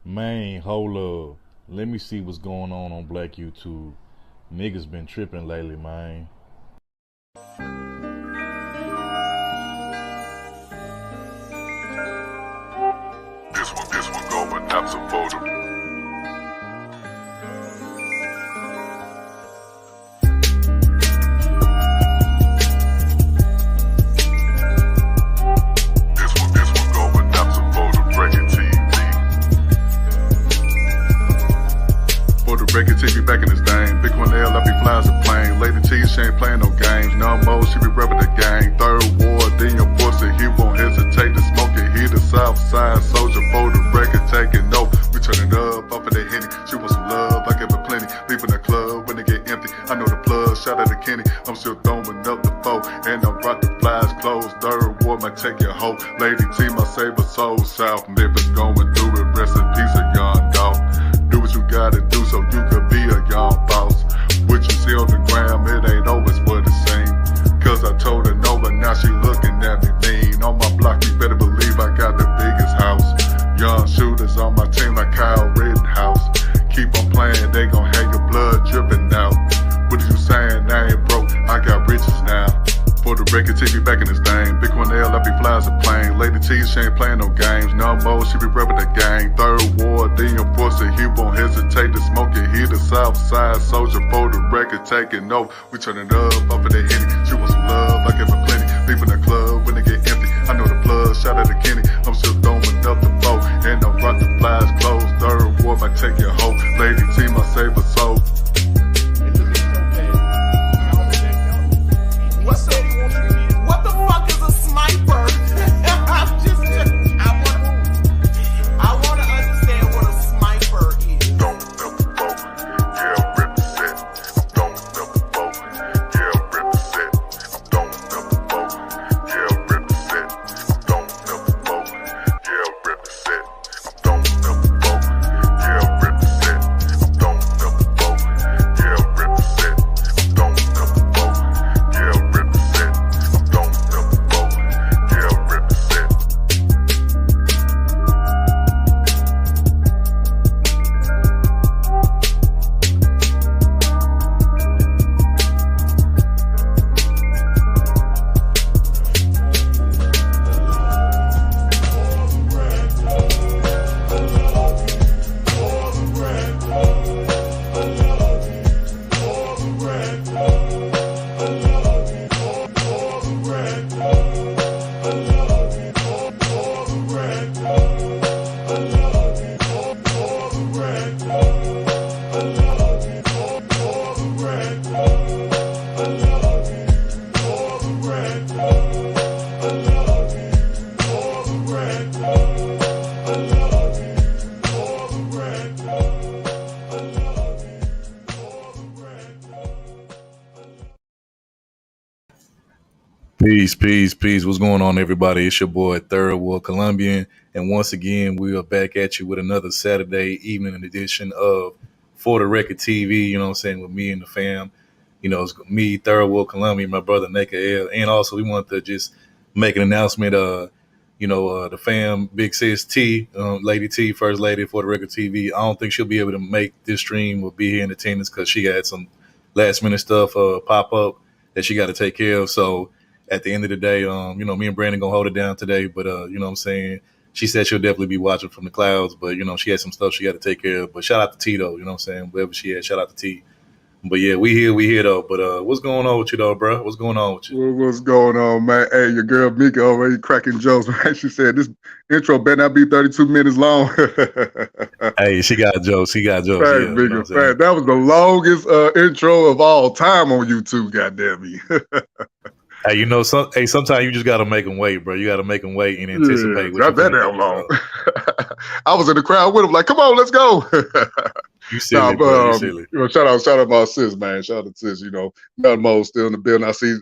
Man, hold up. Let me see what's going on Black YouTube. Niggas been tripping lately, man. This one going up some photo. This one going up some photo. Breaking TV. For the record TV back in this thing. Big one L, I be flies a plane. Lady T, she ain't playing no games. No more, she be repping the gang. Third ward, then your pussy, he won't hesitate to smoke it. He the south side soldier for the record taking no. We turning up off of the Henny. She want some love, I give her plenty. Leaving the club when they get empty. I know the plug, shout out to Kenny. I'm still throwing up the foe. And I'm rock the flies closed. Third ward might take your hoe. Lady T, my saber soul. South Memphis going through it. Rest in peace, a young dog. Do what you gotta do so you could be a young boss. What you see on the gram, it ain't always what it seems. Cause I told her no, but now she looking at me mean. On my block, you better believe I got the biggest house. Young shooters on my team like Kyle Rittenhouse. Keep on playing, they gon' have your blood dripping out. What are you saying? I ain't broke, I got riches now. For the record, TV back in this thing. Big one L, I be flies a plane. Lady T, she ain't playing no games. No more, she be repping the gang. Third ward, then your pussy, he won't hesitate to smoke it. He the south side soldier for the record taking no. We turning up off of the Henny. She want some love, I give her plenty. Leaving the club when they get empty. I know the plug, shout out to Kenny. I'm still throwing up the foe. And I'm rock the flies closed. Third ward might take your hoe. Lady T, my saber soul. What's up? What the fuck is a sniper? I wanna understand what a sniper is. Don't never vote, yeah, represent. Don't never vote, yeah, represent. Don't never vote, yeah, represent. Don't never vote, yeah, represent. Don't never vote, yeah, represent. Don't never vote, yeah, represent. Don't never vote, yeah, represent. Don't never vote, yeah, represent. Peace, peace, peace. What's going on, everybody? It's your boy, Third World Colombian. And once again, we are back at you with another Saturday evening edition of For the Record TV, you know what I'm saying, with me and the fam. You know, it's me, Third World Colombian, my brother, Naka L. And also, we want to just make an announcement, the fam, Big Sis T, Lady T, First Lady, For the Record TV. I don't think she'll be able to make this stream or be here in attendance because she had some last minute stuff pop up that she got to take care of. So, at the end of the day, me and Brandon gonna hold it down today, but you know what I'm saying? She said she'll definitely be watching from the clouds, but she had some stuff she got to take care of. But shout out to T though, you know what I'm saying? Wherever she at, shout out to T. But yeah, we here though. But what's going on with you though, bro? What's going on with you? What's going on, man? Hey, your girl Mika already cracking jokes, man. She said this intro better not be 32 minutes long. Hey, she got jokes. She got jokes. Fact, Yeah, Mika, fact. That was the longest intro of all time on YouTube, goddamn me. Hey, sometimes you just gotta make them wait, bro. You gotta make them wait and anticipate. Not that damn long. I was in the crowd with him, like, come on, let's go. You silly, bro. You silly. Shout out my sis, man. Shout out to sis. Nutmo still in the building. I see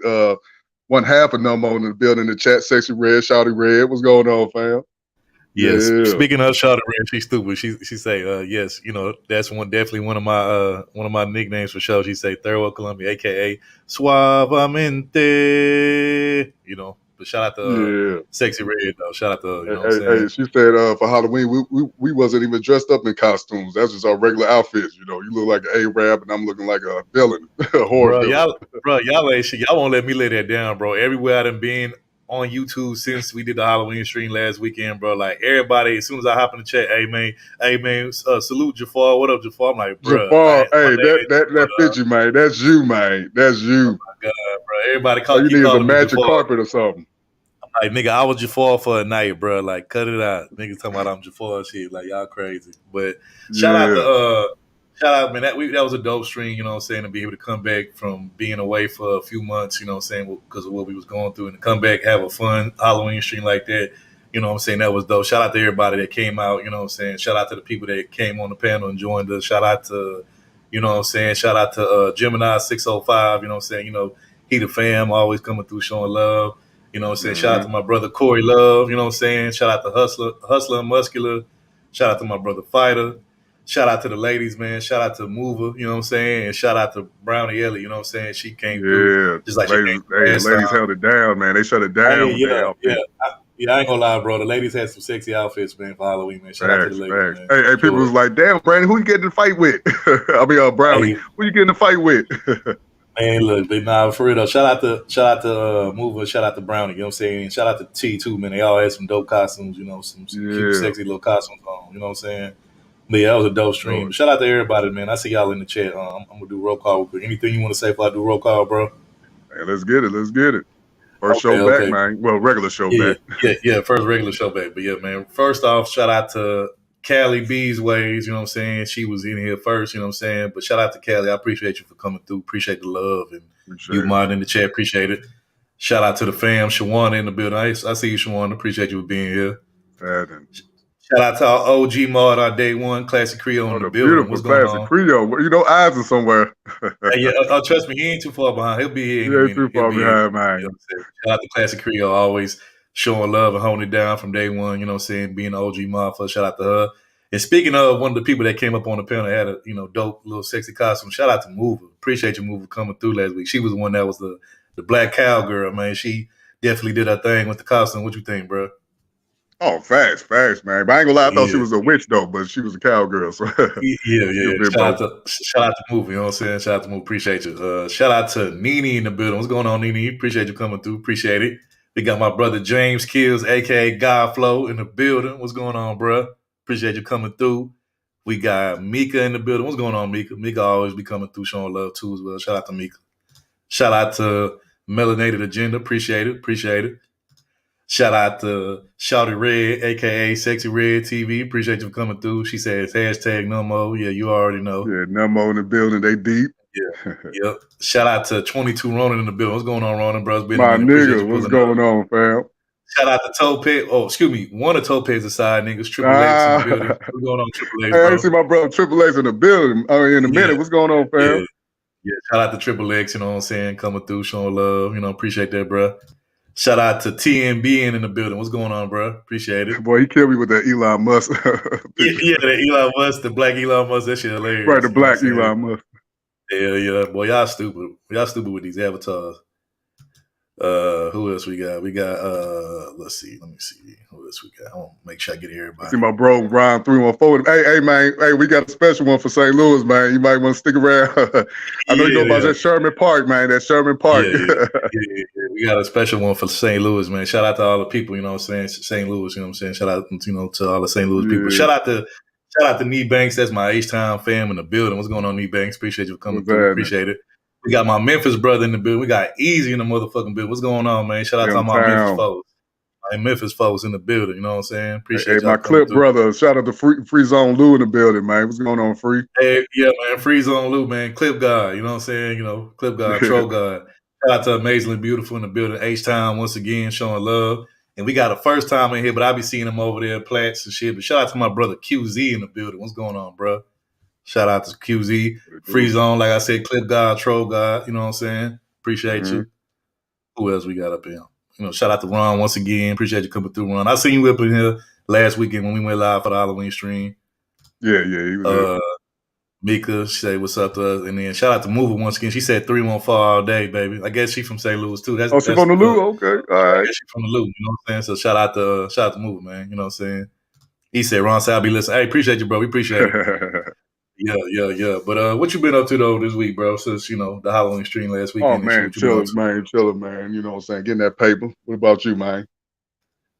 one half of Nutmo in the building in the chat section. Red, Shouty Red. What's going on, fam? Yes. Yeah. Speaking of Shouty Red, she's stupid. She say, yes, that's definitely one of my nicknames for sure. She say Third World Colombia, aka Suavemente. But shout out to Yeah. Sexy Red though. Shout out to her, you know what I'm Hey, saying? she said for Halloween we wasn't even dressed up in costumes. That's just our regular outfits. You know, you look like an Arab and I'm looking like a villain, a horror Bro, villain. y'all ain't shit. Y'all won't let me lay that down, bro. Everywhere I done been on YouTube since we did the Halloween stream last weekend, bro. Like everybody, as soon as I hop in the chat, hey man, salute Jafar. What up, Jafar? I'm like, bro, Jafar, my hey, name ain't Jafar, that fits you, man. That's you, man. That's you. my God, bro. Everybody All you keep need is a calling me magic Jafar. carpet or something. Like, nigga, I was Jafar for a night, bro. Like, cut it out. Niggas talking about I'm Jafar and shit. Like, y'all crazy. But Yeah. shout out, man. That was a dope stream, you know what I'm saying, to be able to come back from being away for a few months, you know what I'm saying, because of what we was going through, and to come back, have a fun Halloween stream like that, you know what I'm saying, that was dope. Shout out to everybody that came out, you know what I'm saying. Shout out to the people that came on the panel and joined us. Shout out to, you know what I'm saying, shout out to Gemini 605, you know what I'm saying, you know, he the fam, always coming through showing love. You know what I'm saying? Shout out to my brother Corey Love, you know what I'm saying? Shout out to Hustler and Muscular. Shout out to my brother Fighter. Shout out to the ladies, man. Shout out to Mover, you know what I'm saying? And shout out to Brownie Ellie, you know what I'm saying? She came through Yeah. just like she came through last Ladies time. held it down, man. They shut it Hey, down with their yeah. outfit. I ain't gonna lie, bro. The ladies had some sexy outfits, man, for Halloween, man. Shout out to the ladies, man. Hey, people was like, damn, Brandon, who you getting in the fight with? I mean, Brownie, who you getting in the fight with? Man, look, for real though. Shout out to Mover, shout out to Brownie, you know what I'm saying? Shout out to T too, man. They all had some dope costumes, you know, some cute, sexy little costumes on, you know what I'm saying? But yeah, that was a dope stream. Lord. Shout out to everybody, man. I see y'all in the chat. I'm gonna do roll call real quick. Anything you want to say before I do roll call, bro? Hey, let's get it. First show back, man. Well, regular show back. Yeah, first regular show back. But yeah, man. First off, shout out to Callie B's Ways, you know what I'm saying? She was in here first, you know what I'm saying? But shout out to Callie. I appreciate you for coming through. Appreciate the love and you mind in the chat. Appreciate it. Shout out to the fam, Shawana in the building. I see you, Shawana. Appreciate you for being here. Shout out to our OG mod, our day one, Classic Creole in the building. What's going on? Creole. You know, eyes are somewhere. Trust me, he ain't too far behind. He'll be here in a minute. Too far behind, man. You know what I'm shout out to Classic Creole, always showing love and holding it down from day one, you know what I'm saying, being an OG mod for. Shout out to her. And speaking of one of the people that came up on the panel had a, you know, dope little sexy costume, shout out to Mover. Appreciate you, Mover, coming through last week. She was the one that was the black cowgirl, man. She definitely did her thing with the costume. What you think, bro? Oh, facts, man. But I ain't gonna lie, I thought she was a witch though, but she was a cowgirl. So yeah. Shout out to Movie, you know what I'm saying? Shout out to Movie, appreciate you. Shout out to Nene in the building. What's going on, Nene? Appreciate you coming through. Appreciate it. We got my brother James Kills, aka Godflow, in the building. What's going on, bro? Appreciate you coming through. We got Mika in the building. What's going on, Mika? Mika always be coming through, showing love too as well. Shout out to Mika. Shout out to Melanated Agenda. Appreciate it. Shout out to Shouty Red, aka Sexy Red TV. Appreciate you for coming through. She says hashtag Nummo. Yeah, you already know. Yeah, Nummo in the building. They deep. Yeah. Yep. Shout out to 22 Ronan in the building. What's going on, Ronan, bros? My nigga, what's going on, fam? Shout out to Topeg. Oh, excuse me. One of Topeg's aside niggas. Triple X in the building. What's going on, Triple X, bro? Hey, I see my brother Triple X in the building. In a minute. What's going on, fam? Yeah. Shout out to Triple X, you know what I'm saying? Coming through, showing love. You know, appreciate that, bro. Shout out to TNB in the building. What's going on, bro? Appreciate it. Boy, he killed me with that Elon Musk. The Elon Musk, the black Elon Musk. That shit hilarious. Right, the black Elon Musk. Yeah. Boy, y'all stupid. Y'all stupid with these avatars. Who else we got? We got let's see. Let me see. Who else we got? I want to make sure I get everybody. I see my bro Brian 314. Hey, man. Hey, we got a special one for St. Louis, man. You might want to stick around. I know you know about that Sherman Park, man. That Sherman Park. Yeah. We got a special one for St. Louis, man. Shout out to all the people, you know what I'm saying? St. Louis, you know what I'm saying? Shout out, you know, to all the St. Louis people. Shout out to Nee Banks. That's my H-Town fam in the building. What's going on, Nee Banks? Appreciate you coming through. Appreciate it. We got my Memphis brother in the building. We got Easy in the motherfucking building. What's going on, man? Shout out to all my Memphis folks. My Memphis folks in the building. You know what I'm saying? Appreciate my Clip brother. Shout out to Free Zone Lou in the building, man. What's going on, Free? Hey, yeah, man. Free Zone Lou, man. Clip God. You know what I'm saying? You know, Clip God, Troll God. Shout out to Amazingly Beautiful in the building. H-Town once again showing love. And we got a first time in here, but I be seeing him over there at Platts and shit. But shout out to my brother QZ in the building. What's going on, bro? Shout out to QZ. Free Zone, like I said, Clip God, Troll God. You know what I'm saying? Appreciate you. Who else we got up here? You know, shout out to Ron once again. Appreciate you coming through, Ron. I seen you up in here last weekend when we went live for the Halloween stream. Yeah, he was there. Mika, she said, "What's up to us?" And then shout out to Mover once again. She said 314 all day, baby. I guess she from St. Louis too. Oh, she from the Lou? Okay, all I right. guess she from the Lou. You know what I'm saying? So shout out to Mover, man. You know what I'm saying? He said, "Ron said I'll be listening." Hey, appreciate you, bro. We appreciate it. Yeah. But what you been up to though this week, bro? Since the Halloween stream last Oh weekend and shit, man, what you been up to? chilling, man. You know what I'm saying? Getting that paper. What about you, man?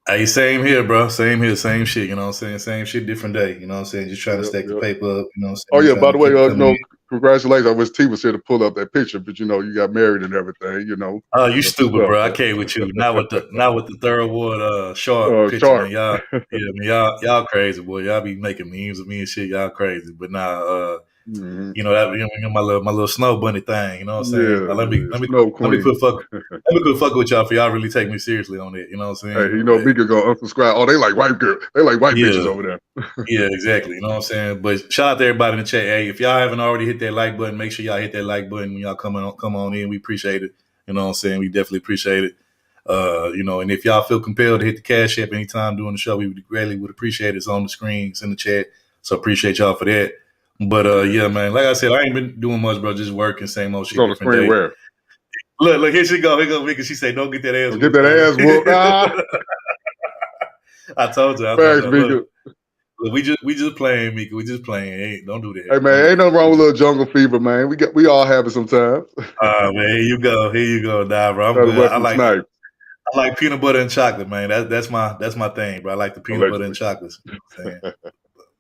Hey, same here, bro. Same here, same shit. You know what I'm saying? Same shit, different day. You know what I'm saying? Just trying to stack the paper up. You know what I'm Oh saying? yeah, Trying by to the way, keep it coming in. congratulations. I wish T was here to pull up that picture, but you got married and everything. Oh, you That's what's stupid, up, bro. I man. can't with you. Not with the third ward sharp picture, man. Sharp. Y'all, yeah, man, y'all crazy, boy. Y'all be making memes of me and shit. Y'all crazy. But nah, Mhm. that my little snow bunny thing. You know what I'm saying? Yeah, Let me Snow let me Queen. quit fucking with y'all for y'all really take me seriously on it. You know what I'm Hey, saying? Mika gonna unsubscribe. Oh, they like white girl. They like white bitches Yeah. over there. Yeah, exactly. You know what I'm saying? But shout out to everybody in the chat. Hey, if y'all haven't already hit that like button, make sure y'all hit that like button when y'all come on in. We appreciate it. You know what I'm saying? We definitely appreciate it. And if y'all feel compelled to hit the cash app anytime during the show, we would greatly appreciate it. It's on the screen, it's in the chat. So appreciate y'all for that. But yeah, man, like I said, I ain't been doing much, bro. Just working, same old It's shit, on the different screen day. where? Look, here she go. Here go Vicky. She say, "Don't get that ass Get whooped." that ass whooped. Ah, I told you. thanks, Mika. Look, we just playing, Mika. We just playing. Hey, don't do that. Hey man, ain't nothing wrong with a little jungle fever, man. We all have it sometimes. Man, here you go, nah, bro. I'm Try to good. weapon snipe. I like peanut butter and chocolate, man. That's my thing, bro. I like the peanut butter and chocolate. You know what I'm saying?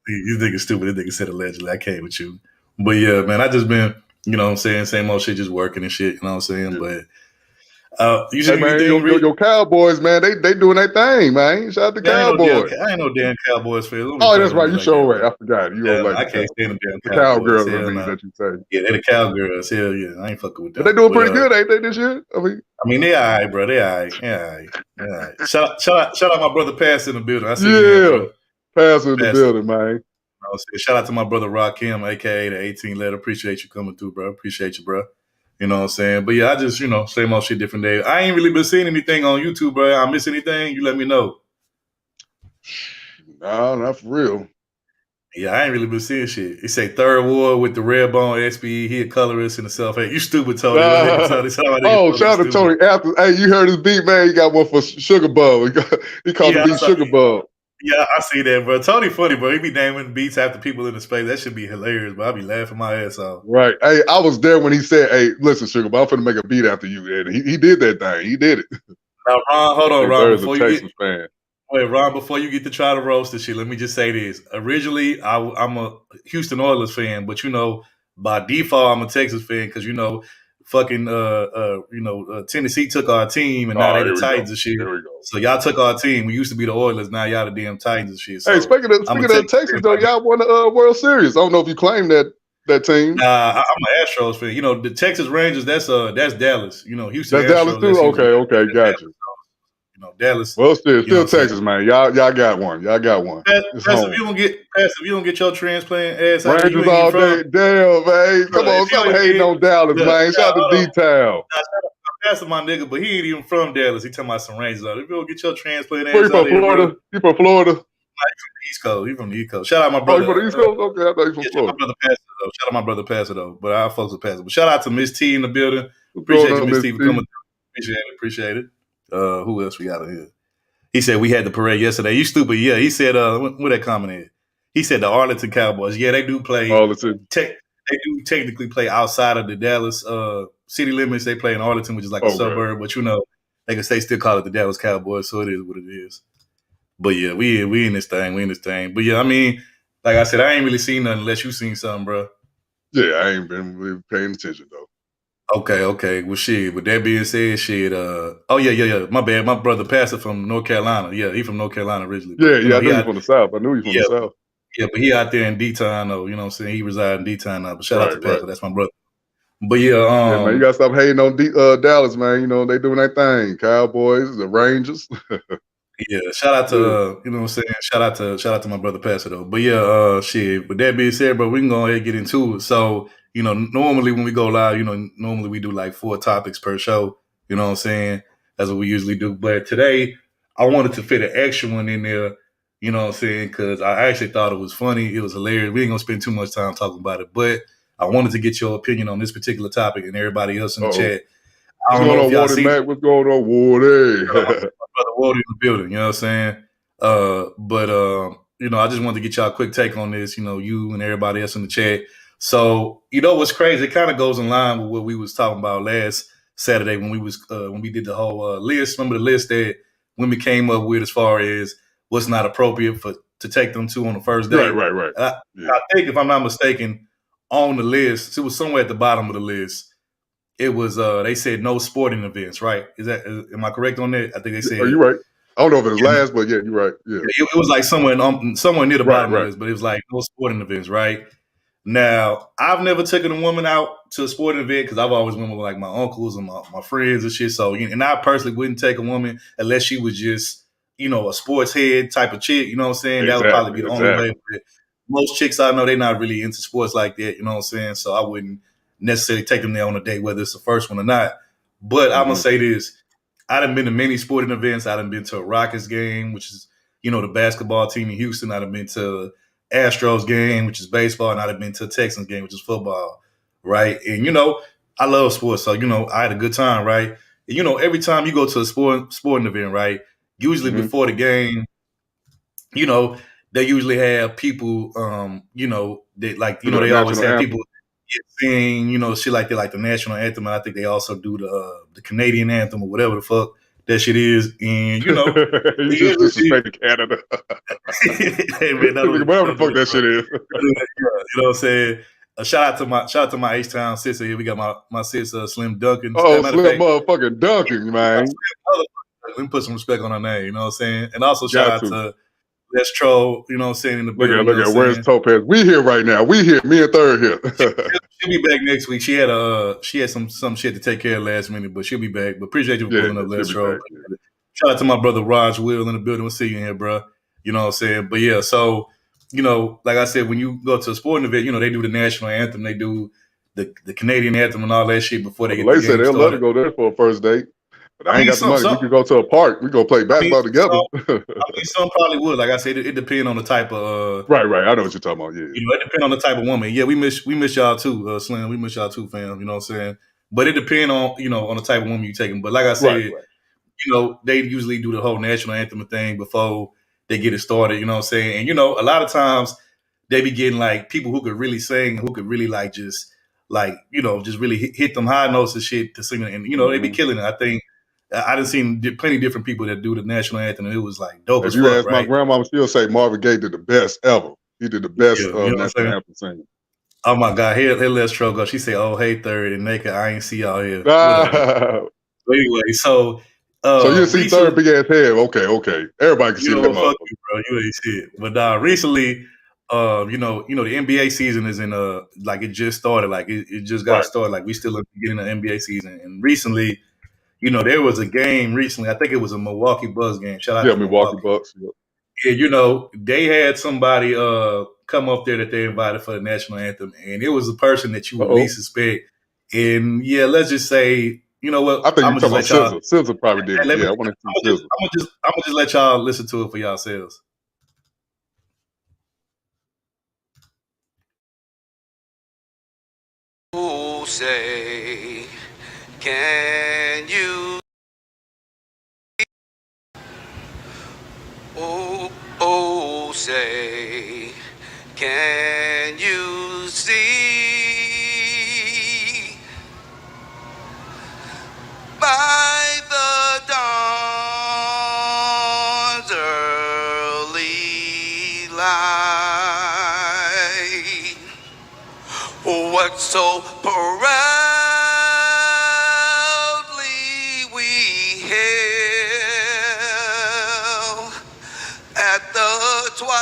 You niggas stupid. This nigga said allegedly. I can't with you. But yeah, man, I just been, you know what I'm saying, same old shit, just working and shit. You know what I'm saying? Yeah. But you Hey should man, anything, your Cowboys, man, they doing their thing, man. Shout out to Cowboys. I ain't no damn Cowboys fan. Don't be Oh, playing that's with right. me You like that, sure right. bro. I forgot. You don't Yeah, like I the can't stand them damn the Cowboys. Cowgirls, I Hell mean, no. that you say. Yeah, they're the Cowgirls. Hell yeah. I ain't fucking with them. But they doing pretty good, ain't they, this year? I mean, they all right, bro. They all right. Yeah, all right. Shout out my brother Pass in the building. I see you here, bro. Passer in the building, man. Shout out to my brother Rakim, aka the 18 letter. Appreciate you coming through, bro. Appreciate you, bro. You know what I'm saying? But yeah, I just, same old shit, different day. I ain't really been seeing anything on YouTube, bro. I miss anything, you let me know. No, not for real. Yeah, I ain't really been seeing shit. He say third war with the red bone SBE. He a colorist and a self-hate. You stupid, Tony. Oh, shout out to Tony. After, hey, you heard his beat, man. He got one for Sugar Bub. He called the beat Sugar Bub. Yeah, I see that, bro. Tony funny, bro. He be naming beats after people in the space. That should be hilarious, bro. I be laughing my ass off. Right. Hey, I was there when he said, "Hey, listen, Sugar Bub, I'm finna make a beat after you." And he did that thing. He did it. Now, Ron, hold on, Ron. There's a Texas fan. Wait, Ron, before you get to try to roast this shit, let me just say this. Originally, I'm a Houston Oilers fan, but by default, I'm a Texas fan because fucking Tennessee took our team and now they the Titans and shit. Here we go. So y'all took our team. We used to be the Oilers, now y'all the damn Titans and shit. So hey, speaking of Texas though, y'all won the World Series. I don't know if you claim that team. Nah, I'm an Astros fan. The Texas Rangers, that's Dallas. Houston That's Astros. Dallas too. Okay, gotcha. Dallas. Well, still Texas, man. Y'all got one. Y'all got one. If you don't get your transplant ass out Rangers all day. Damn, man. Come on, stop hating on Dallas, man. Shout out to D-Town. Pastor my nigga, but he ain't even from Dallas. He talking about some Rangers out. If you don't get your transplant ass Where out you from, Florida? You from Florida? He's from the East Coast. He from the East Coast. Shout out my brother. Oh, you from the East Coast? Okay, I thought you from Florida. Shout out my brother Pastor though. But I folks with Pastor. But shout out to Miss T in the building. Appreciate you, Miss T, for coming through. Appreciate it. Who else we got in here? He said we had the parade yesterday. You stupid. Yeah, he said, what that comment is? He said the Arlington Cowboys. Yeah, they do play. Arlington. They do technically play outside of the Dallas city limits. They play in Arlington, which is like a suburb. But they still call it the Dallas Cowboys, so it is what it is. But yeah, we in this thing. We in this thing. But yeah, I mean, like I said, I ain't really seen nothing unless you seen something, bro. Yeah, I ain't been really paying attention though. Okay. Well, shit. With that being said, shit. Yeah. My bad. My brother Pastor from North Carolina. Yeah, he from North Carolina originally. Yeah, I knew he from the South. I knew he from the South. Yeah, but he out there in D-Town, though. You know what I'm saying? He reside in D-Town now. But shout out to Pastor. That's my brother. But yeah, man, you gotta stop hating on Dallas, man. They doing their thing. Cowboys, the Rangers. Yeah, shout out to you know what I'm saying. Shout out to my brother Pastor though. But yeah, shit. With that being said, bro, we can go ahead and get into it. So normally when we go live, normally we do like 4 topics per show. You know what I'm saying? That's what we usually do. But today, I wanted to fit an extra one in there You know what I'm saying? Because I actually thought it was funny. It was hilarious. We ain't gonna spend too much time talking about it, but I wanted to get your opinion on this particular topic and everybody else in the Uh-oh. chat. I What's don't going know if on, y'all Wardy see Mac? What's going on, Wardy? brother Ward in the building. You know what I'm saying? But I just wanted to get y'all a quick take on this. You and everybody else in the chat. So what's crazy? It kind of goes in line with what we was talking about last Saturday when we did the whole list. Remember the list that women came up with as far as what's not appropriate to take them to on the first date. Right. Yeah. I think if I'm not mistaken, on the list, it was somewhere at the bottom of the list. It was they said no sporting events, right? Am I correct on that? I think they said. Are you right? I don't know if it was last, but yeah, you're right. Yeah. It was like somewhere near the bottom of Right. this, but it was like no sporting events, right? Now, I've never taken a woman out to a sporting event because I've always went with like my uncles and my friends and shit. So, and I personally wouldn't take a woman unless she was just, a sports head type of chick. You know what I'm saying? That would probably be the only way. But most chicks I know, they're not really into sports like that. You know what I'm saying? So I wouldn't necessarily take them there on a date, whether it's the first one or not. But I'm gonna say this: I done been to many sporting events. I done been to a Rockets game, which is the basketball team in Houston. I done been to Astros game, which is baseball, and I done been to a Texans game, which is football, right? And I love sports, so I had a good time, right? And, every time you go to a sporting event, right? Usually before the game, they usually have people, they like, they always have people sing, shit like that, like the national anthem. And I think they also do the Canadian anthem or whatever the fuck that shit is. And you just disrespected Canada. Hey man, whatever the fuck that shit is. You know what I'm saying? Shout out to my H-Town sister here. We got my sister Slim Duncan. Oh, Slim motherfucking Duncan, man. Let me put some respect on her name. You know what I'm saying? And also shout out to Let's Troll. You know what I'm saying? In the building. Look at where's Topaz? We here right now. We here. Me and Third here. She'll be back next week. She had some shit to take care of last minute, but she'll be back. But appreciate you for pulling up, Let's Troll. Shout out to my brother Raj Will in the building. We'll see you in here, bro. You know what I'm saying? But yeah, so like I said, when you go to a sporting event, they do the national anthem, they do the Canadian anthem and all that shit before they get the game started. They'll let her go there for a first date. But I ain't got the money. We could go to a park. We go play basketball together. Some probably would. Like I said, it depends on the type of. Right. I know what you're talking about. Yeah. It depends on the type of woman. Yeah, we miss y'all too, Slim. We miss y'all too, fam. You know what I'm saying? But it depends on on the type of woman you taking. But like I said, they usually do the whole national anthem thing before they get it started. You know what I'm saying? And a lot of times they be getting like people who could really sing, who could really like just really hit them high notes and shit to sing, and they be killing it. I think. I done seen plenty of different people that do the national anthem, and it was like dope as fuck. If you ask my grandma, she'll say Marvin Gaye did the best ever. He did the best national anthem singing. Oh my God, here Let's Troll go. She said, "Oh hey, Third and Naked, I ain't see y'all here." But anyway, so you didn't see Third big ass head. Okay. Everybody can see that motherfucker. You, bro. You ain't shit. But recently, the NBA season is in like it just started. Like it just got started. Like we still in the beginning of the NBA season, and recently. There was a game recently. I think it was a Milwaukee Bucks game. Shout out to Milwaukee Bucks. Yeah. Yeah, they had somebody come up there that they invited for the national anthem, and it was a person that you would least suspect. And yeah, let's just say, you know what? I think you're talking about SZA probably did. I want to see SZA. I'm gonna just let y'all listen to it for yourselves. Who say? Can you? Oh, say, can you see by the dawn's early light what so proudly we hailed at the twilight's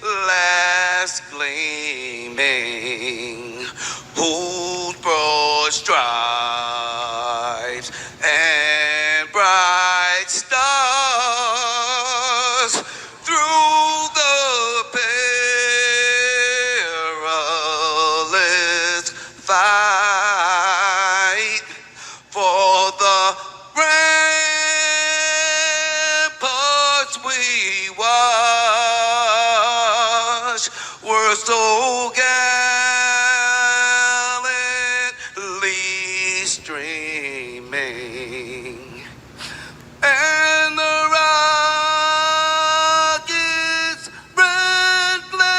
last gleaming, whose broad stripes and bright stars through the perilous wash were so gallantly streaming, and the rockets' red flare,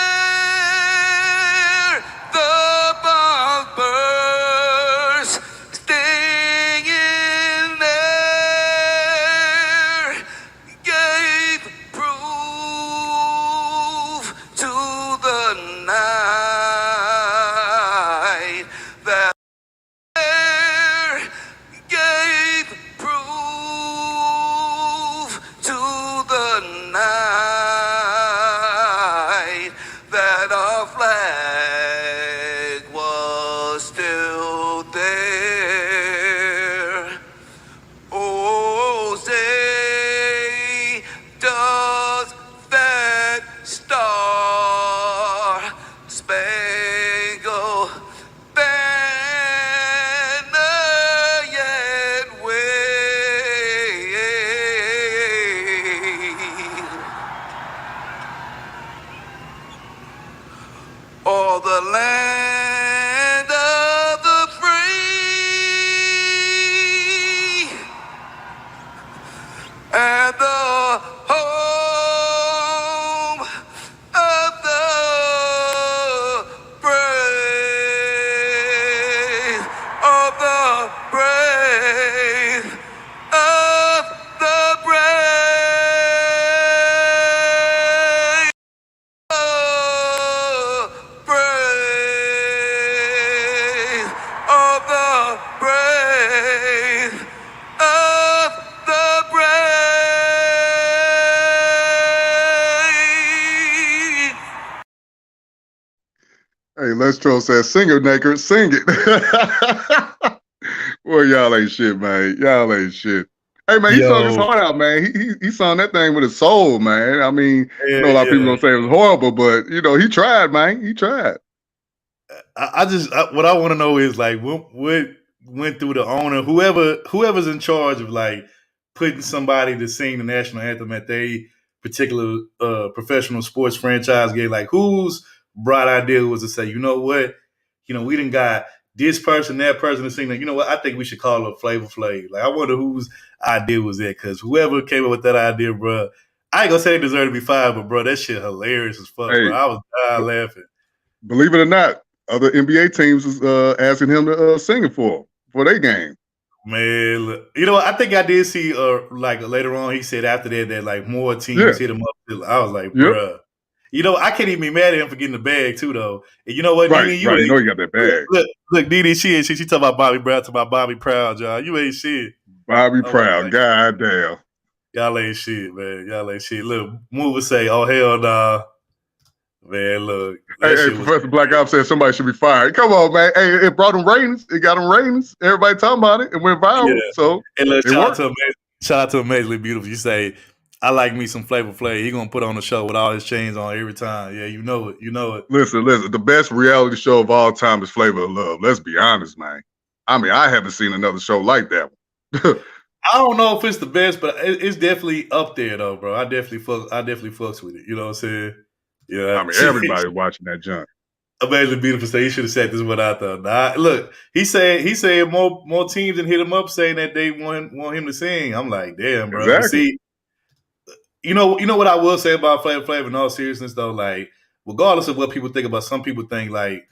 the bombs burst, sting in there, gave proof to the night that there gave proof to the night that our flag was still there. Oh, say, does that star spangled banner yet wave? Or the land of the free and the home of the brave, of the brave, of the brave, brave, of the brave, of the brave. Hey, Lestro says, singer naked, sing it. Boy, y'all ain't shit, man. Y'all ain't shit. Hey, man, he sung his Yo. heart out, man. He sung that thing with his soul, man. I mean, I Yeah, know a lot of people yeah. gonna say it was horrible, but you know, he tried, man. He tried. What I want to know is like what went through the owner, whoever's in charge of like putting somebody to sing the national anthem at they particular professional sports franchise game. Like whose bright idea was to say, you know what, we didn't got this person, that person to sing that. You know what? I think we should call it Flavor Flav. Like I wonder whose idea was that, because whoever came up with that idea, bro, I ain't gonna say they deserve to be fired, but bro, that shit hilarious as fuck, bro. Hey, I was dying laughing. believe it or not, other NBA teams is asking him to sing it for their game. Man, look, I think I did see like later on he said after that like more teams hit him up. I was like, bruh. I can't even be mad at him for getting the bag too, though. And you know what, Right, Nene, right. You know he got that bag. Look, Nene, she ain't shit. She talking about Bobby Brown, talking about Bobby Proud, y'all. You ain't shit. Bobby Proud, god damn. Y'all ain't shit, man. Y'all ain't shit. Look, Mover say, oh hell nah. Man, look. Hey, Professor Black Ops said somebody should be fired. Come on, man. Hey, it brought them ratings. It got them ratings. Everybody talking about it. It went viral. Yeah. So and look, shout out to Amazingly Beautiful. You say, I like me some Flavor Flav. He gonna put on a show with all his chains on every time. Yeah, you know it. You know it. Listen. The best reality show of all time is Flavor of Love. Let's be honest, man. I mean, I haven't seen another show like that one. I don't know if it's the best, but it's definitely up there though, bro. I definitely fucks with it. You know what I'm saying? Yeah. I mean, everybody's watching that junk. Amazingly Beautiful say he should have said this one out there. Nah, look, he said more teams than hit him up saying that they want him to sing. I'm like, damn, bro. Exactly. But see, you know what I will say about Flavor Flav in all seriousness though, like regardless of what people think about, some people think like,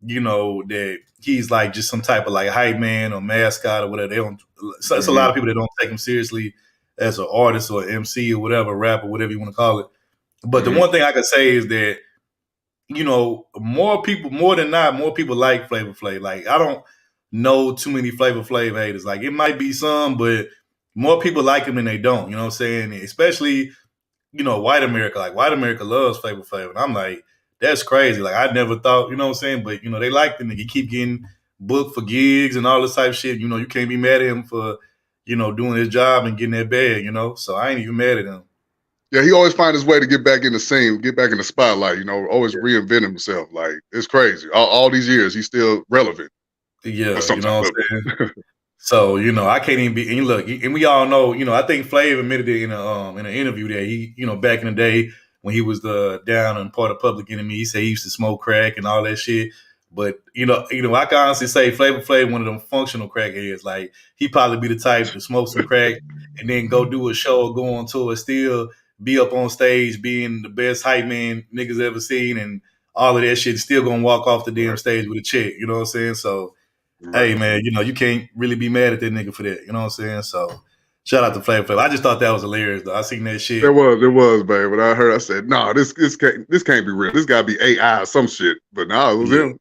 that he's like just some type of like hype man or mascot or whatever. They don't. So it's a lot of people that don't take him seriously as an artist or MC or whatever, rapper, whatever you want to call it. But the one thing I can say is that, more people like Flavor Flav. Like I don't know too many Flavor Flav haters. Like it might be some, but more people like him than they don't. You know what I'm saying? Especially, white America. Like white America loves Flavor Flav, and I'm like, that's crazy. Like I never thought, you know what I'm saying? But they like him. He keep getting booked for gigs and all this type of shit. You can't be mad at him for, doing his job and getting that bag. So I ain't even mad at him. Yeah, he always finds his way to get back in the scene, get back in the spotlight. Always reinvent himself. Like it's crazy. All these years, he's still relevant. Yeah, you know what I'm saying. So I can't even be. And look, and we all know. I think Flav admitted it in an interview that he, back in the day when he was the down and part of Public Enemy, he said he used to smoke crack and all that shit. But I can honestly say Flavor Flav one of them functional crackheads. Like he probably be the type to smoke some crack and then go do a show or go on tour, still be up on stage, being the best hype man niggas ever seen, and all of that shit. Still gonna walk off the damn stage with a check. You know what I'm saying? So. Hey man, you can't really be mad at that nigga for that. You know what I'm saying? So shout out to Flav Flav. I just thought that was hilarious though. I seen that shit. It was, babe. But I said, no, this can't be real. This gotta be AI or some shit. But no, it was him.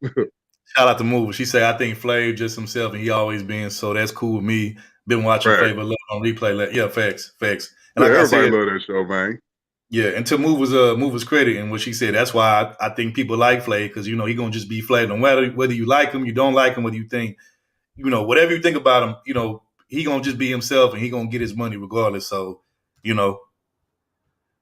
Shout out to Move. She said, I think Flav just himself and he always been, so that's cool with me. Been watching Flavor Love on replay. Yeah, facts. And like everybody love that show, man. Yeah, and to Mover's credit and what she said, that's why I think people like Flav, because he gonna just be Flav. No matter whether you like him, you don't like him, whether you think, whatever you think about him, he gonna just be himself and he gonna get his money regardless. So, Mika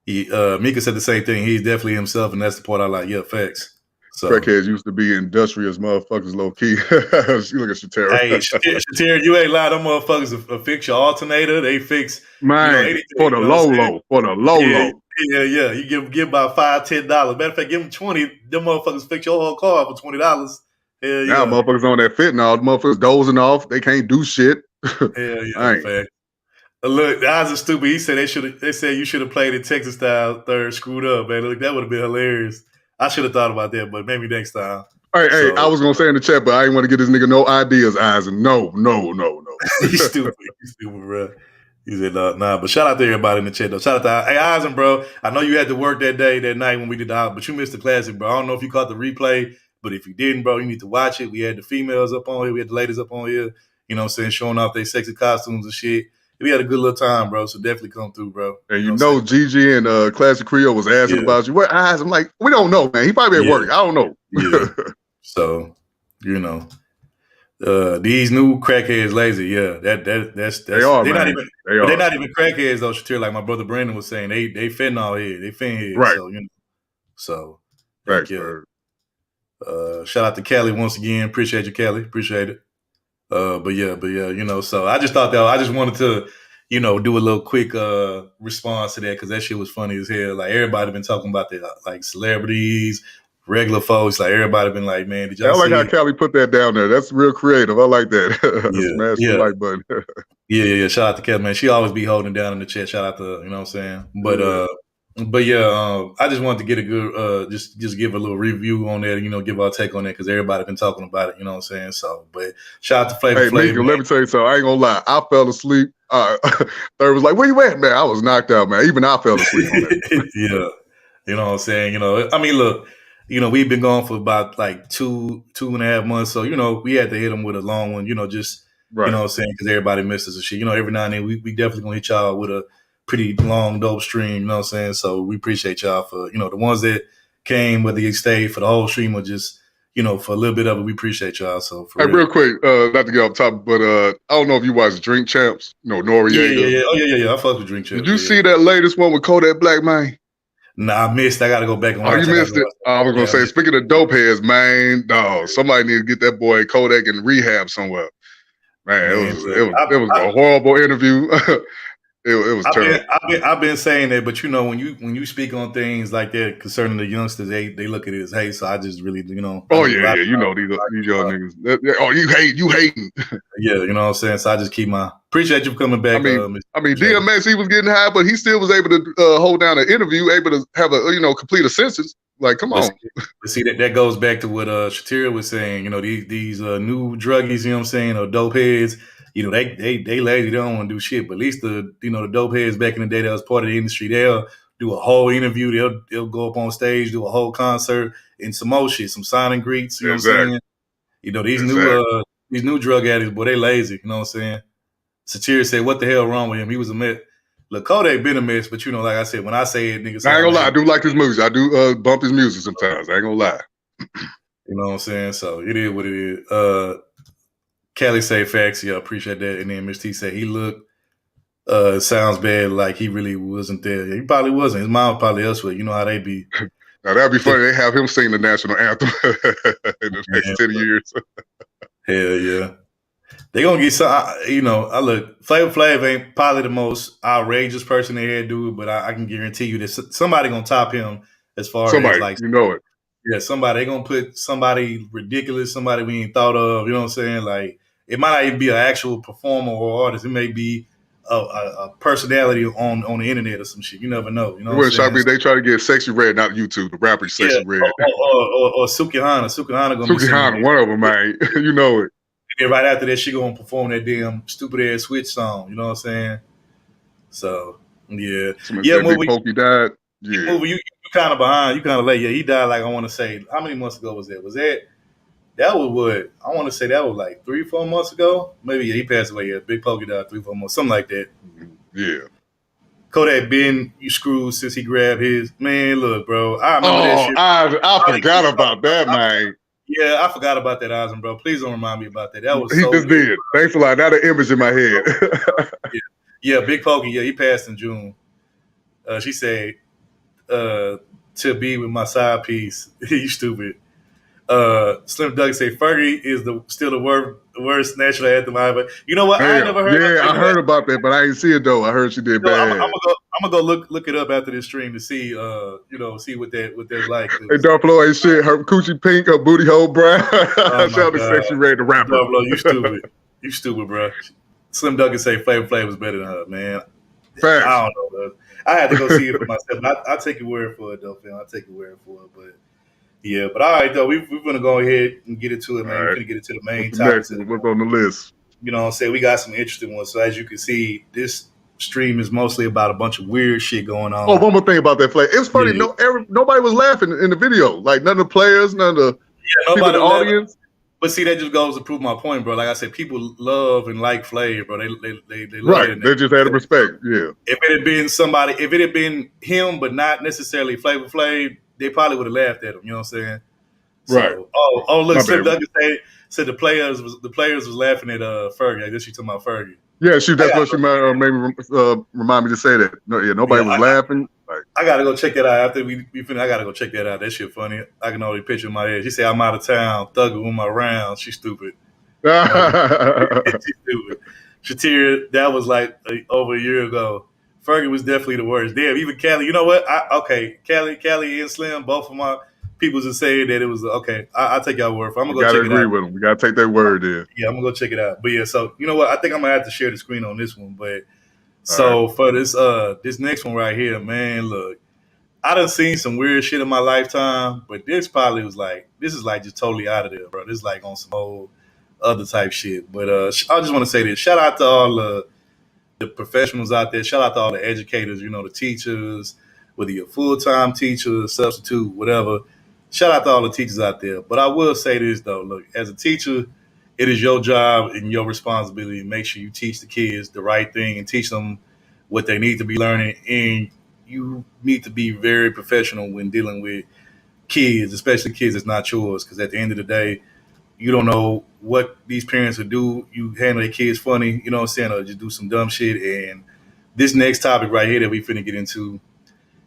said the same thing. He's definitely himself, and that's the part I like. Yeah, facts. So crackheads used to be industrious motherfuckers, low key. You look at Shatera. Hey, Shatera, you ain't lie. Them motherfuckers will fix your alternator. They fix for the low. Yeah. You give about $5, $10. Matter of fact, give them $20. Them motherfuckers fix your whole car for $20. Hell yeah. Now motherfuckers on that fentanyl. Motherfuckers dozing off. They can't do shit. Hell yeah, fact. Look, the eyes are stupid. He said they said you should have played it Texas style third screwed up, man. Look, that would have been hilarious. I should have thought about that, but maybe next time. Hey, I was gonna say in the chat, but I didn't want to get this nigga no ideas, Eisen. No. He's stupid, bro. He said, nah, but shout out to everybody in the chat, though. Shout out to, hey, Eisen, bro. I know you had to work that night when we did the house, but you missed the classic, bro. I don't know if you caught the replay, but if you didn't, bro, you need to watch it. We had the females up on here. We had the ladies up on here, showing off their sexy costumes and shit. We had a good little time, bro, so definitely come through, bro. And Gigi and Classic Creole was asking about you. Where Eyes? I'm like, we don't know, man. He probably at work. I don't know. Yeah. So, these new crackheads lazy. Yeah, that's they are. They're man. They're not even crackheads though. Shatir, like my brother Brandon was saying, they fentanyl head, they fin head. Right. So right. Shout out to Kelly once again. Appreciate you, Kelly. Appreciate it. But yeah, so I just thought that I just wanted to, do a little quick response to that because that shit was funny as hell. Like everybody been talking about that, like celebrities, regular folks, like everybody been like, man, did y'all see? I like how Kelly put that down there. That's real creative. I like that. Smash the like button. yeah. Shout out to Kelly, man. She always be holding down in the chat. Shout out to, you know what I'm saying? But I just wanted to get a good, just give a little review on that, give our take on that because everybody been talking about it, you know what I'm saying? So, but shout out to Flavor Flav. Hey, let me tell you something. I ain't gonna lie. I fell asleep. Third was like, where you at, man? I was knocked out, man. Even I fell asleep on that. Yeah. You know what I'm saying? I mean, look, we've been gone for about like 2.5 months. So, we had to hit them with a long one, just, right. You know what I'm saying? Because everybody misses and shit. Every now and then we definitely gonna hit y'all with a pretty long dope stream, you know what I'm saying? So we appreciate y'all for, the ones that came, whether you stayed for the whole stream or just, for a little bit of it, we appreciate y'all. So for real quick, not to get off top, but I don't know if you watch Drink Champs, Noriega. Yeah. Oh yeah. I fuck with Drink Champs. Did you see that latest one with Kodak Black, man? Nah, I missed. I gotta go back and watch it. You missed it. I was gonna say, speaking of dope heads, man, dog, somebody need to get that boy Kodak in rehab somewhere. Man, it was a horrible interview. It was terrible. I've been saying that, but when you speak on things like that concerning the youngsters, they look at it as hate. So I just really, Oh yeah, these young niggas. Oh, you hating. Yeah, you know what I'm saying. So I just keep appreciate you for coming back. I mean, DMX, he was getting high, but he still was able to hold down an interview, able to have a complete a sentence. Like, come on. But see, that goes back to what Shatira was saying. These new druggies, you know what I'm saying, or dope heads. They lazy, they don't want to do shit. But at least the dope heads back in the day that was part of the industry, they'll do a whole interview. They'll go up on stage, do a whole concert, and some more shit, some sign and greets. You know what I'm saying? These new drug addicts, boy, they lazy. You know what I'm saying? Satira said, "What the hell wrong with him? He was a mess." Look, Kodak been a mess, but like I said, when I say it, niggas. I ain't gonna lie, I do like his music. I do bump his music sometimes. I ain't gonna lie. You know what I'm saying? So it is what it is. Kelly say facts. Yeah, appreciate that. And then Miss T say he looked, sounds bad, like he really wasn't there. He probably wasn't. His mom probably elsewhere. You know how they be. Now that'd be funny. They have him sing the national anthem in the next 10 years. Hell yeah. They gonna get some. I look. Flav ain't probably the most outrageous person they had do it, but I can guarantee you that somebody gonna top him as far as Somebody, like, you know it. yeah, somebody they gonna put somebody ridiculous, somebody we ain't thought of. You know what I'm saying? Like it might not even be an actual performer or artist. It may be a personality on the internet or some shit. You never know. You know It what I'm wouldn't shock saying? me if they try to get Sexy Red, not YouTube, the rapper Yeah, Sexy Red. or Sukihana. Sukihana gonna be singing. Sukihana, one of them, man. You know it. And right after that, she gonna perform that damn stupid ass Switch song. You know what I'm saying? So yeah, Somebody said Big movie. Pokey died. Yeah. Movie, you kind of behind. You kind of late. Yeah, he died like I want to say. How many months ago was that? That was what I want to say. That was like 3-4 months ago. Maybe yeah, he passed away. Yeah, Big Pokey died 3-4 months, something like that. Yeah. Kodak been you screwed since he grabbed his man. Look, bro, I remember that shit. I forgot about that, man. Yeah, I forgot about that, Osmond, bro. Please don't remind me about that. That was He so just weird. did. Thanks a lot. Now the image in my head. Yeah, Big Pokey. Yeah, he passed in June. She said, to be with my side piece. You stupid. Slim Doug say Fergie is still the worst national anthem I ever. You know what? Damn. I ain't never heard. Yeah, I heard about that, but I didn't see it though. I heard she did bad. I'm gonna go look it up after this stream to see see what that's like. Hey, Dark Flo ain't shit. Her coochie pink, her booty hole brown. Shout out to Sexy Red, the rapper. Dark Flo, you stupid. You stupid, bro. Slim Doug can say Flav was better than her, man. Facts. I don't know, bro. I had to go see it for myself. But I'll take your word for it, though, fam. I'll take your word for it, but. Yeah, but all right, though, we're going to go ahead and get into it, man. We're going to get into the main topic. What's on the list? You know what I'm saying? We got some interesting ones. So as you can see, this stream is mostly about a bunch of weird shit going on. Oh, one more thing about that Flav. It was funny. Yeah. Nobody was laughing in the video. Like, none of the players, none of the people in the audience. But see, that just goes to prove my point, bro. Like I said, people love and like Flav, bro. They love right. it. They just had a respect, yeah. If it had been him, but not necessarily Flav, they probably would have laughed at him. You know what I'm saying? So, right. Oh, look, Slim Douglas said the players was laughing at Fergie. I guess she talking about Fergie. Yeah, that's what she maybe remind me to say that. No, yeah, nobody was laughing. I gotta go check that out after we finish. I gotta go check that out. That shit funny. I can already picture in my head. She said, "I'm out of town, thugging with my rounds." She's stupid. She's stupid. Shatira, that was like over a year ago. Fergie was definitely the worst. Damn, even Callie. You know what? Callie and Slim, both of my people just saying that it was okay. I'll take y'all word for. I'm gonna go check it out. Gotta agree with them. We gotta take their word there. Yeah, I'm gonna go check it out. But yeah, so you know what? I think I'm gonna have to share the screen on this one. But so for this next one right here, man, look, I done seen some weird shit in my lifetime, but this is like just totally out of there, bro. This is like on some old other type shit. But I just want to say this. Shout out to all the professionals out there. Shout out to all the educators, the teachers, whether you're a full-time teacher, substitute, whatever. Shout out to all the teachers out there. But I will say this, though. Look, as a teacher, it is your job and your responsibility to make sure you teach the kids the right thing and teach them what they need to be learning. And you need to be very professional when dealing with kids, especially kids that's not yours. Because at the end of the day, you don't know what these parents would do. You handle their kids funny, you know what I'm saying, or just do some dumb shit. And this next topic right here that we finna get into,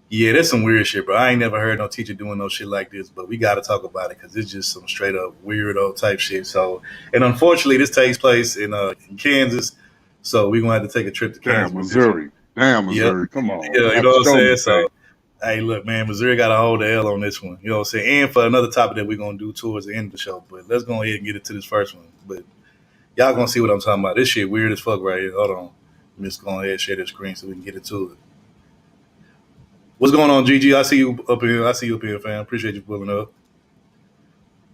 yeah, that's some weird shit, bro. I ain't never heard no teacher doing no shit like this, but we got to talk about it because it's just some straight up weirdo type shit. So, and unfortunately, this takes place in Kansas, so we're gonna have to take a trip to Kansas, Missouri. Damn, Missouri. Yep. Come on. Yeah, you know what I'm saying. So, hey, look, man, Missouri got to hold the L on this one. You know what I'm saying. And for another topic that we're gonna do towards the end of the show, but let's go ahead and get into this first one. But y'all gonna see what I'm talking about. This shit weird as fuck right here. Hold on, I'm just going ahead and share the screen so we can get into it. What's going on, GG? I see you up here, fam. Appreciate you pulling up.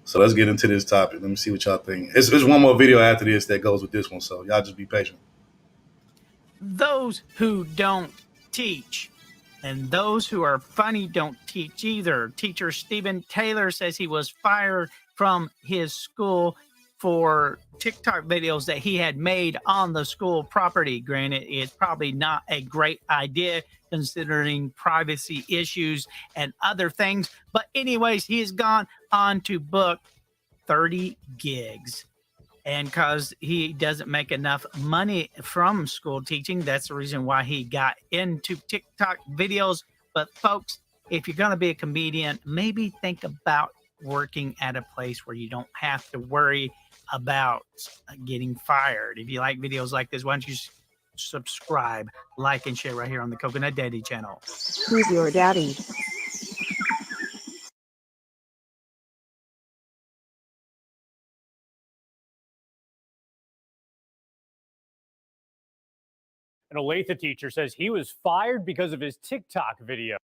So let's get into this topic. Let me see what y'all think. There's one more video after this that goes with this one, so y'all just be patient. Those who don't teach and those who are funny don't teach either. Teacher Stephen Taylor says he was fired from his school for TikTok videos that he had made on the school property. Granted, it's probably not a great idea considering privacy issues and other things. But anyways, he has gone on to book 30 gigs. And because he doesn't make enough money from school teaching, that's the reason why he got into TikTok videos. But folks, if you're going to be a comedian, maybe think about working at a place where you don't have to worry about getting fired. If you like videos like this, why don't you subscribe, like, and share right here on the Coconut Daddy channel. Who's your daddy? An Olathe teacher says he was fired because of his TikTok video.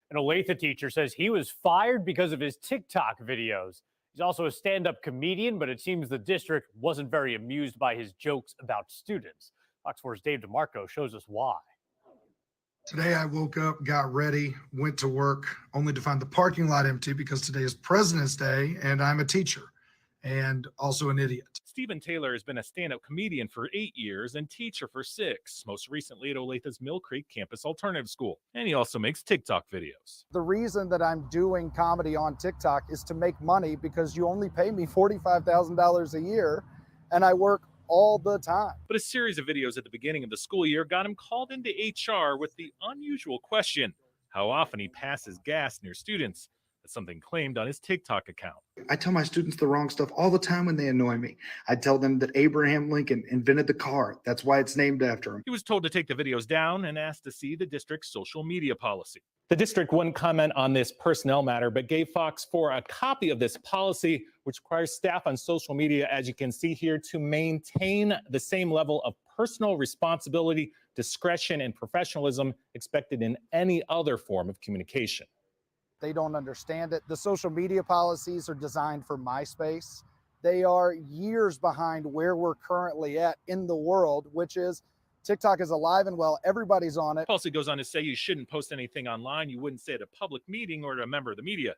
An Olathe teacher says he was fired because of his TikTok videos. He's also a stand-up comedian, but it seems the district wasn't very amused by his jokes about students. Fox 4's Dave DeMarco shows us why. Today I woke up, got ready, went to work, only to find the parking lot empty because today is President's Day and I'm a teacher and also an idiot. Stephen Taylor has been a stand-up comedian for 8 years and teacher for 6, most recently at Olathe's Mill Creek Campus Alternative School. And he also makes TikTok videos. The reason that I'm doing comedy on TikTok is to make money because you only pay me $45,000 a year and I work all the time. But a series of videos at the beginning of the school year got him called into HR with the unusual question, how often he passes gas near students. That's something claimed on his TikTok account. I tell my students the wrong stuff all the time when they annoy me. I tell them that Abraham Lincoln invented the car. That's why it's named after him. He was told to take the videos down and asked to see the district's social media policy. The district wouldn't comment on this personnel matter, but gave Fox 4 a copy of this policy, which requires staff on social media, as you can see here, to maintain the same level of personal responsibility, discretion, and professionalism expected in any other form of communication. They don't understand it. The social media policies are designed for MySpace. They are years behind where we're currently at in the world, which is TikTok is alive and well. Everybody's on it. Policy goes on to say you shouldn't post anything online you wouldn't say at a public meeting or to a member of the media.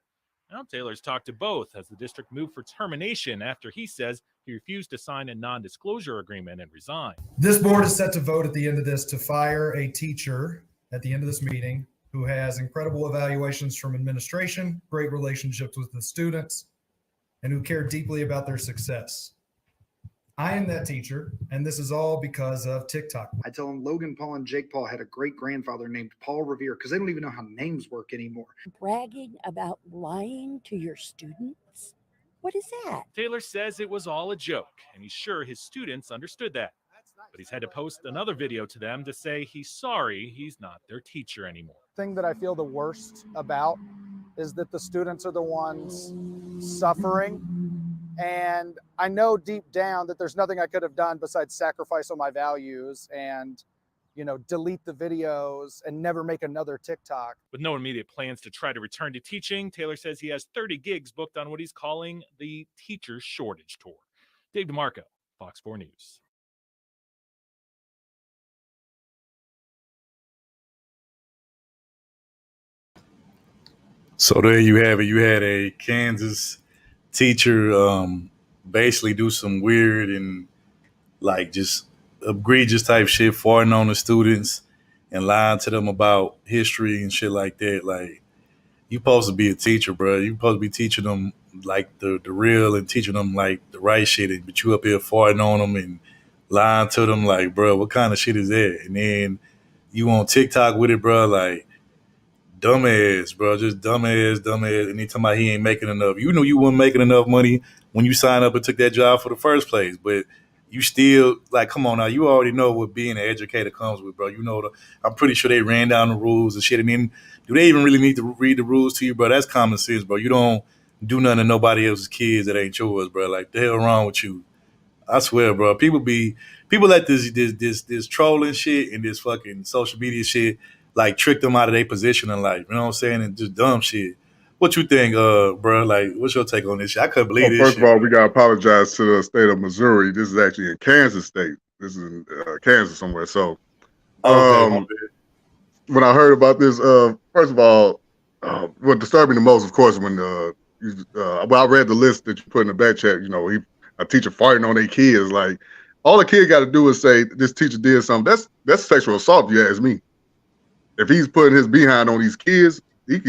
Now Taylor's talked to both as the district moved for termination after he says he refused to sign a non-disclosure agreement and resign. This board is set to vote at the end of this to fire a teacher at the end of this meeting who has incredible evaluations from administration, great relationships with the students, and who care deeply about their success. I am that teacher, and this is all because of TikTok. I tell them Logan Paul and Jake Paul had a great grandfather named Paul Revere because they don't even know how names work anymore. Bragging about lying to your students? What is that? Taylor says it was all a joke, and he's sure his students understood that. But he's had to post another video to them to say he's sorry he's not their teacher anymore. The thing that I feel the worst about is that the students are the ones suffering. And I know deep down that there's nothing I could have done besides sacrifice on my values and, you know, delete the videos and never make another TikTok. With no immediate plans to try to return to teaching, Taylor says he has 30 gigs booked on what he's calling the Teacher Shortage Tour. Dave DeMarco, Fox 4 News. So there you have it. You had a Kansas teacher basically do some weird and like just egregious type shit, farting on the students and lying to them about history and shit like that. Like, you supposed to be a teacher, bro. You supposed to be teaching them like the real and teaching them like the right shit. But you up here farting on them and lying to them, like, bro, what kind of shit is that? And then you on TikTok with it, bro, like, dumbass, bro, just dumbass. And he talking about he ain't making enough. You knew you weren't making enough money when you signed up and took that job for the first place, but you still, like, come on now, you already know what being an educator comes with, bro. You know, I'm pretty sure they ran down the rules and shit. And then, do they even really need to read the rules to you, bro? That's common sense, bro. You don't do nothing to nobody else's kids that ain't yours, bro. Like, the hell wrong with you? I swear, bro. People let this trolling shit and this fucking social media shit like trick them out of their position in life. You know what I'm saying? And just dumb shit. What you think, bro? Like, what's your take on this shit? I couldn't believe this First shit. of all, we got to apologize to the state of Missouri. This is actually in Kansas state. This is in Kansas somewhere. So, Okay, when I heard about this, first of all, what disturbed me the most, of course, when I read the list that you put in the back chat. You know, a teacher farting on their kids. Like, all the kid got to do is say this teacher did something. That's sexual assault, if you ask me. If he's putting his behind on these kids, it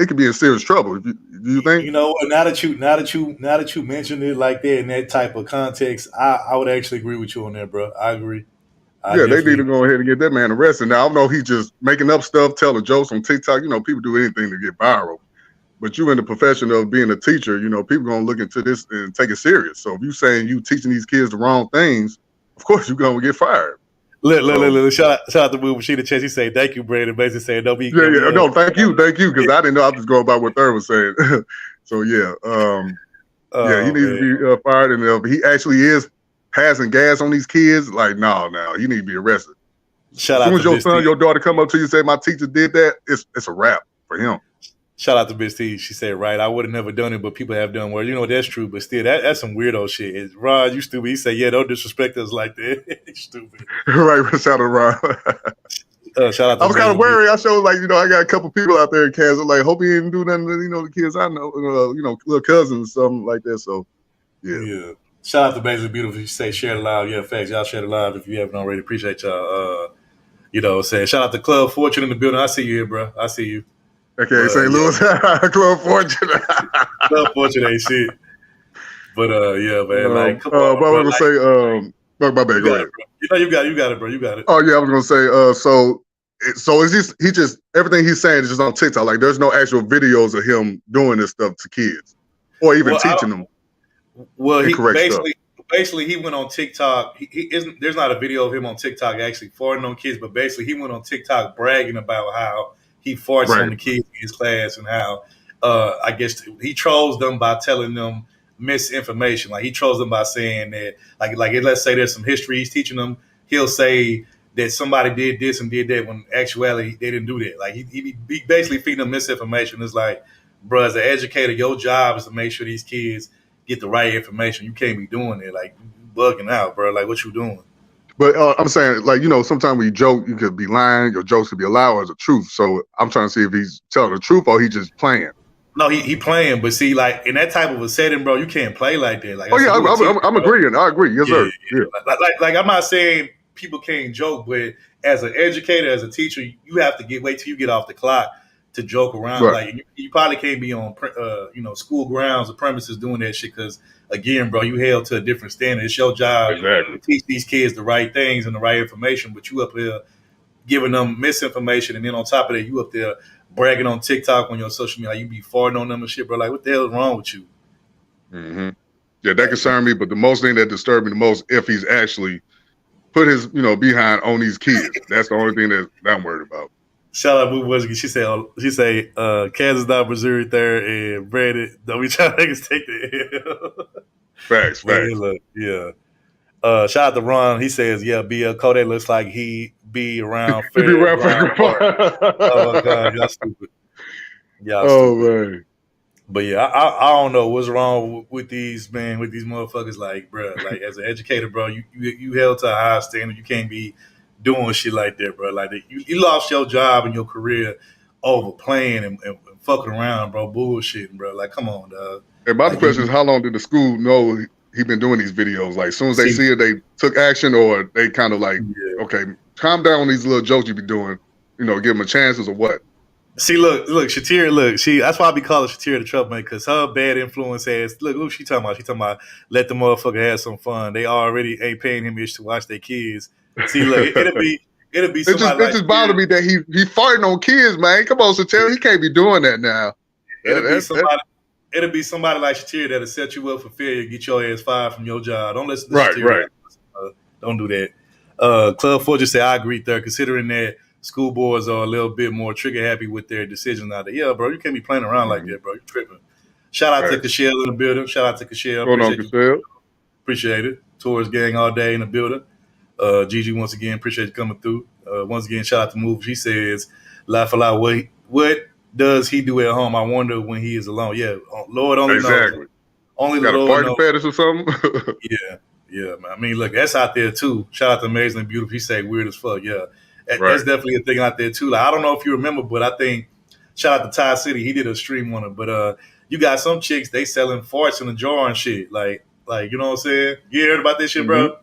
could be in serious trouble. Do you think? You know what? Now that you mentioned it like that in that type of context, I would actually agree with you on that, bro. I agree. They need to go ahead and get that man arrested. Now, I don't know if he's just making up stuff, telling jokes on TikTok. You know, people do anything to get viral. but you in the profession of being a teacher, you know, people gonna look into this and take it serious. So if you saying you teaching these kids the wrong things, of course you're gonna get fired. Look, shout out to Move Machine Chess. He said, "Thank you, Brandon." Basically saying, "Don't be." No, thank you, because I didn't know. I was just going by what Thurman was saying. So yeah, he needs to be fired, and if he actually is passing gas on these kids, like, no, you need to be arrested. Shout as out soon as to your Miss son, T. your daughter come up to you and say, "My teacher did that," it's a wrap for him. Shout out to Miss T. She said, "Right, I would have never done it, but people have done well. You know, that's true, but still, that's some weirdo shit." It's, Rod, you stupid. He said, "Yeah, don't disrespect us like that." Stupid. Right, shout out Rod. Shout out to I was kind of worried. I showed, like, you know, I got a couple people out there in Kansas. Like, hope he didn't do nothing to, you know, the kids I know, you know, little cousins, something like that. So, yeah. Shout out to Basically Beautiful. You say share the live. Yeah, facts. Y'all share the live if you haven't already. Appreciate y'all. You know, saying shout out to Club Fortune in the building. I see you here, bro. I see you. Okay, St. Louis, Club Fortune. Club Fortune ain't shit. But yeah, man. Like, come on, what I was gonna say. My bad. Go ahead. You got it, bro. You got it. Oh yeah, I was gonna say. So is he just everything he's saying is just on TikTok? Like, there's no actual videos of him doing this stuff to kids, or even teaching them. Well, he basically he went on TikTok. He isn't. There's not a video of him on TikTok actually farting on kids, but basically he went on TikTok bragging about how he farts on the kids in his class and how I guess he trolls them by telling them misinformation. Like, he trolls them by saying that, like let's say there's some history he's teaching them. He'll say that somebody did this and did that when in actuality they didn't do that. Like, he basically feeding them misinformation. It's like, bro, as an educator, your job is to make sure these kids get the right information. You can't be doing it. Like, you bugging out, bro. Like, what you doing? But I'm saying, like, you know, sometimes when you joke, you could be lying. Your jokes could be a lie or as a truth. So I'm trying to see if he's telling the truth or he just playing. No, he playing. But see, like, in that type of a setting, bro, you can't play like that. Like, I'm agreeing. I agree. Yes, sir. Yeah. Like, I'm not saying people can't joke, but as an educator, as a teacher, you have to wait till you get off the clock to joke around. Right. Like, you probably can't be on school grounds or premises doing that shit because, again, bro, you held to a different standard. It's your job to teach these kids the right things and the right information, but you up there giving them misinformation, and then on top of that, you up there bragging on TikTok on your social media, like, you be farting on them and shit, bro. Like, what the hell is wrong with you? Mm-hmm. Yeah, that concerned me, but the most thing that disturbed me the most, if he's actually put his, behind on these kids. That's the only thing that I'm worried about. Shout out Boo Wizzy. She say Kansas down, Missouri third, and Brandon. Don't be trying to make us take the L. Facts. Yeah. Shout out to Ron. He says, yeah, BL Kodak looks like he be around. He be around Oh, God, y'all stupid. Man. But yeah, I don't know what's wrong with these motherfuckers. Like, bro, like, as an educator, bro, you held to a high standard. You can't be doing shit like that, bro. Like, you lost your job and your career over playing and fucking around, bro, bullshitting, bro. Like, come on, dog. And my question is, how long did the school know he been doing these videos? Like, as soon as they see it, they took action, or they kind of like, okay, calm down on these little jokes you be doing, give them a chances or what? See, look, Shatira, that's why I be calling Shatira the troublemaker, because her bad influence has, look she talking about. She talking about let the motherfucker have some fun. They already ain't paying him to watch their kids. See, look, it'll be somebody. It just bothered me that he farting on kids, man. Come on, Shatira, he can't be doing that now. It'll be somebody like Shatira that'll set you up for failure, get your ass fired from your job. Don't listen to Shatira. Right. Don't do that. Club 4 just said, I agree there, considering that school boards are a little bit more trigger happy with their decisions now. Yeah, bro, you can't be playing around like that, bro. You're tripping. Shout out to Kashelle in the building. Shout out to Kashelle. Appreciate it. Tours gang all day in the building. Gigi, once again, appreciate you coming through. Once again, shout out to Move. She says, laugh a lot. What does he do at home? I wonder when he is alone. Yeah, Lord only knows. Only the Lord knows. Got a party or something? Yeah, man. I mean, look, that's out there too. Shout out to Amazingly Beautiful. He say weird as fuck. Yeah. That's definitely a thing out there too. Like, I don't know if you remember, but I think shout out to Ty City. He did a stream on it. But you got some chicks, they selling farts in a jar and shit. Like, you know what I'm saying? You heard about this shit, bro?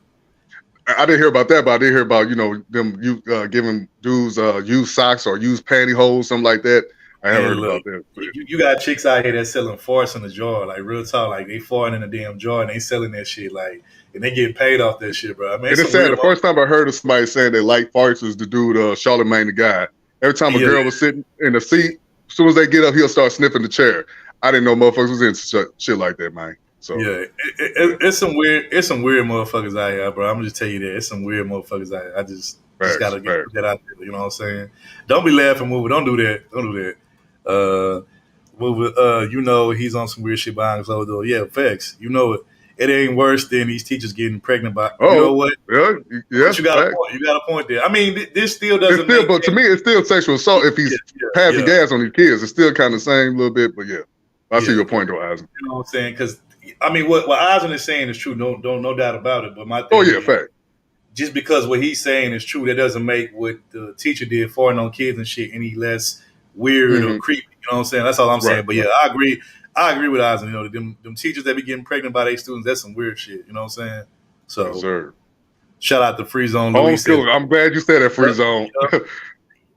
I didn't hear about that, but I did hear about, them giving dudes used socks or used pantyhose, something like that. I haven't heard about that. You got chicks out here that's selling farts in a jar, like real talk, like they farting in a damn jar and they selling that shit, like, and they get paid off that shit, bro. I mean, it's sad. The first time I heard of somebody saying they like farts was the dude, Charlamagne the guy. Every time a girl was sitting in the seat, As soon as they get up, he'll start sniffing the chair. I didn't know motherfuckers was into shit like that, man. So yeah, it's some weird motherfuckers out here, bro. I'm gonna just tell you that it's some weird motfuckers out here. I just gotta get that out there. You know what I'm saying? Don't be laughing, Mover. Don't do that. Don't do that. Mover, you know he's on some weird shit behind closed door. Yeah, facts. You know it. It ain't worse than these teachers getting pregnant by. You know what? Yeah, But you got a point. You got a point there. I mean, this still doesn't. But to me, it's still sexual assault if he's passing gas on these kids. It's still kind of the same little bit, but yeah, I see your point though, Eisen. You know what I'm saying? Because I mean, what Eisen is saying is true. No doubt about it. But my thing is, fact. Just because what he's saying is true, that doesn't make what the teacher did farting on kids and shit any less weird or creepy. You know what I'm saying? That's all I'm saying. But yeah, I agree. I agree with Eisen. You know, them teachers that be getting pregnant by their students, that's some weird shit. You know what I'm saying? So, shout out to Free Zone. I'm glad you said that, Free Zone.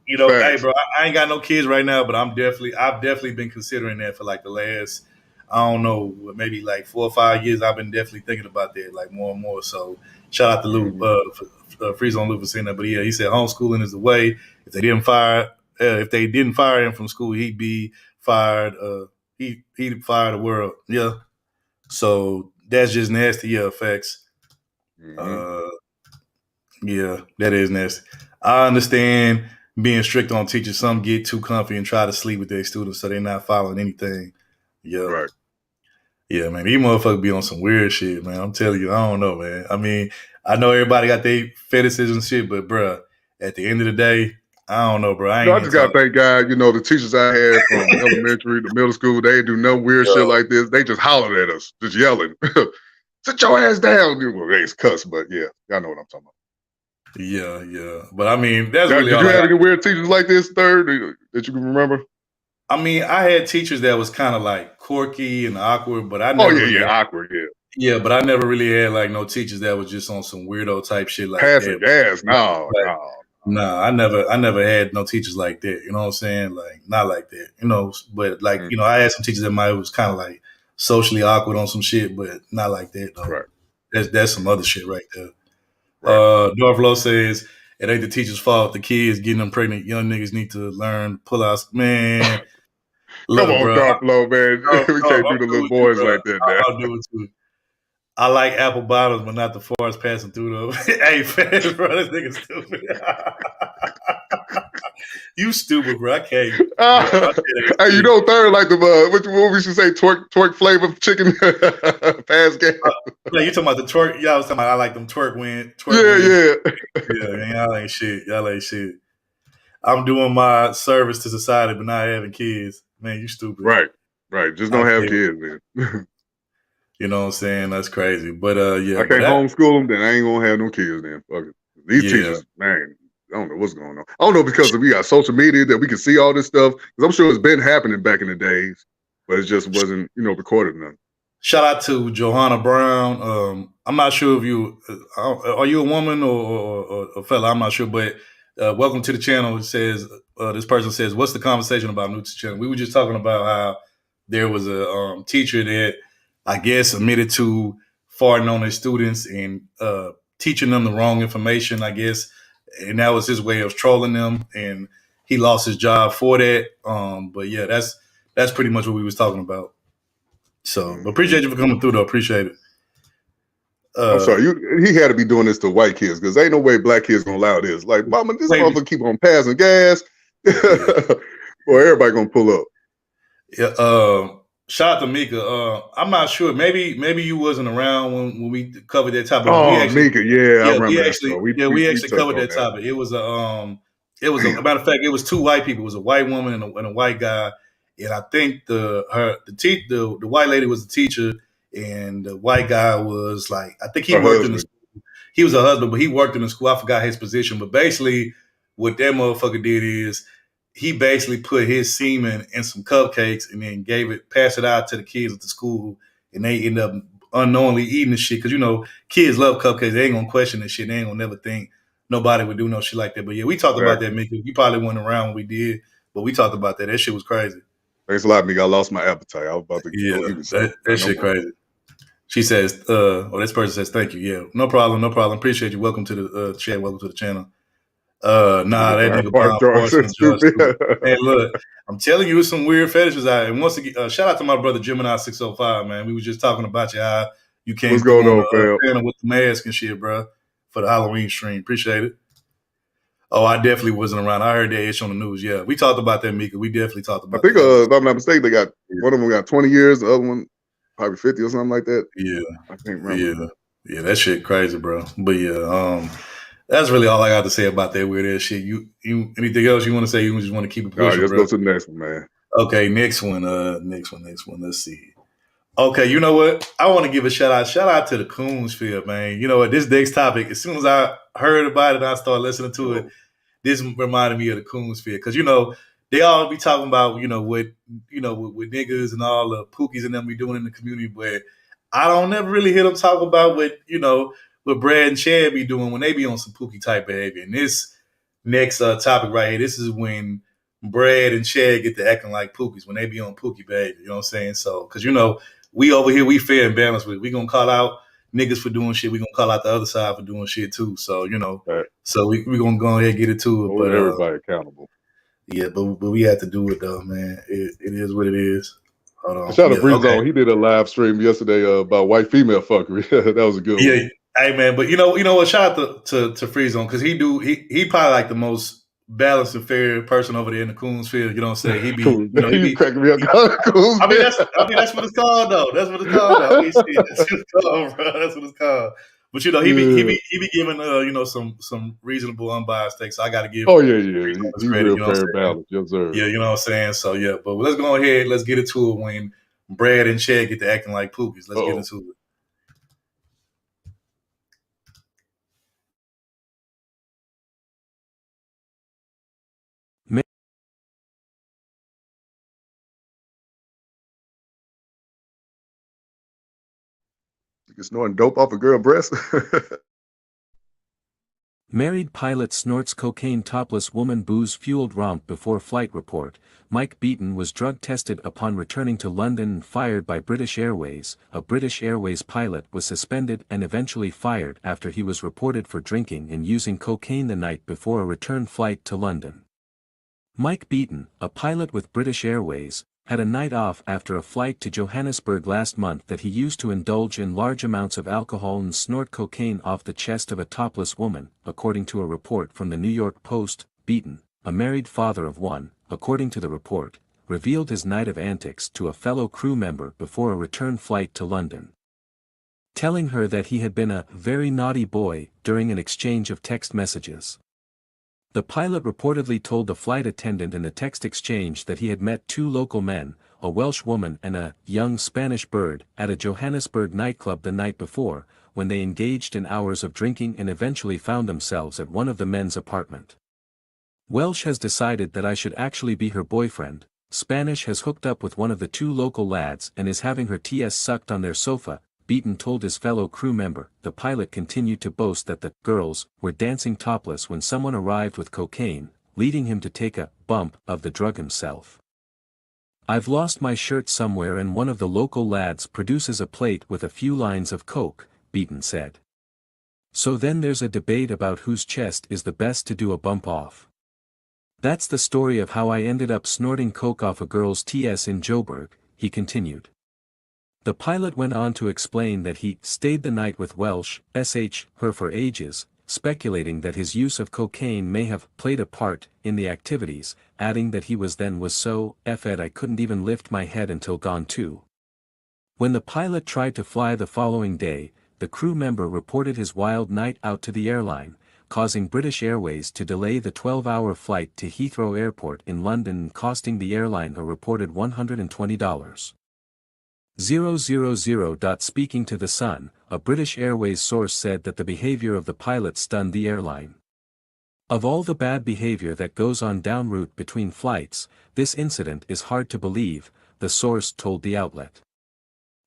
You know, hey, bro, I ain't got no kids right now, but I've definitely been considering that for like the last, I don't know, maybe like 4 or 5 years. I've been definitely thinking about that, like more and more. So, shout out to Lou, Free Zone Lou for saying that. But yeah, he said homeschooling is the way. If they didn't fire him from school, he'd be fired. He'd fire the world. Yeah. So that's just nasty. Yeah, facts. Yeah, that is nasty. I understand being strict on teachers. Some get too comfy and try to sleep with their students, so they're not following anything. Yeah. Right. Yeah, man. These motherfuckers be on some weird shit, man. I'm telling you, I don't know, man. I mean, I know everybody got their fetishes and shit, but bruh, at the end of the day, I don't know, bro. I just got to thank God, you know, the teachers I had from elementary to middle school, they do no weird shit like this. They just hollered at us, just yelling, sit your ass down. Well, they cuss, but yeah, y'all know what I'm talking about. Yeah. But I mean, that's really all. Did you have any weird teachers like this, Third, that you can remember? I mean, I had teachers that was kind of like quirky and awkward, but I never awkward, yeah. Yeah, but I never really had like no teachers that was just on some weirdo type shit like passing gas. No. No, I never had no teachers like that. You know what I'm saying? Like not like that. You know, but like you know, I had some teachers that was kind of like socially awkward on some shit, but not like that though. Right. That's some other shit right there. Right. Dorflo says it ain't the teacher's fault. The kids getting them pregnant. Young niggas need to learn pull outs. Man, come on, Dorflo, man. We can't do the little boys like that. I'll do it too. I like apple bottoms, but not the farts passing through them. Hey, fans, bro, this nigga stupid. You stupid, bro. I can't. Hey, you know, Third, like the what we should say, twerk flavor chicken pass gas. You talking about the twerk? Y'all was talking about I like them twerk win. Yeah, man, y'all ain't shit. I'm doing my service to society, but not having kids. Man, you stupid. Right. Just don't have kids, man. You know what I'm saying? That's crazy. But yeah. I can't homeschool them, then I ain't gonna have no kids then. Fuck it. These teachers, man, I don't know what's going on. I don't know because we got social media that we can see all this stuff. Because I'm sure it's been happening back in the days, but it just wasn't, recorded enough. Shout out to Johanna Brown. I'm not sure if you are you a woman or a fella? I'm not sure, but welcome to the channel. It says this person says, "What's the conversation about new to the channel?" We were just talking about how there was a teacher that I guess admitted to farting on their students and teaching them the wrong information, I guess. And that was his way of trolling them. And he lost his job for that. But yeah, that's pretty much what we was talking about. So but appreciate you for coming through though. Appreciate it. I'm sorry, he had to be doing this to white kids because ain't no way black kids gonna allow this. Like, mama, this motherfucker keep on passing gas. Boy, everybody gonna pull up. Yeah, shout out to Mika. I'm not sure. Maybe you wasn't around when we covered that topic. Mika, I remember. We actually covered that topic. It was a matter of fact, it was two white people. It was a white woman and a white guy. And I think the white lady was the teacher, and the white guy was like, I think he worked in the school. He was a husband, but he worked in the school. I forgot his position, but basically, what that motherfucker did is he basically put his semen in some cupcakes and then passed it out to the kids at the school, and they end up unknowingly eating the shit because kids love cupcakes. They ain't gonna question this shit. They ain't gonna never think nobody would do no shit like that. But yeah, we talked about that, Mickey. You probably weren't around when we did, but we talked about that. That shit was crazy. Thanks a lot, Mickey. I lost my appetite. I was about to go eat that shit crazy. She says, this person says, thank you. Yeah, no problem. Appreciate you. Welcome to the chat. Welcome to the channel. Nah, that Buying nigga park buying drugs parts is and drugs stupid. too. And look, I'm telling you, it's some weird fetishes out. And once again, shout out to my brother Gemini 605, man. We was just talking about you, how you came What's through going on on, the fam? panel with the mask and shit, bro, for the Halloween stream. Appreciate it. Oh, I definitely wasn't around. I heard that ish on the news. Yeah, we talked about that, Mika. We definitely talked I about think, that. if I'm not mistaken, they got one of them got 20 years, the other one probably 50 or something like that. Yeah, I can't remember. yeah, that shit crazy, bro. But yeah, that's really all I got to say about that weird ass shit. You anything else you want to say? You just want to keep it All right, pushing, let's bro? go to the next one, man. Okay, next one. Next one. Let's see. Okay, you know what? I want to give a shout out. Shout out to the Coonsfield, man. You know what? This next topic, as soon as I heard about it, I started listening to it. This reminded me of the Coonsfield because they all be talking about what with niggas and all the pookies and them be doing in the community, but I don't never really hear them talk about what Brad and Chad be doing when they be on some pookie type behavior. And this next topic right here, this is when Brad and Chad get to acting like pookies when they be on pookie behavior. You know what I'm saying? So because we over here, we fair and balanced with it. We gonna call out niggas for doing shit. We gonna call out the other side for doing shit too. So Right. so we gonna go ahead and get into it. Hold But everybody accountable. yeah, but we have to do it though, man. It is what it is. Hold on. Shout out to Free Okay. Zone. He did a live stream yesterday about white female fuckery. That was a good one. Yeah, hey man, but you know what? Shout out to Free Zone because he probably like the most balanced and fair person over there in the Coonsfield. You know what I'm saying? He be You cracking me up. I mean that's what it's called though. That's what it's called though. I mean, shit, that's what it's called, bro. That's what it's called. But he be giving some reasonable unbiased takes. So I got to give. Oh yeah. He's credit, real you know what fair I'm balanced. Yes, sir. Yeah, you know what I'm saying. So yeah, but let's go ahead. Let's get into it when Brad and Chad get to acting like poopies. Let's get into it. You snorting dope off a girl breast. Married pilot snorts cocaine, topless woman booze-fueled romp before flight report. Mike Beaton was drug tested upon returning to London and fired by British Airways. A British Airways pilot was suspended and eventually fired after he was reported for drinking and using cocaine the night before a return flight to London. Mike Beaton, a pilot with British Airways, had a night off after a flight to Johannesburg last month that he used to indulge in large amounts of alcohol and snort cocaine off the chest of a topless woman, according to a report from the New York Post. Beaton, a married father of one, according to the report, revealed his night of antics to a fellow crew member before a return flight to London, telling her that he had been a very naughty boy during an exchange of text messages. The pilot reportedly told the flight attendant in the text exchange that he had met two local men, a Welsh woman and a young Spanish bird, at a Johannesburg nightclub the night before, when they engaged in hours of drinking and eventually found themselves at one of the men's apartment. Welsh has decided that I should actually be her boyfriend. Spanish has hooked up with one of the two local lads and is having her TS sucked on their sofa, Beaton told his fellow crew member. The pilot continued to boast that the girls were dancing topless when someone arrived with cocaine, leading him to take a bump of the drug himself. I've lost my shirt somewhere and one of the local lads produces a plate with a few lines of coke, Beaton said. So then there's a debate about whose chest is the best to do a bump off. That's the story of how I ended up snorting coke off a girl's TS in Joburg, he continued. The pilot went on to explain that he stayed the night with Welsh, her for ages, speculating that his use of cocaine may have played a part in the activities, adding that he was so effed I couldn't even lift my head until gone too. When the pilot tried to fly the following day, the crew member reported his wild night out to the airline, causing British Airways to delay the 12-hour flight to Heathrow Airport in London and costing the airline a reported $120. Speaking to The Sun, a British Airways source said that the behavior of the pilot stunned the airline. Of all the bad behavior that goes on en route between flights, this incident is hard to believe, the source told the outlet.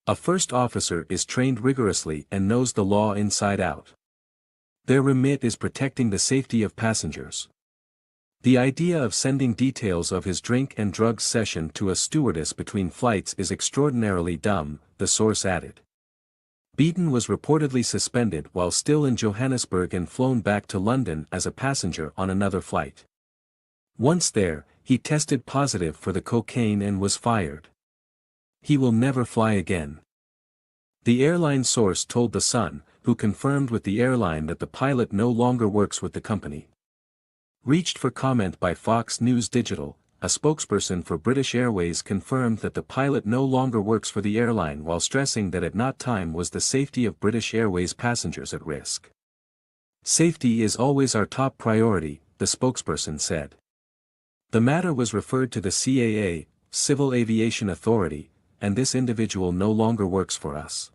A first officer is trained rigorously and knows the law inside out. Their remit is protecting the safety of passengers. The idea of sending details of his drink and drugs session to a stewardess between flights is extraordinarily dumb, the source added. Beaton was reportedly suspended while still in Johannesburg and flown back to London as a passenger on another flight. Once there, he tested positive for the cocaine and was fired. He will never fly again. The airline source told The Sun, who confirmed with the airline that the pilot no longer works with the company. Reached for comment by Fox News Digital, a spokesperson for British Airways confirmed that the pilot no longer works for the airline while stressing that at no time was the safety of British Airways passengers at risk. Safety is always our top priority, the spokesperson said. The matter was referred to the CAA, Civil Aviation Authority, and this individual no longer works for us.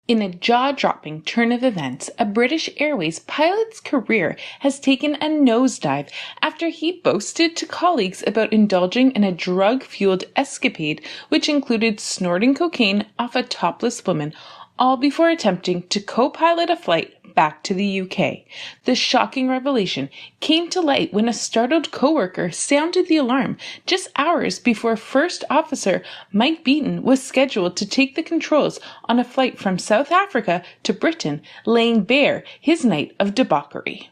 In a jaw-dropping turn of events, a British Airways pilot's career has taken a nosedive after he boasted to colleagues about indulging in a drug-fueled escapade which included snorting cocaine off a topless woman, all before attempting to co-pilot a flight back to the UK. The shocking revelation came to light when a startled coworker sounded the alarm just hours before First Officer Mike Beaton was scheduled to take the controls on a flight from South Africa to Britain, laying bare his night of debauchery.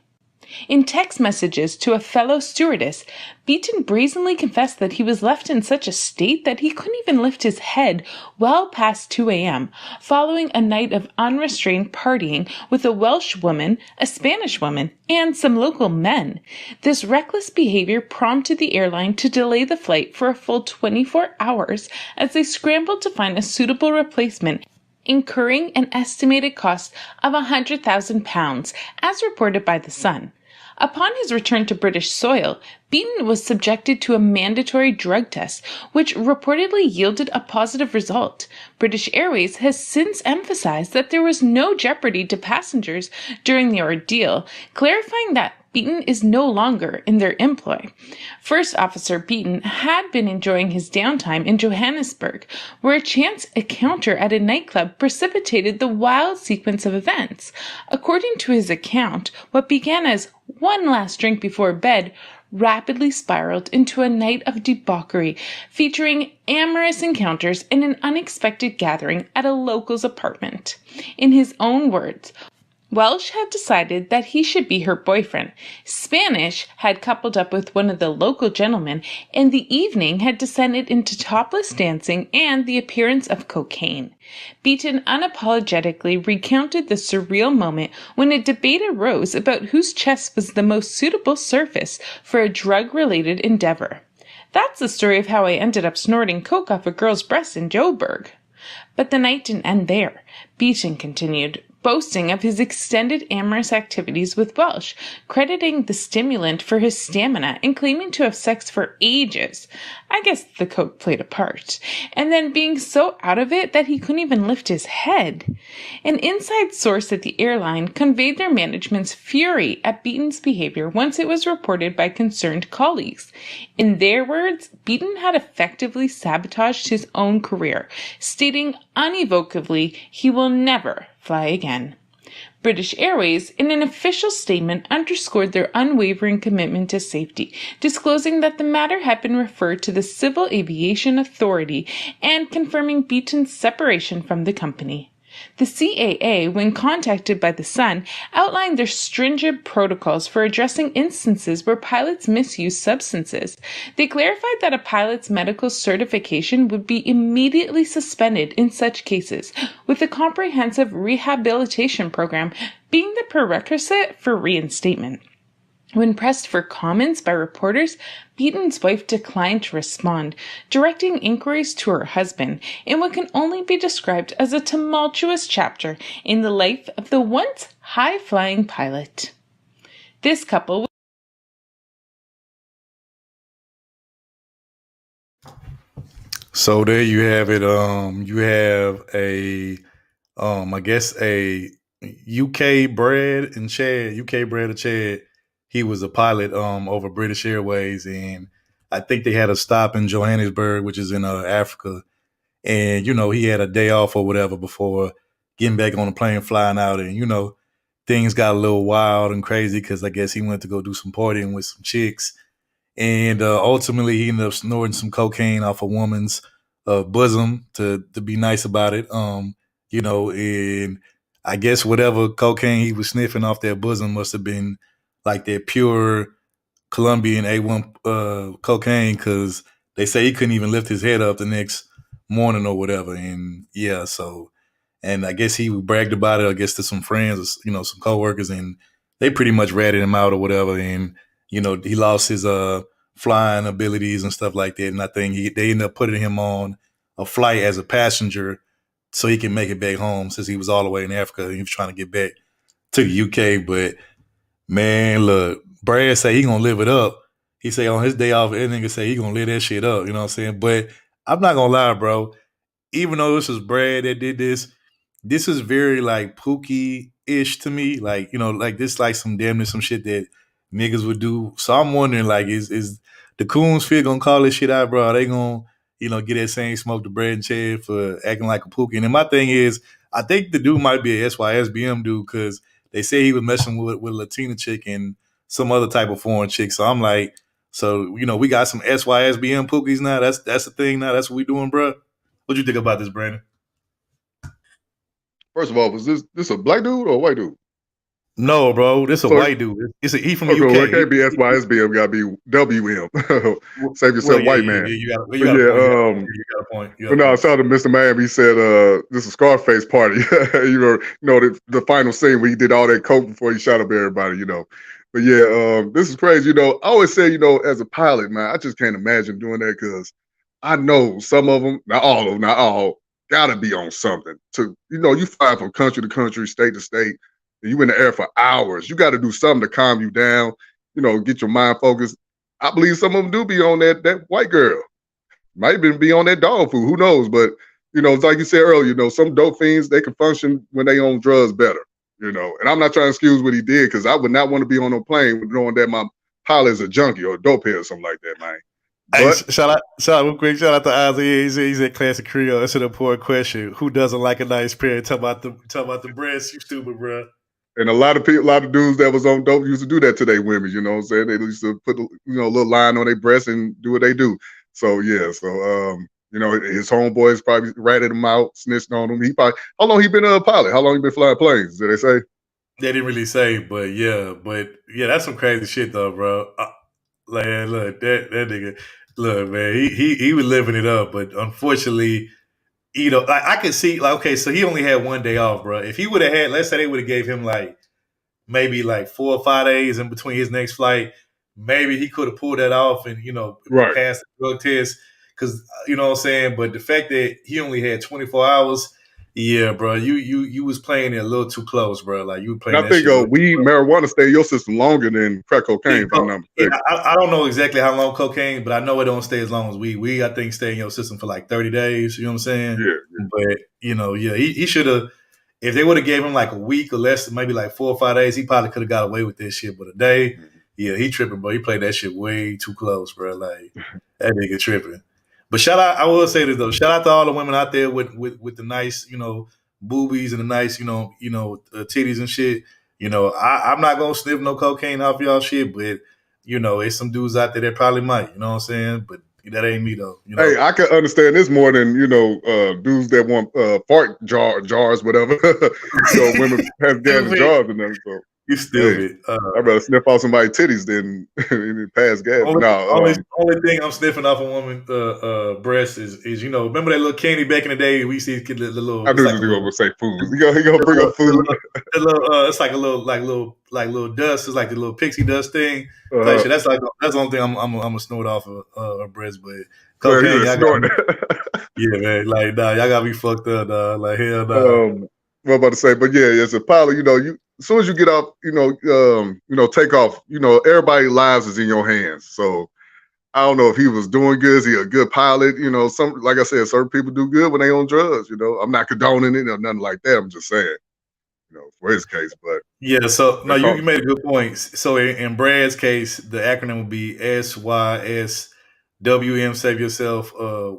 In text messages to a fellow stewardess, Beaton brazenly confessed that he was left in such a state that he couldn't even lift his head well past 2 a.m., following a night of unrestrained partying with a Welsh woman, a Spanish woman, and some local men. This reckless behavior prompted the airline to delay the flight for a full 24 hours as they scrambled to find a suitable replacement, incurring an estimated cost of £100,000, as reported by The Sun. Upon his return to British soil, Beaton was subjected to a mandatory drug test, which reportedly yielded a positive result. British Airways has since emphasized that there was no jeopardy to passengers during the ordeal, clarifying that Beaton is no longer in their employ. First Officer Beaton had been enjoying his downtime in Johannesburg, where a chance encounter at a nightclub precipitated the wild sequence of events. According to his account, what began as one last drink before bed rapidly spiraled into a night of debauchery, featuring amorous encounters and an unexpected gathering at a local's apartment. In his own words, Welsh had decided that he should be her boyfriend. Spanish had coupled up with one of the local gentlemen, and the evening had descended into topless dancing and the appearance of cocaine. Beaton unapologetically recounted the surreal moment when a debate arose about whose chest was the most suitable surface for a drug-related endeavor. That's the story of how I ended up snorting coke off a girl's breast in Joburg. But the night didn't end there. Beaton continued, boasting of his extended amorous activities with Welsh, crediting the stimulant for his stamina and claiming to have sex for ages. I guess the coke played a part. And then being so out of it that he couldn't even lift his head. An inside source at the airline conveyed their management's fury at Beaton's behavior once it was reported by concerned colleagues. In their words, Beaton had effectively sabotaged his own career, stating unequivocally he will never fly again. British Airways, in an official statement, underscored their unwavering commitment to safety, disclosing that the matter had been referred to the Civil Aviation Authority and confirming Beaton's separation from the company. The CAA, when contacted by The Sun, outlined their stringent protocols for addressing instances where pilots misuse substances. They clarified that a pilot's medical certification would be immediately suspended in such cases, with a comprehensive rehabilitation program being the prerequisite for reinstatement. When pressed for comments by reporters, Beaton's wife declined to respond, directing inquiries to her husband in what can only be described as a tumultuous chapter in the life of the once high-flying pilot. This couple So there you have it. You have I guess a UK bred and Chad. He was a pilot over British Airways, and I think they had a stop in Johannesburg, which is in Africa. And he had a day off or whatever before getting back on the plane, flying out, and things got a little wild and crazy because I guess he went to go do some partying with some chicks, and ultimately he ended up snorting some cocaine off a woman's bosom to be nice about it. and I guess whatever cocaine he was sniffing off that bosom must have been like that pure Colombian A1 cocaine, because they say he couldn't even lift his head up the next morning or whatever. And yeah, so, and I guess he bragged about it, I guess, to some friends, or, some coworkers, and they pretty much ratted him out or whatever. And, he lost his flying abilities and stuff like that. And I think they ended up putting him on a flight as a passenger so he can make it back home, since he was all the way in Africa. He was trying to get back to the UK. But man, look, Brad say he gonna live it up. He say on his day off, that nigga say he gonna live that shit up. You know what I'm saying? But I'm not gonna lie, bro. Even though this was Brad that did this is very like Pookie-ish to me. Like, like this, like some damn near some shit that niggas would do. So I'm wondering, like, is the Coons Fit gonna call this shit out, bro? Are they gonna, get that same smoke to Brad and Chad for acting like a Pookie? And then my thing is, I think the dude might be a SYSBM dude, because they say he was messing with a Latina chick and some other type of foreign chick. So I'm like, so we got some SYSBM Pookies now. That's the thing now. That's what we doing, bro. What you think about this, Brandon? First of all, was this a black dude or a white dude? No, bro, this a white dude. He from the UK. Well, it can't be SYSBM. Got to be WM. Save yourself, white man. You got a point. But no, I saw that Mr. Miami. He said, "This is Scarface party." The final scene where he did all that coke before he shot up everybody. But yeah, this is crazy. I always say, as a pilot, man, I just can't imagine doing that, because I know some of them, not all of them, not all, gotta be on something. You fly from country to country, state to state. You in the air for hours. You got to do something to calm you down, get your mind focused. I believe some of them do be on that white girl. Might even be on that dog food. Who knows? But, it's like you said earlier, some dope fiends, they can function when they on drugs better, And I'm not trying to excuse what he did, because I would not want to be on a plane knowing that my pilot is a junkie or a dope head or something like that, man. Hey, shout out real quick. Shout out to Isaiah. He said classic Creole. That's an important question. Who doesn't like a nice pair? Talk about the breasts. You stupid, bro. And a lot of dudes that was on dope used to do that to their women. You know what I'm saying? They used to put a little line on their breast and do what they do. So yeah. So his homeboys probably ratted him out, snitched on him. How long he been a pilot? How long he been flying planes? Did they say? They didn't really say, but yeah, that's some crazy shit though, bro. Man, look, that nigga, look, man, he was living it up, but unfortunately, like I could see, like, okay, so he only had one day off, bro. If he would have had, let's say they would have gave him like maybe like 4 or 5 days in between his next flight, maybe he could have pulled that off and passed the drug test, because you know what I'm saying. But the fact that he only had 24 hours. Yeah, bro, you was playing it a little too close, bro. Like you were playing. And I think marijuana stay in your system longer than crack cocaine. I don't know exactly how long cocaine, but I know it don't stay as long as weed. Weed, I think, stay in your system for like 30 days. You know what I'm saying? Yeah. But he should have. If they would have gave him like a week or less, maybe like 4 or 5 days, he probably could have got away with this shit. But a day, yeah, he tripping, bro. He played that shit way too close, bro. Like that nigga tripping. But shout out, I will say this though. Shout out to all the women out there with the nice, boobies and the nice, titties and shit. I'm not gonna sniff no cocaine off y'all shit, but it's some dudes out there that probably might. You know what I'm saying? But that ain't me though. Hey, I can understand this more than dudes that want fart jars, whatever. Women have gas jars in them. So you stupid. I'd rather sniff off somebody's titties than pass gas. Only thing I'm sniffing off a woman's breast is remember that little candy back in the day? We used to get the little. I knew he was gonna say food. He gonna bring up food. It's like a little dust. It's like the little pixie dust thing. That's the only thing I'm gonna snort off of a breast. But cocaine, yeah, man. Like, nah, y'all gotta be fucked up, dog. Like, hell, no. What I'm about to say, but yeah, as a pilot, as soon as you get off, take off, everybody's lives is in your hands. So I don't know if he was doing good. Is he a good pilot? Like I said, certain people do good when they on drugs. I'm not condoning it or nothing like that. I'm just saying, for his case. But yeah, so no, you made a good point. So in Brad's case, the acronym would be SYSWM. Save yourself,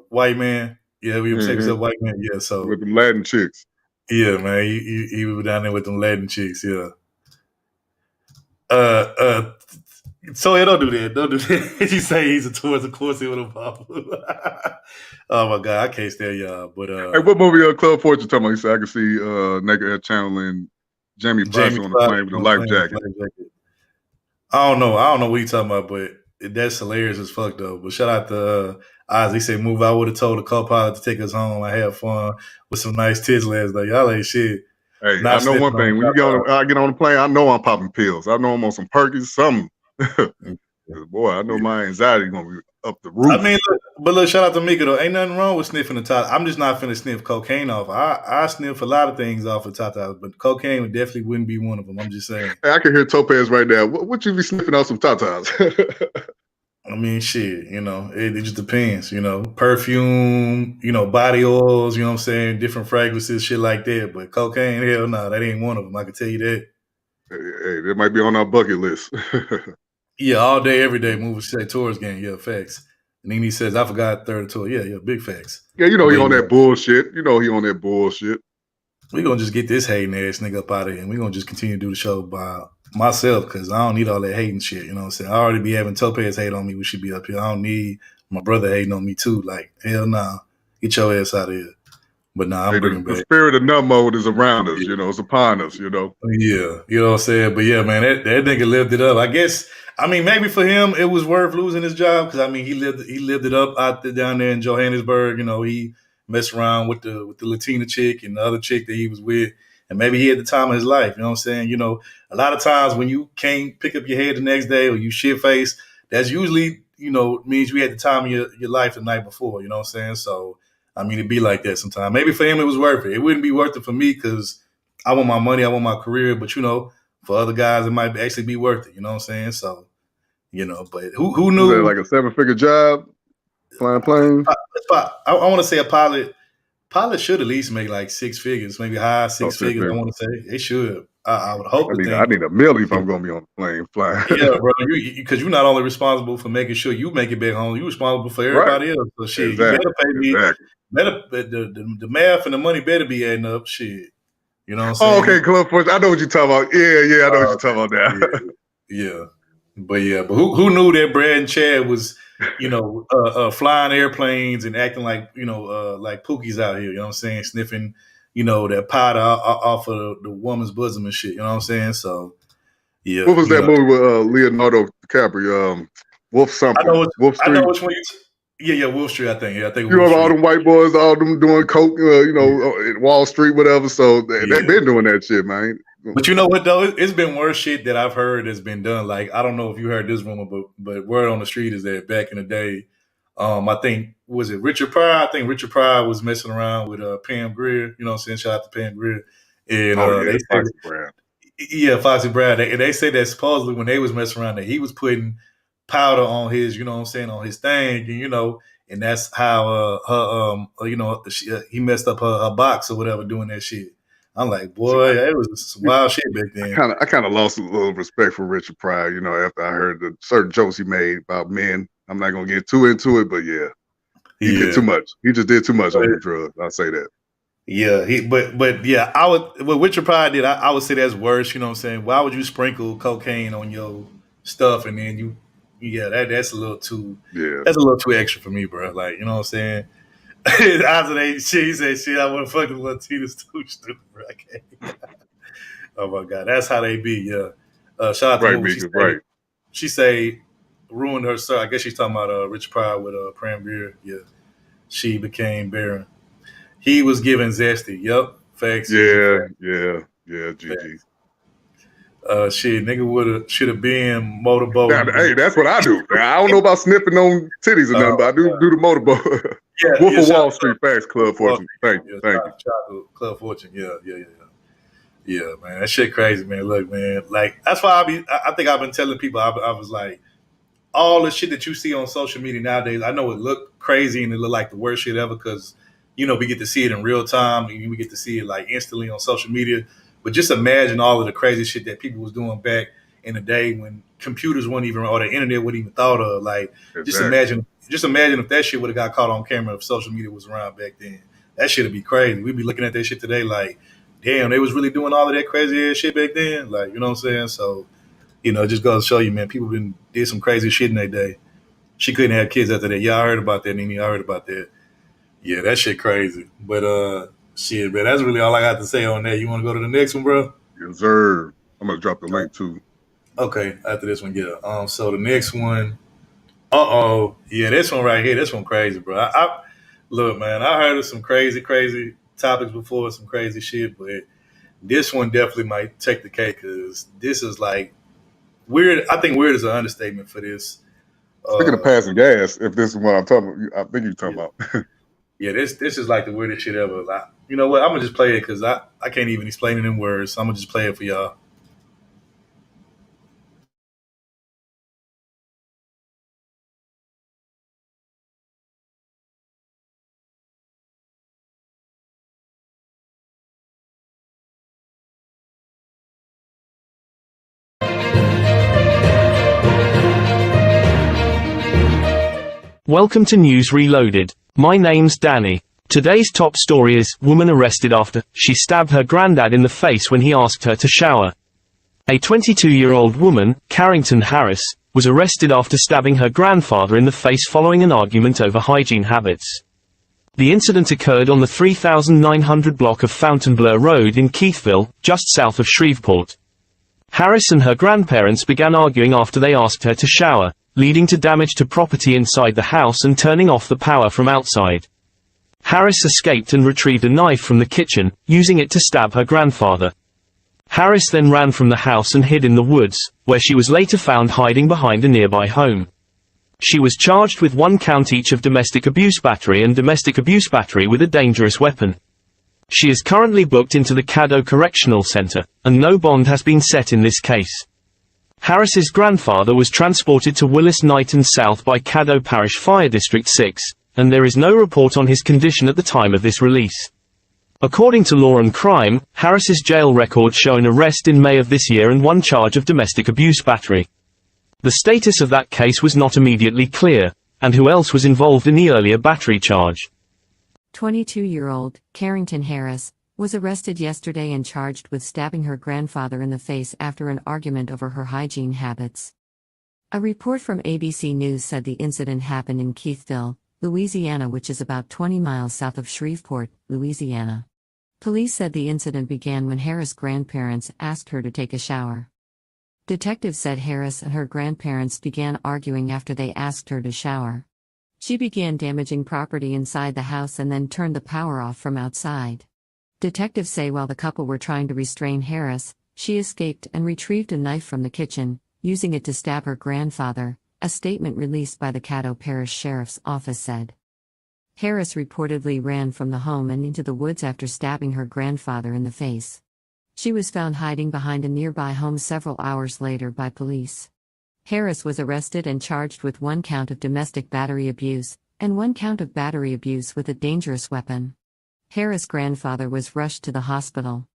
white man. Yeah, save yourself, white man. Yeah, so with them Latin chicks. Yeah, man, he was down there with them Latin chicks. Yeah. So yeah, don't do that. Don't do that. You say he's a tourist, of course he would have popped. Oh my god, I can't stand y'all. But Hey, what movie Club Fortune talking about? He said I can see Naked Air Channel and Jamie Foxx Jamie on the Foxx plane with a on life plane with jacket. life jacket. I don't know what you talking about, but that's hilarious as fuck though. But shout out to Oz. He said, "Move." I would have told the co-pilot to take us home. I had fun with some nice tits last night. Y'all ain't shit. Hey, Not I know one sniffing on thing. When I get on the plane, I know I'm popping pills. I know I'm on some Perkins, something. Boy, I know my anxiety gonna be up the roof. I mean, look, shout out to Mika though. Ain't nothing wrong with sniffing the top. I'm just not finna sniff cocaine off. I sniff a lot of things off of tatas, but cocaine definitely wouldn't be one of them. I'm just saying. Hey, I can hear Topaz right now. What you be sniffing out some tatas? I mean, shit, it just depends, perfume, body oils, you know what I'm saying, different fragrances, shit like that. But cocaine, hell no, that ain't one of them. I can tell you that. Hey, that might be on our bucket list. Yeah, all day, every day, movie say tours game. Yeah, facts. And then he says, I forgot third tour. Yeah, big facts. Yeah, he on that bullshit. He on that bullshit. We're going to just get this hating ass nigga up out of here. And we're going to just continue to do the show by myself because I don't need all that hating shit. You know what I'm saying? I already be having Topaz hate on me. We should be up here. I don't need my brother hating on me too. Like, hell nah. Get your ass out of here. But nah, I'm bringing back. The spirit of nut mode is around us, it's upon us, Yeah, you know what I'm saying? But yeah, man, that nigga lived it up. I guess, maybe for him it was worth losing his job because he lived it up out there down there in Johannesburg. He messed around with the Latina chick and the other chick that he was with, and maybe he had the time of his life. You know what I'm saying? A lot of times when you can't pick up your head the next day or you shit face, that's usually means you had the time of your life the night before. You know what I'm saying? So it'd be like that sometimes. Maybe for him it was worth it. It wouldn't be worth it for me because I want my money, I want my career, but for other guys, it might actually be worth it. You know what I'm saying? So, but who knew? Was that like a 7-figure job? Flying planes? I want to say a pilot. Pilot should at least make like 6 figures, maybe high 6 figures. I want to say they should. I would hope. I need $1 million if I'm going to be on the plane flying. Yeah, bro. Because you're not only responsible for making sure you make it back home, you're responsible for everybody else. So shit, you better pay me. Exactly. Better the math and the money better be adding up. Shit. You know what I'm saying? Oh, okay, Club Force. I know what you're talking about. Yeah, I know what you're talking about now. Yeah. But who knew that Brad and Chad was, flying airplanes and acting like, like Pookie's out here, you know what I'm saying? Sniffing, that powder off of the woman's bosom and shit, you know what I'm saying? So, yeah. What was that movie with Leonardo DiCaprio? Wolf something. Wolf Street. I know which one Yeah, Wolf Street, I think. Yeah, I think you know all them white boys, all them doing coke, Wall Street, whatever. So they've been doing that shit, man. But you know what though? It's been worse shit that I've heard that's been done. Like I don't know if you heard this rumor, but word on the street is that back in the day, I think was it Richard Pryor? I think Richard Pryor was messing around with Pam Grier. You know what I'm saying? Shout out to Pam Grier. And they said Foxy Brown. They say that supposedly when they was messing around that he was putting powder on his, on his thing, and that's how he messed up her box or whatever doing that shit. I'm like, boy, it was some wild shit back then. I kind of lost a little respect for Richard Pryor, after I heard the certain jokes he made about men. I'm not gonna get too into it, but he did too much. He just did too much on the drugs. I'll say that. Yeah, what Richard Pryor did, I would say that's worse. You know what I'm saying? Why would you sprinkle cocaine on your stuff and then that's a little too that's a little too extra for me, bro. Like, you know what I'm saying? After they she said shit, I want to fuck the Latinas too stupid, bro. I can't. Oh my god, that's how they be. Yeah. Shout out to Mika, she say ruined her son. I guess she's talking about Richard Pryor with Pram Grier. Yeah, she became barren. He was given zesty. Yep, facts. Yeah, GG. Shit, nigga should have been motorboat. Hey, that's what I do. I don't know about sniffing on titties or nothing, but I do the motorboat. Wolf of Wall Street, facts, Club Fortune. Thank you. Club Fortune. Yeah, man, that shit crazy, man. Look, man, like that's why I think I've been telling people. I was like, all the shit that you see on social media nowadays. I know it look crazy and it look like the worst shit ever because we get to see it in real time and we get to see it like instantly on social media. But just imagine all of the crazy shit that people was doing back in the day when computers weren't even, or the internet wasn't even thought of. Like, just imagine if that shit would have got caught on camera if social media was around back then. That shit would be crazy. We'd be looking at that shit today like, damn, they was really doing all of that crazy ass shit back then. Like, you know what I'm saying? So, it just goes to show you, man, people did some crazy shit in their day. She couldn't have kids after that. Y'all heard about that, Nene. Y'all heard about that. Yeah, that shit crazy. But shit, man, that's really all I got to say on that. You want to go to the next one, bro? Yes, sir. I'm gonna drop the link too. Okay, after this one, yeah. So the next one, yeah, this one right here, this one crazy, bro. I look, man, I heard of some crazy topics before, some crazy shit, but this one definitely might take the cake because this is like weird. I think weird is an understatement for this. Speaking of passing gas, if this is what I'm talking about, I think you're talking about. Yeah, this is like the weirdest shit ever. Like, you know what? I'm gonna just play it because I can't even explain it in words. So I'm gonna just play it for y'all. Welcome to News Reloaded. My name's Danny. Today's top story is, woman arrested after she stabbed her granddad in the face when he asked her to shower. A 22-year-old woman, Carrington Harris, was arrested after stabbing her grandfather in the face following an argument over hygiene habits. The incident occurred on the 3900 block of Fontainebleau Road in Keithville, just south of Shreveport. Harris and her grandparents began arguing after they asked her to shower, leading to damage to property inside the house and turning off the power from outside. Harris escaped and retrieved a knife from the kitchen, using it to stab her grandfather. Harris then ran from the house and hid in the woods, where she was later found hiding behind a nearby home. She was charged with 1 count each of domestic abuse battery and domestic abuse battery with a dangerous weapon. She is currently booked into the Caddo Correctional Center, and no bond has been set in this case. Harris's grandfather was transported to Willis Knighton South by Caddo Parish Fire District 6, and there is no report on his condition at the time of this release. According to Law and Crime, Harris's jail records show an arrest in May of this year and 1 charge of domestic abuse battery. The status of that case was not immediately clear, and who else was involved in the earlier battery charge. 22-year-old Carrington Harris was arrested yesterday and charged with stabbing her grandfather in the face after an argument over her hygiene habits. A report from ABC News said the incident happened in Keithville, Louisiana, which is about 20 miles south of Shreveport, Louisiana. Police said the incident began when Harris' grandparents asked her to take a shower. Detectives said Harris and her grandparents began arguing after they asked her to shower. She began damaging property inside the house and then turned the power off from outside. Detectives say while the couple were trying to restrain Harris, she escaped and retrieved a knife from the kitchen, using it to stab her grandfather, a statement released by the Caddo Parish Sheriff's Office said. Harris reportedly ran from the home and into the woods after stabbing her grandfather in the face. She was found hiding behind a nearby home several hours later by police. Harris was arrested and charged with 1 count of domestic battery abuse, and 1 count of battery abuse with a dangerous weapon. Harris' grandfather was rushed to the hospital.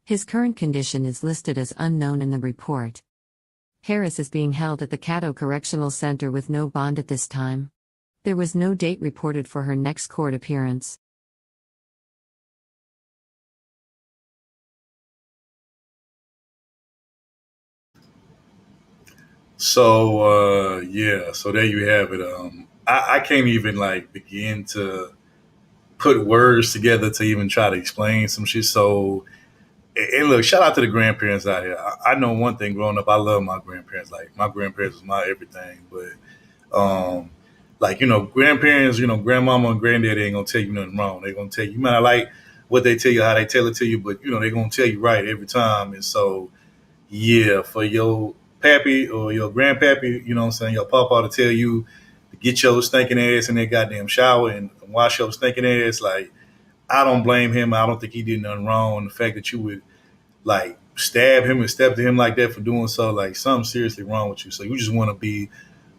His current condition is listed as unknown in the report. Harris is being held at the Caddo Correctional Center with no bond at this time. There was no date reported for her next court appearance. So yeah, so there you have it. I can't even like begin to put words together to even try to explain some shit. So, and look, shout out to the grandparents out here. I know one thing growing up, I love my grandparents. Like my grandparents was my everything. But like, grandparents, grandmama and granddaddy ain't gonna tell you nothing wrong. They're gonna tell you, man, I like what they tell you, how they tell it to you, but they're gonna tell you right every time. And so, yeah, for your pappy or your grandpappy, you know what I'm saying, your papa to tell you to get your stinking ass in that goddamn shower and wash your stinking ass, like, I don't blame him. I don't think he did nothing wrong. The fact that you would like stab him and step to him like that for doing so, like something seriously wrong with you. So you just want to be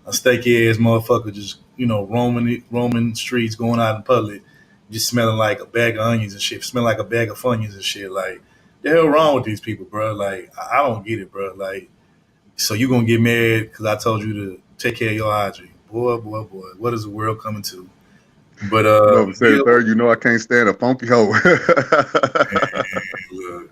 a stanky ass motherfucker, just roaming streets, going out in public, just smelling like a bag of onions and shit, smelling like a bag of Funyuns and shit. Like, the hell wrong with these people, bro? Like, I don't get it, bro. Like, so you gonna get mad because I told you to take care of your hygiene, boy, what is the world coming to? But third, I can't stand a funky hoe. Look.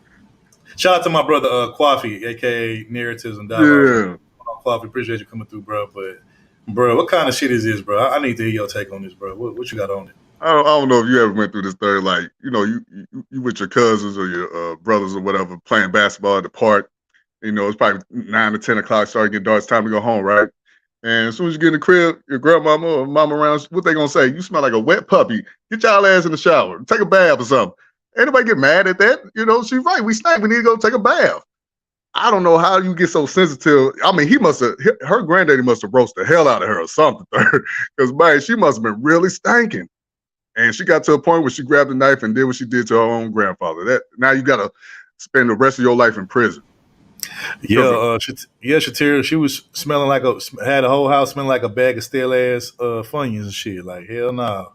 Shout out to my brother Kwafi, aka Narratives and Dialogues. Yeah. Kwafi, appreciate you coming through, bro. But bro, what kind of shit is this, bro? I need to hear your take on this, bro. What you got on it? I don't know if you ever went through this thing, like, you know, you with your cousins or your brothers or whatever playing basketball at the park. You know, it's probably 9 to 10 o'clock, starting to get dark. It's time to go home, right? And as soon as you get in the crib, your grandmama or mama around, what they gonna say? You smell like a wet puppy. Get y'all ass in the shower. Take a bath or something. Anybody get mad at that? You know, she's right. We stink. We need to go take a bath. I don't know how you get so sensitive. I mean, her granddaddy must have roasted the hell out of her or something. Because, man, she must have been really stinking. And she got to a point where she grabbed a knife and did what she did to her own grandfather. Now you got to spend the rest of your life in prison. Yeah, Shatira, she was smelling had the whole house smelling like a bag of stale ass Funyuns and shit. Like, hell no. Nah.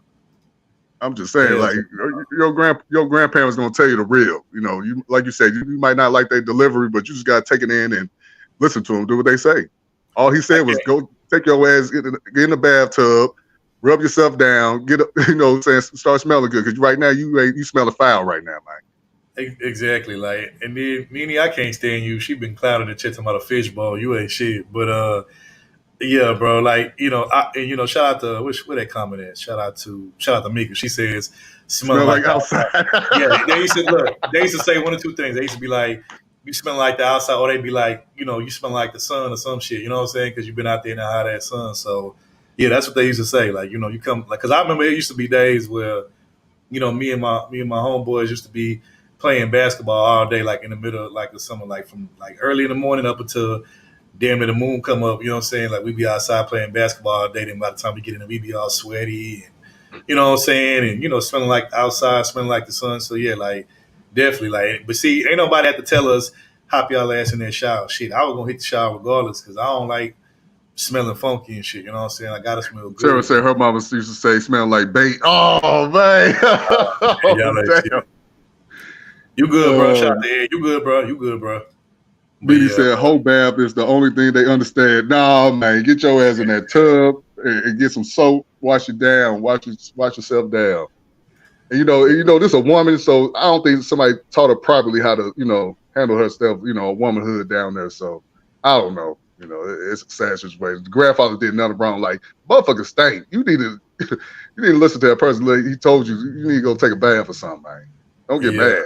I'm just saying, like, your grandparents gonna tell you the real. You know, like you said, you might not like their delivery, but you just gotta take it in and listen to them, do what they say. All he said was go take your ass, get in the bathtub, rub yourself down, get up, you know, start smelling good. Because right now you smell foul right now, man. Exactly, like, and then Nene, I can't stand you. She been clouding the chest about a fishbowl. You ain't shit, but yeah, bro. Like, you know, shout out to where that comment at? Shout out to Mika. She says, "Smell like outside." Yeah, they used to say one or two things. They used to be like, "You smell like the outside," or they'd be like, you know, "You smell like the sun" or some shit. You know what I'm saying? Because you've been out there in the hot ass sun. So yeah, that's what they used to say. Like, you know, you come like, because I remember it used to be days where, you know, me and my homeboys used to be playing basketball all day, like in the middle of like the summer, like from like early in the morning up until damn near the moon come up, you know what I'm saying? Like, we be outside playing basketball all day, then by the time we get in, we be all sweaty and, you know what I'm saying? And, you know, smelling like outside, smelling like the sun. So yeah, like, definitely, like, but see, ain't nobody have to tell us, hop y'all ass in that shower. Shit, I was gonna hit the shower regardless, because I don't like smelling funky and shit, you know what I'm saying? I gotta smell good. Sarah said her mama used to say smelling like bait. Oh, man. Damn. You good, bro. Shout out to Ed. You good, bro. Biddy said whole bath is the only thing they understand. Nah, man, get your ass in that tub and get some soap, wash it down, wash yourself down. And you know, this is a woman, so I don't think somebody taught her properly how to, you know, handle herself, you know, a womanhood down there. So I don't know. You know, it's a sad situation. The grandfather did nothing wrong. Like, motherfucker stink. You need to listen to that person. Like, he told you need to go take a bath or something, man. Don't get mad.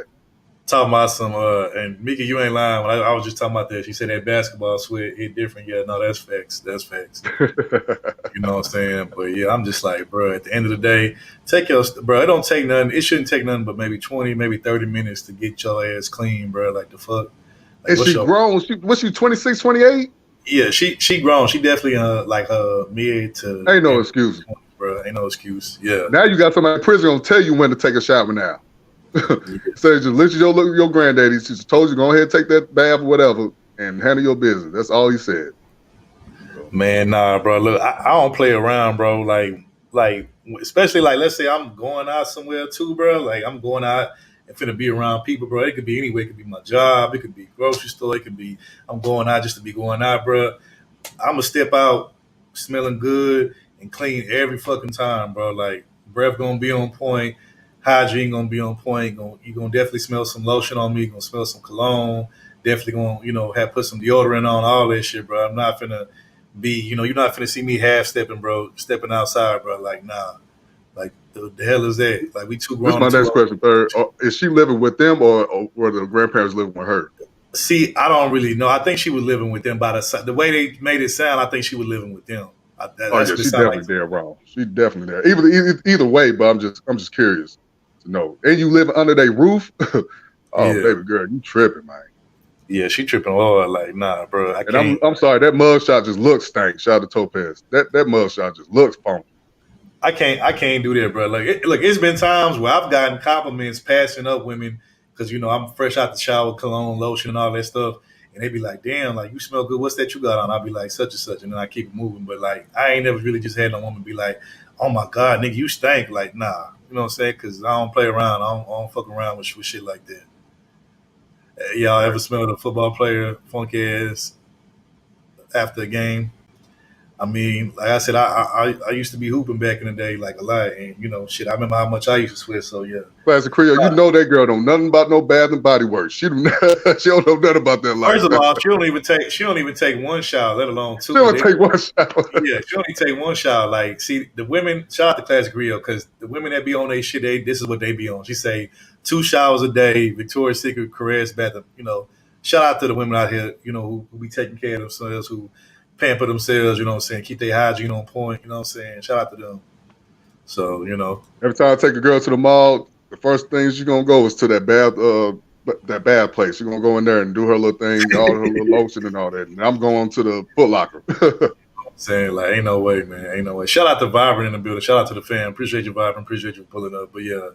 Talking about some, and Mika, you ain't lying. When I was just talking about that, she said that basketball sweat hit different. Yeah, no, that's facts. That's facts. You know what I'm saying? But yeah, I'm just like, bro, at the end of the day, bro, it don't take nothing. It shouldn't take nothing but maybe 20, maybe 30 minutes to get your ass clean, bro. Like, the fuck? Like, and she grown? What's she, 26, 28? Yeah, she grown. She definitely like mid to. Ain't no excuse, bro. Ain't no excuse. Yeah. Now you got somebody in prison gonna tell you when to take a shower now. So just listen to your granddaddy. She just told you go ahead and take that bath or whatever and handle your business. That's all he said. Man, nah, bro. Look, I don't play around, bro. Like especially like, let's say I'm going out somewhere too, bro. Like, I'm going out and finna be around people, bro. It could be anywhere. It could be my job. It could be grocery store. It could be I'm going out just to be going out, bro. I'm gonna step out smelling good and clean every fucking time, bro. Like, breath gonna be on point. Hygiene gonna be on point. You gonna definitely smell some lotion on me. You gonna smell some cologne. Definitely gonna, you know, have put some deodorant on, all that shit, bro. I'm not finna be, you know, you're not finna see me half stepping, bro, stepping outside, bro. Like, nah. Like, the hell is that? Like, we too grown. This is my next question, third. Is she living with them or were the grandparents living with her? See, I don't really know. I think she was living with them by the way they made it sound. I think she was living with them. She's definitely there, wrong. She's definitely there. Either way, but I'm just curious to know. And you live under their roof? Baby girl, you tripping, man. Yeah, she tripping hard. Like, nah, bro. I'm sorry, that mugshot just looks stank. Shout out to Topaz. That mugshot just looks funky. I can't do that, bro. Like, it's been times where I've gotten compliments passing up women because, you know, I'm fresh out the shower, cologne, lotion, and all that stuff. And they be like, damn, like, you smell good. What's that you got on? I'll be like, such and such. And then I keep it moving. But, like, I ain't never really just had no woman be like, oh, my God, nigga, you stink. Like, nah. You know what I'm saying? Because I don't play around. I don't fuck around with shit like that. Y'all ever smelled a football player funky ass after a game? I mean, like I said, I used to be hooping back in the day, like a lot, and shit. I remember how much I used to sweat. So yeah. Classic Creole, you know that girl don't nothing about no Bath and Body Works. She don't know nothing about that life. First of all, she don't even take one shower, let alone two. She don't take one shower. Yeah, she only take one shower. Like, see, the women, shout out to Classic Creole, because the women that be on their shit, this is what they be on. She say 2 showers a day, Victoria's Secret, caress, bath. Shout out to the women out here, who be taking care of themselves, who pamper themselves, keep their hygiene on point, shout out to them. So, Every time I take a girl to the mall, the first thing she's gonna go is to that bath place. She's gonna go in there and do her little thing, all her little lotion and all that. And I'm going to the Foot Locker. Saying like, ain't no way, man, ain't no way. Shout out to Vibrant in the building. Shout out to the fam. Appreciate you, Vibrant. Appreciate you pulling up. But yeah,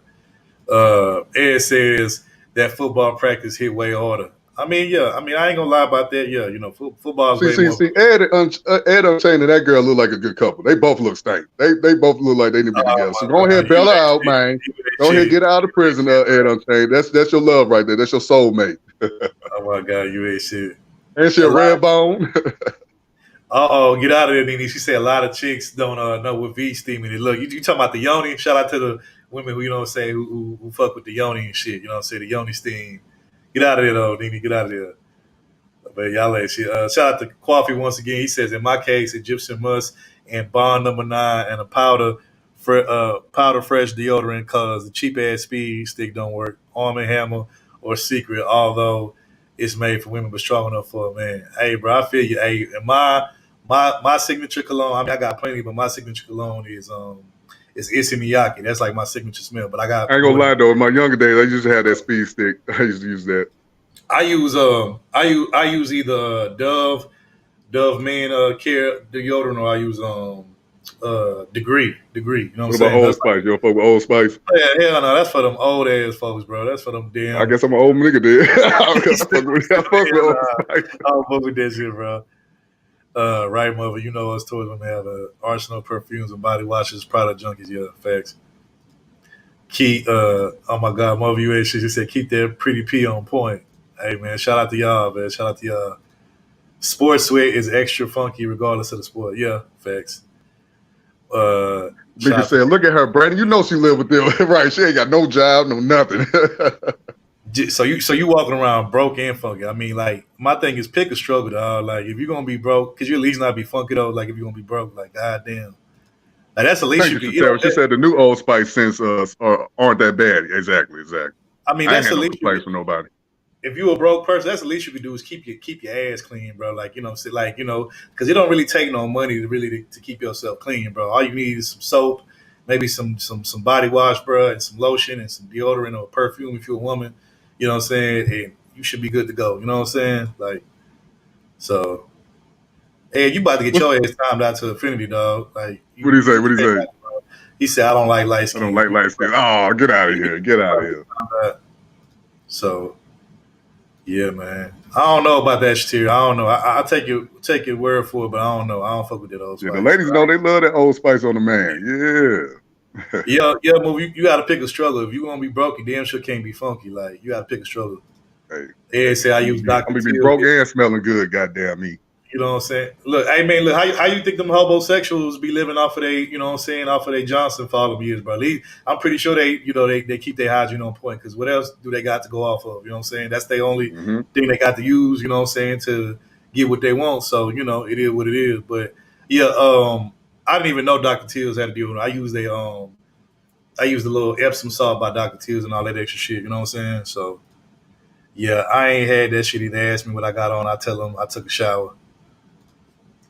Ed says that football practice hit way harder. I mean, yeah. I mean, I ain't gonna lie about that. Yeah, football's way more. See, Ed Unchained and that girl look like a good couple. They both look stank. They both look like they need to be together. So go ahead, bail her out, man. Go ahead, get out of prison, Ed Unchained. That's your love right there. That's your soulmate. Oh my God, you ain't shit. Ain't she a red bone? Get out of there, Nene. She said a lot of chicks don't know what V steaming is. Look, you talking about the yoni? Shout out to the women who who fuck with the yoni and shit. The yoni steam. Get out of there, though, Nene. Get out of there. But y'all ain't shit. Shout out to Coffee once again. He says, in my case, Egyptian musk and Bond number 9 and a powder fresh deodorant, cause the cheap ass speed stick don't work. Arm & Hammer or Secret, although it's made for women but strong enough for a man. Hey, bro, I feel you. Hey, and my signature cologne. I mean, I got plenty, but my signature cologne is Issey Miyake. That's like my signature smell. But I ain't gonna lie though. In my younger days, I used to have that speed stick. I used to use that. I use either Dove Men Care deodorant, or I use Degree. You know what I'm saying? What about Old Spice? You don't fuck with Old Spice? Yeah, hell no. That's for them old ass folks, bro. That's for them damn. I guess I'm an old nigga then. I fuck with Old Spice. I don't fuck with that shit, bro. Right, mother. You know us towards them have an arsenal of perfumes and body washes, product junkies. Yeah, facts. Oh my God, mother, you ain't shit. She said keep that pretty P on point. Hey man, shout out to y'all, man. Shout out to y'all. Sports sweat is extra funky regardless of the sport. Yeah, facts. Nigga said, look at her, Brandon. You know she live with them, right? She ain't got no job, no nothing. So you walking around broke and funky. I mean, like, my thing is pick a struggle, dog. Like, if you're gonna be broke, could you at least not be funky though? Like, if you're gonna be broke, like, goddamn. Like, that's the least you can. She said the new Old Spice scents aren't that bad. Exactly. I mean, that's the least place for nobody. If you a broke person, that's the least you can do is keep your ass clean, bro. Like, because it don't really take no money to keep yourself clean, bro. All you need is some soap, maybe some body wash, bro, and some lotion and some deodorant or perfume if you're a woman. You know what I'm saying? And you should be good to go. You know what I'm saying? Like, so, hey, you about to get your ass timed out to infinity, dog. Like, what do you say? He said, I don't like light skin. I don't like light skin. Oh, get out of here. Get out of here. So, yeah, man. I don't know about that shit. I don't know. I'll take your word for it, but I don't know. I don't fuck with that Old Spice. Yeah, the ladies know they love that Old Spice on the man. Yeah. yeah, move. You got to pick a struggle. If you gonna be broke, you damn sure can't be funky. Like, you got to pick a struggle. Hey, Ed say I use Dr. I'm gonna be broke and smelling good. Goddamn me. You know what I'm saying? Look, hey man, look how you think them homosexuals be living off of they Johnson for all them years, bro? I'm pretty sure they keep their hygiene on point, because what else do they got to go off of? You know what I'm saying? That's their only thing they got to use. You know what I'm saying, to get what they want. So it is what it is. But yeah, I didn't even know Dr. Teal's had to deal with it. I use the little Epsom salt by Dr. Teal's and all that extra shit. You know what I'm saying? So yeah, I ain't had that shit. They ask me what I got on. I tell them I took a shower.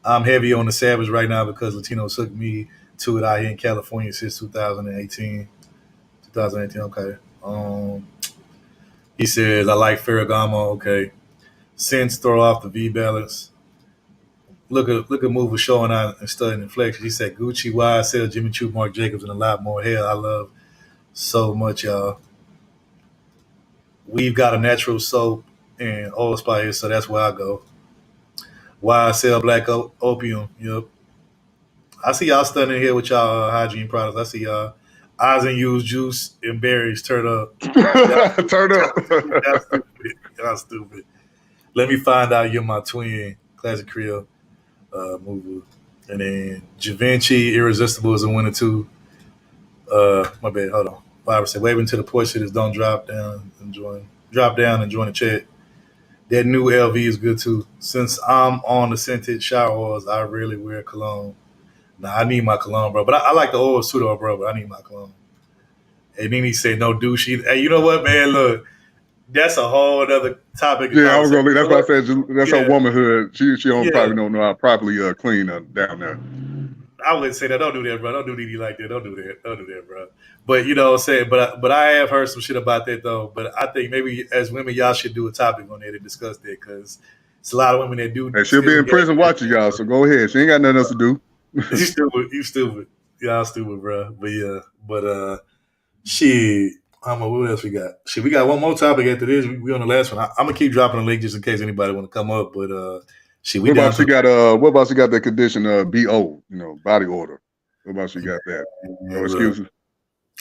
I'm heavy on the Savage right now because Latino took me to it out here in California since 2018. 2018, okay. He says, I like Ferragamo, okay. Since throw off the V balance. Look at Mover showing out and studying inflection. He said, Gucci, YSL, Jimmy Choo, Marc Jacobs, and a lot more. Hell, I love so much, y'all. We've got a natural soap and Old Spice, so that's where I go. YSL Black Opium. Yep. I see y'all standing here with y'all hygiene products. I see y'all eyes and use juice and berries. Turn up. Turn up. Y'all stupid. Let me find out you're my twin. Classic Creole mover. And then Javinci, Irresistible is a winner too. My bad. Hold on. Barbara said, "Waving to the porch sitters, don't drop down and join the chat." That new LV is good too. Since I'm on the scented shower oils, I rarely wear cologne. Nah, I need my cologne, bro. But I like the oils too, though, bro. But I need my cologne. And then he said, "No douche." Hey, you know what, man? Look, that's a whole other topic. Yeah, I was gonna. That's why I said that's her Yeah, womanhood. She don't yeah. probably don't know how to properly clean down there. I wouldn't say that. Don't do that, bro. Don't do DD like that. Don't do that. Don't do that, bro. But you know what I'm saying? But I have heard some shit about that though. But I think maybe as women, y'all should do a topic on that and discuss that because it's a lot of women that do. And she'll be in prison watching y'all. So go ahead. She ain't got nothing else to do. You stupid. You stupid. Y'all stupid, bro. But yeah. But shit. I don't know what else we got. Shit, we got one more topic after this. We on the last one. I'm gonna keep dropping the link just in case anybody want to come up. But shit, we What down about she got what about she got that condition BO, body order? What about she got that? No excuses.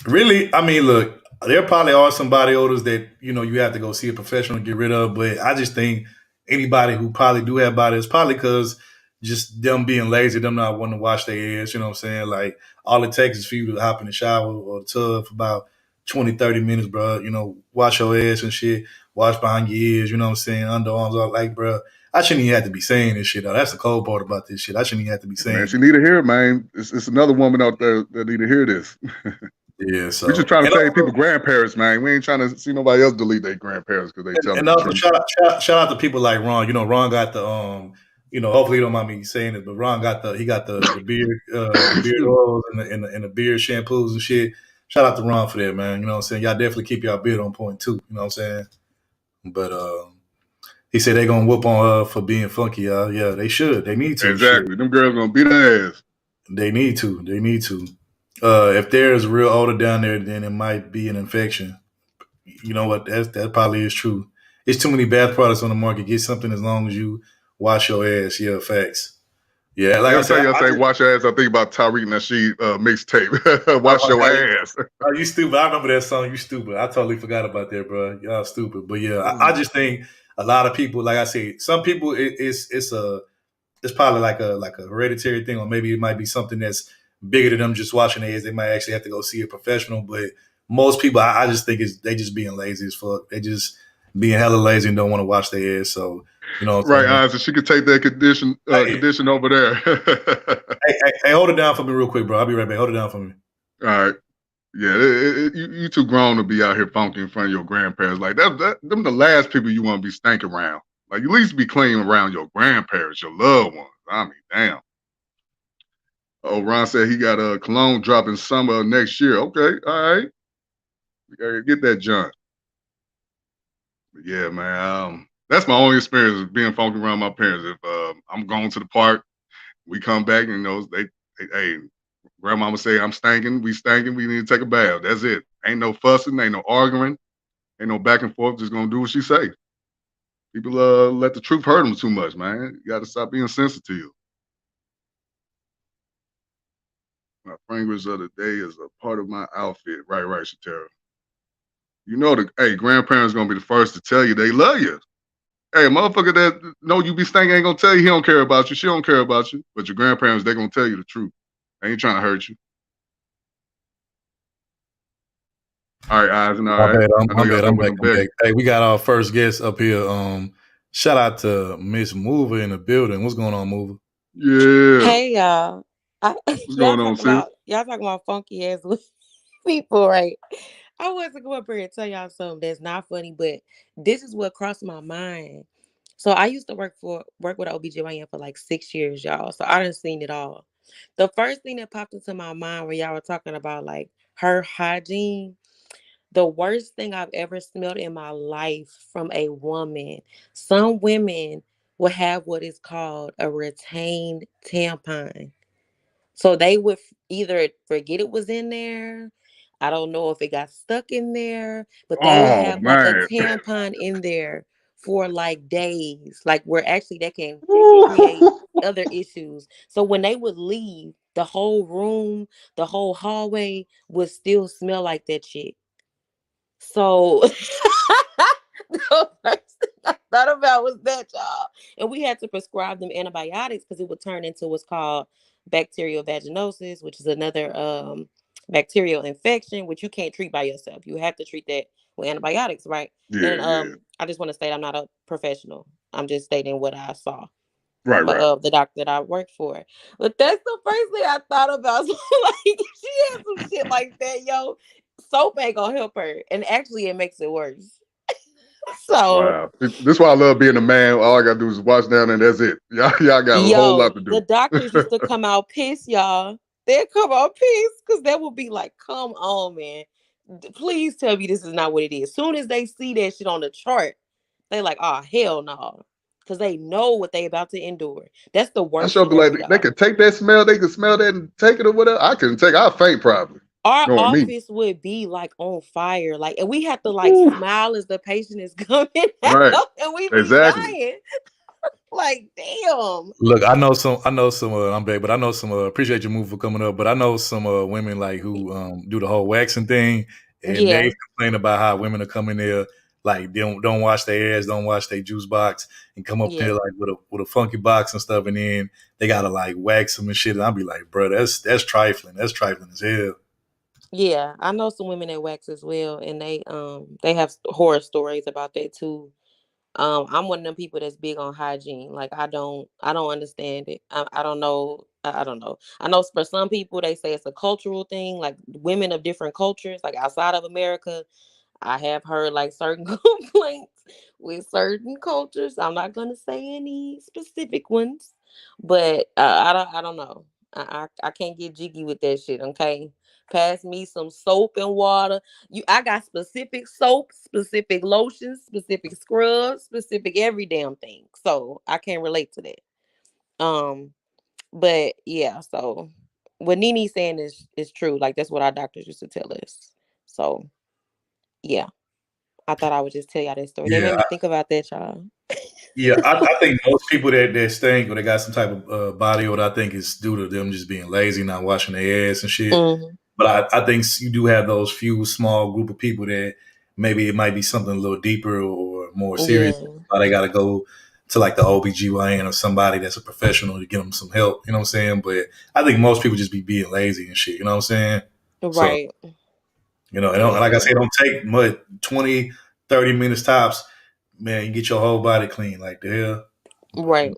Really, I mean, look, there probably are some body odors that you have to go see a professional to get rid of. But I just think anybody who probably do have body is probably because just them being lazy, them not wanting to wash their ass. You know what I'm saying? Like all it takes is for you to hop in the shower or the tub for about 20, 30 minutes, bro. Wash your ass and shit. Wash behind your ears. You know what I'm saying? Underarms all like, bro. I shouldn't even have to be saying this shit. Though. That's the cold part about this shit. I shouldn't even have to be saying. Man, she need to hear it, man. It's another woman out there that need to hear this. Yeah, so we're just trying to save people grandparents, man. We ain't trying to see nobody else delete their grandparents because they tell them. And also shout out to people like Ron. Ron got the hopefully you don't mind me saying it, but Ron got the beard the beard oils and the beard shampoos and shit. Shout out to Ron for that, man. You know what I'm saying? Y'all definitely keep y'all beard on point too. You know what I'm saying? But he said they gonna whoop on her for being funky, y'all. Yeah, they should. They need to. Exactly. Shit. Them girls gonna beat their ass. They need to. They need to. If there's real odor down there, then it might be an infection. You know what? That probably is true. It's too many bath products on the market. Get something as long as you wash your ass. Yeah, facts. Yeah, like I said, wash your ass. I think about Tariq Nasheed mixtape. Wash your ass. Oh, you stupid. I remember that song. You stupid. I totally forgot about that, bro. Y'all stupid. But yeah, I just think a lot of people, like I said, some people it's probably like a hereditary thing, or maybe it might be something that's bigger than them just washing their ass. They might actually have to go see a professional. But most people, I just think they just being lazy as fuck. They just being hella lazy and don't want to wash their ass. So right, so she could take that condition over there. hey, hold it down for me real quick, bro. I'll be right back. Hold it down for me. All right. Yeah, you too grown to be out here funky in front of your grandparents. Like them the last people you want to be stank around. Like you at least be clean around your grandparents, your loved ones. I mean, damn. Oh, Ron said he got a cologne dropping summer of next year. Okay, all right. We gotta get that John. But yeah, man. That's my only experience of being funky around my parents. If I'm going to the park, we come back and hey, grandmama say I'm stinking, we need to take a bath. That's it. Ain't no fussing, ain't no arguing, ain't no back and forth, just gonna do what she say. People let the truth hurt them too much, man. You gotta stop being sensitive. My fragrance of the day is a part of my outfit. Right, Shatera. Grandparents gonna be the first to tell you they love you. Hey, a motherfucker that know you be stinking ain't gonna tell you he don't care about you. She don't care about you. But your grandparents, they gonna tell you the truth. They ain't trying to hurt you. All right, Eisen. All right. I'm back. Hey, we got our first guest up here. Shout out to Miss Mover in the building. What's going on, Mover? Yeah. Hey y'all. What's going on, sis? Y'all talking about funky ass people, right? I wasn't going up here and tell y'all something that's not funny, but this is what crossed my mind. So I used to work with OBGYN for like 6 years, y'all. So I done seen it all. The first thing that popped into my mind when y'all were talking about like her hygiene, the worst thing I've ever smelled in my life from a woman. Some women will have what is called a retained tampon. So they would either forget it was in there. I don't know if it got stuck in there, but they would have like a tampon in there for like days, like where actually that can create other issues. So when they would leave, the whole room, the whole hallway would still smell like that shit. So the first thing I thought about was that, y'all. And we had to prescribe them antibiotics because it would turn into what's called bacterial vaginosis, which is another bacterial infection, which you can't treat by yourself. You have to treat that with antibiotics, right? Yeah, And I just want to state I'm not a professional. I'm just stating what I saw. Right, right. The doctor that I worked for. But that's the first thing I thought about. So, like, she had some shit like that, yo. Soap ain't gonna help her. And actually, it makes it worse. So, Wow. This is why I love being a man. All I gotta do is watch down and that's it. Y'all got a whole lot to do. the doctors used to come out pissed, y'all. They'd come out pissed because they would be like, come on, man. Please tell me this is not what it is. As soon as they see that shit on the chart, they like, oh, hell no. Because they know what they about to endure. That's the I worst sure be scenario, like, they could take that smell, they could smell that and take it or whatever. I couldn't take it. I'd faint probably. Our Knowing me. office would be like on fire. Like, and we have to like smile as the patient is coming out. Right. And we be Exactly. dying. Like, damn. Look, I know some. I'm back, but I know some. Appreciate your move for coming up, but I know some women like who do the whole waxing thing, and Yeah. they complain about how women are coming there like they don't wash their ass, don't wash their juice box, and come up Yeah. there like with a funky box and stuff, and then they gotta like wax them and shit. And I'll be like, bro, that's trifling. That's trifling as hell. Yeah, I know some women that wax as well, and they have horror stories about that too. I'm one of them people that's big on hygiene. Like I don't understand it. I don't know. I don't know. I know for some people they say it's a cultural thing. Like women of different cultures, like outside of America, I have heard like certain complaints with certain cultures. I'm not gonna say any specific ones, but I don't know. I can't get jiggy with that shit. Okay, pass me some soap and water. I got specific soap, specific lotions, specific scrubs, specific every damn thing. So I can't relate to that. But yeah. So what Nini's saying is true. Like that's what our doctors used to tell us. So yeah. I thought I would just tell y'all that story. They Yeah, made me think about that, y'all. Yeah, I think most people that stink or they got some type of body odor, I think it's due to them just being lazy, not washing their ass and shit. Mhm. But I think you do have those few small group of people that maybe it might be something a little deeper or more serious. Yeah. They got to go to like the OBGYN or somebody that's a professional to get them some help. You know what I'm saying? But I think most people just be being lazy and shit. You know what I'm saying? Right. So, you know, and like I said, it don't take much, 20, 30 minutes tops. Man, you get your whole body clean. Like the hell. Right.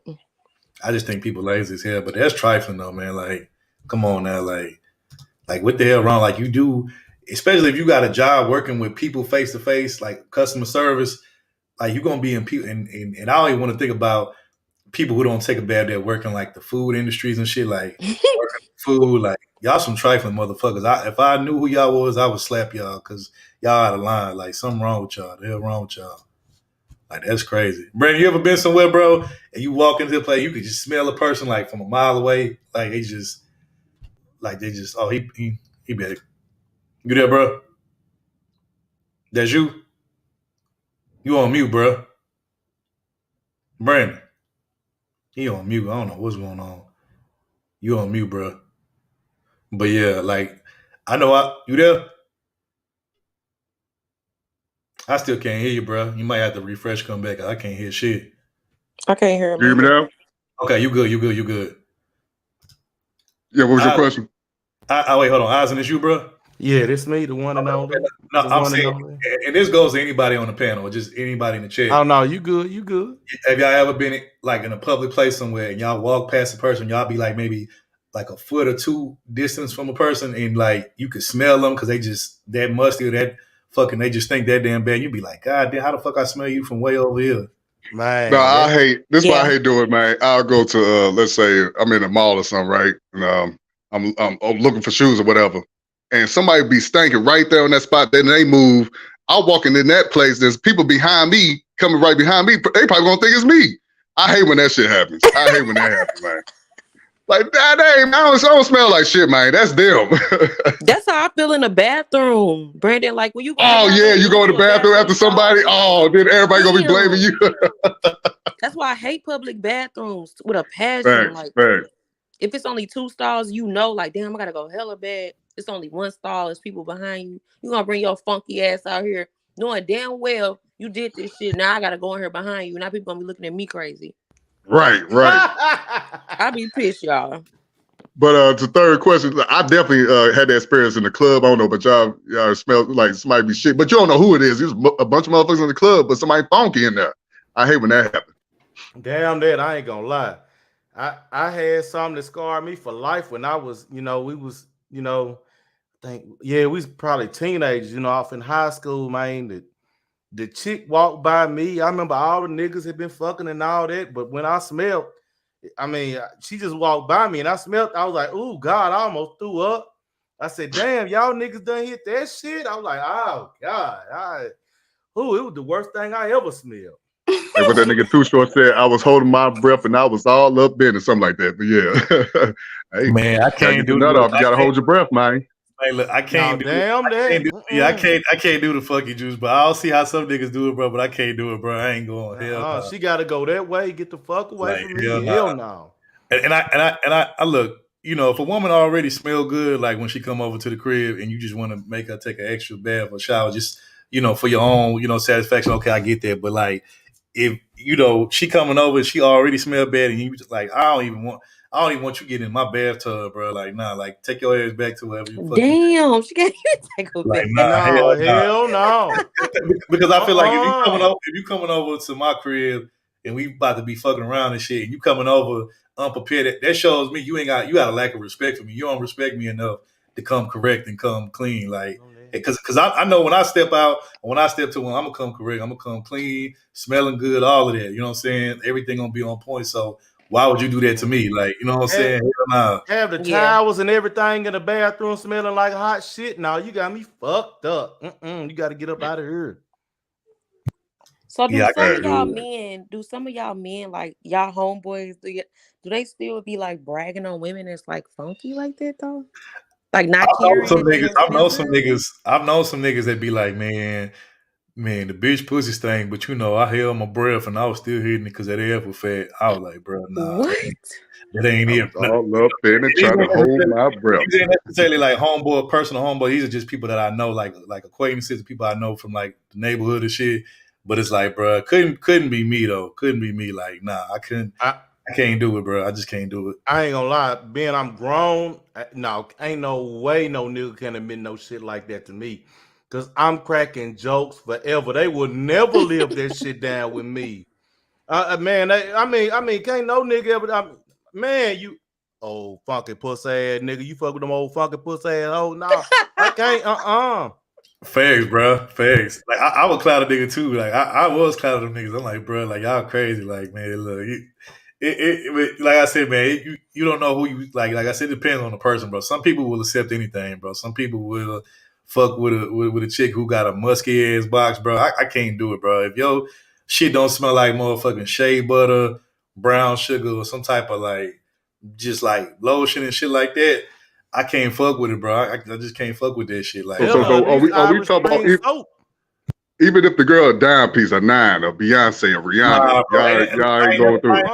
I just think people lazy as hell, but that's trifling though, man. Like, come on now, like what the hell wrong? Like you do, especially if you got a job working with people face to face, like customer service, like you're gonna be in people, and I don't even want to think about people who don't take a bath that working like the food industries and shit, like working food, like y'all some trifling motherfuckers. If I knew who y'all was, I would slap y'all because y'all out of line. Like something wrong with y'all. The hell wrong with y'all? Like that's crazy. Brandon, you ever been somewhere, bro, and you walk into the place, you could just smell a person like from a mile away, like they just oh he better. You there, bro? That's you. You on mute, bro. Brandon, he on mute. I don't know what's going on. You on mute, bro. But yeah, like I know you there. I still can't hear you, bro. You might have to refresh, come back. I can't hear shit. I can't hear him. You hear me now? Okay, you good. You good. You good. Yeah, what was your question? Wait, hold on. Eisen, is you, bro? Yeah, this me, the one and only. No, The I'm one and saying, only. and this goes to anybody on the panel, or just anybody in the chat. Oh no, you good, you good. Have y'all ever been like in a public place somewhere and y'all walk past a person, y'all be like maybe like a foot or two distance from a person, and like you could smell them because they just that musty or that fucking they just think that damn bad. You be like, God damn, how the fuck I smell you from way over here? Man, No, I hate this. Is why I hate doing, man. I'll go to let's say I'm in a mall or something, right? And I'm looking for shoes or whatever, and somebody be stinking right there on that spot. Then they move. I'll walk in that place. There's people behind me coming right behind me. They probably gonna think it's me. I hate when that shit happens. I hate when that happens, man. Like that, man. I don't smell like shit, man. That's them. That's how I feel in the bathroom, Brandon. Like when you go. Oh yeah, you go to the bathroom after somebody. Oh, then everybody gonna be blaming you. That's why I hate public bathrooms with a passion. Thanks, Like if it's only 2 stalls, you know, like damn, I gotta go hella bad. It's only 1 stall. There's people behind you. You gonna bring your funky ass out here, knowing damn well you did this shit. Now I gotta go in here behind you. Now people gonna be looking at me crazy. Right. I be pissed, y'all. But the third question, I definitely had that experience in the club. I don't know, but y'all smell like somebody be shit. But you don't know who it is. There's a bunch of motherfuckers in the club, but somebody funky in there. I hate when that happens. Damn that, I ain't gonna lie. I had something that scarred me for life when I was, we was, we was probably teenagers, off in high school, man. The chick walked by me. I remember all the niggas had been fucking and all that, but when I smelled, she just walked by me and I smelled, I was like, oh God, I almost threw up. I said, damn, y'all niggas done hit that shit. I was like, oh God, it was the worst thing I ever smelled. Like what that nigga Too Short said, I was holding my breath and I was all up in it, something like that. But yeah. Hey, man, I can't do that off. You gotta hold your breath, man. Hey, look, I can't do damn that. I can't do the fucky juice, but I'll see how some niggas do it, bro. But I can't do it, bro. I ain't going. Hell no. She gotta go that way. Get the fuck away from me. Hell no. And I look, if a woman already smell good, like when she come over to the crib and you just want to make her take an extra bath or shower, just for your own, satisfaction. Okay, I get that, but like if she coming over, she already smell bad, and you just like, I don't even want you getting in my bathtub, bro. Like, nah, like take your ass back to wherever you. Damn, she can't even take her back. Hell no. Because I feel like if you coming over to my crib and we about to be fucking around and shit, and you coming over unprepared, that shows me you got a lack of respect for me. You don't respect me enough to come correct and come clean, like. Because I know when I step out, when I step to one, I'm gonna come correct. I'm gonna come clean, smelling good, all of that. You know what I'm saying? Everything gonna be on point. So why would you do that to me? Like, you know what I'm saying? Have the towels and everything in the bathroom smelling like hot shit. Now you got me fucked up. You got to get up out of here. So do some of y'all men, like y'all homeboys, do they still be like bragging on women that's like funky like that though? Like not caring. I've known some niggas that be like, man, the bitch pussy stank, but I held my breath and I was still hitting it because that ass was fat. I was like, bro, nah. What? That ain't it. All up in it, trying to hold my breath. These ain't necessarily like homeboy, personal homeboy. These are just people that I know, like acquaintances, people I know from like the neighborhood and shit. But it's like, bro, couldn't be me though. Couldn't be me. Like, nah, I can't do it, bro. I just can't do it. I ain't gonna lie, being I'm grown, no, ain't no way no nigga can admit no shit like that to me. Cause I'm cracking jokes forever. They would never live that shit down with me. Man, I mean, can't no nigga ever. Man, you old funky pussy ass nigga, you fuck with them old funky pussy ass. Oh no, I can't. Facts, bro. Facts. Like I would cloud a nigga too. Like I was clouding them niggas. I'm like, bro, like y'all crazy. Like, man, look, like I said, man, you don't know who you like. Like I said, it depends on the person, bro. Some people will accept anything, bro. Some people will fuck with a chick who got a musky ass box, bro. I can't do it, bro. If your shit don't smell like motherfucking shea butter, brown sugar, or some type of like just like lotion and shit like that, I can't fuck with it, bro. I just can't fuck with that shit. Like, so are we talking about even if the girl a dime piece, a 9, or Beyonce, or Rihanna, y'all ain't going through it.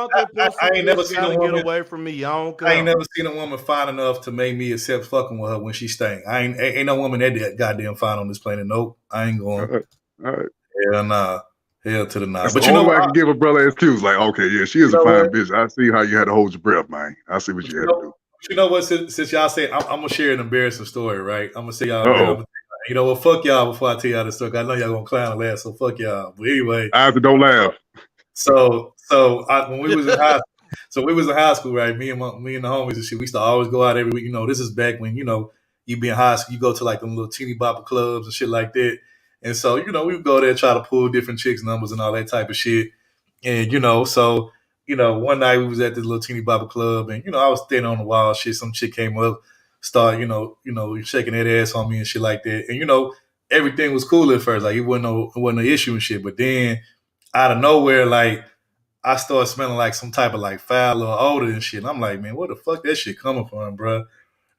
I ain't never seen a woman get away from me. I ain't never seen a woman fine enough to make me accept fucking with her when she stank. Ain't no woman that goddamn fine on this planet. Nope, I ain't going. All right. Hell nah. Hell to the nah. But you know what? I can give a brother an excuse. Like, okay, yeah, she is a fine bitch. I see how you had to hold your breath, man. I see what you had to do. You know what? Since y'all say, I'm gonna share an embarrassing story, right? I'm gonna say y'all. You know what? Fuck y'all before I tell y'all this story. I know y'all gonna clown and laugh, so fuck y'all. But anyway, don't laugh. So when we was in high school, right? Me and the homies and shit, we used to always go out every week. This is back when you be in high school, you go to like them little teeny bopper clubs and shit like that. And so we would go there and try to pull different chicks' numbers and all that type of shit. And one night we was at this little teeny bopper club, and I was standing on the wall, shit. Some chick came up, started shaking that ass on me and shit like that. And everything was cool at first, like it wasn't an issue and shit. But then out of nowhere, like I started smelling like some type of like foul or odor and shit. And I'm like, man, where the fuck that shit coming from, bro?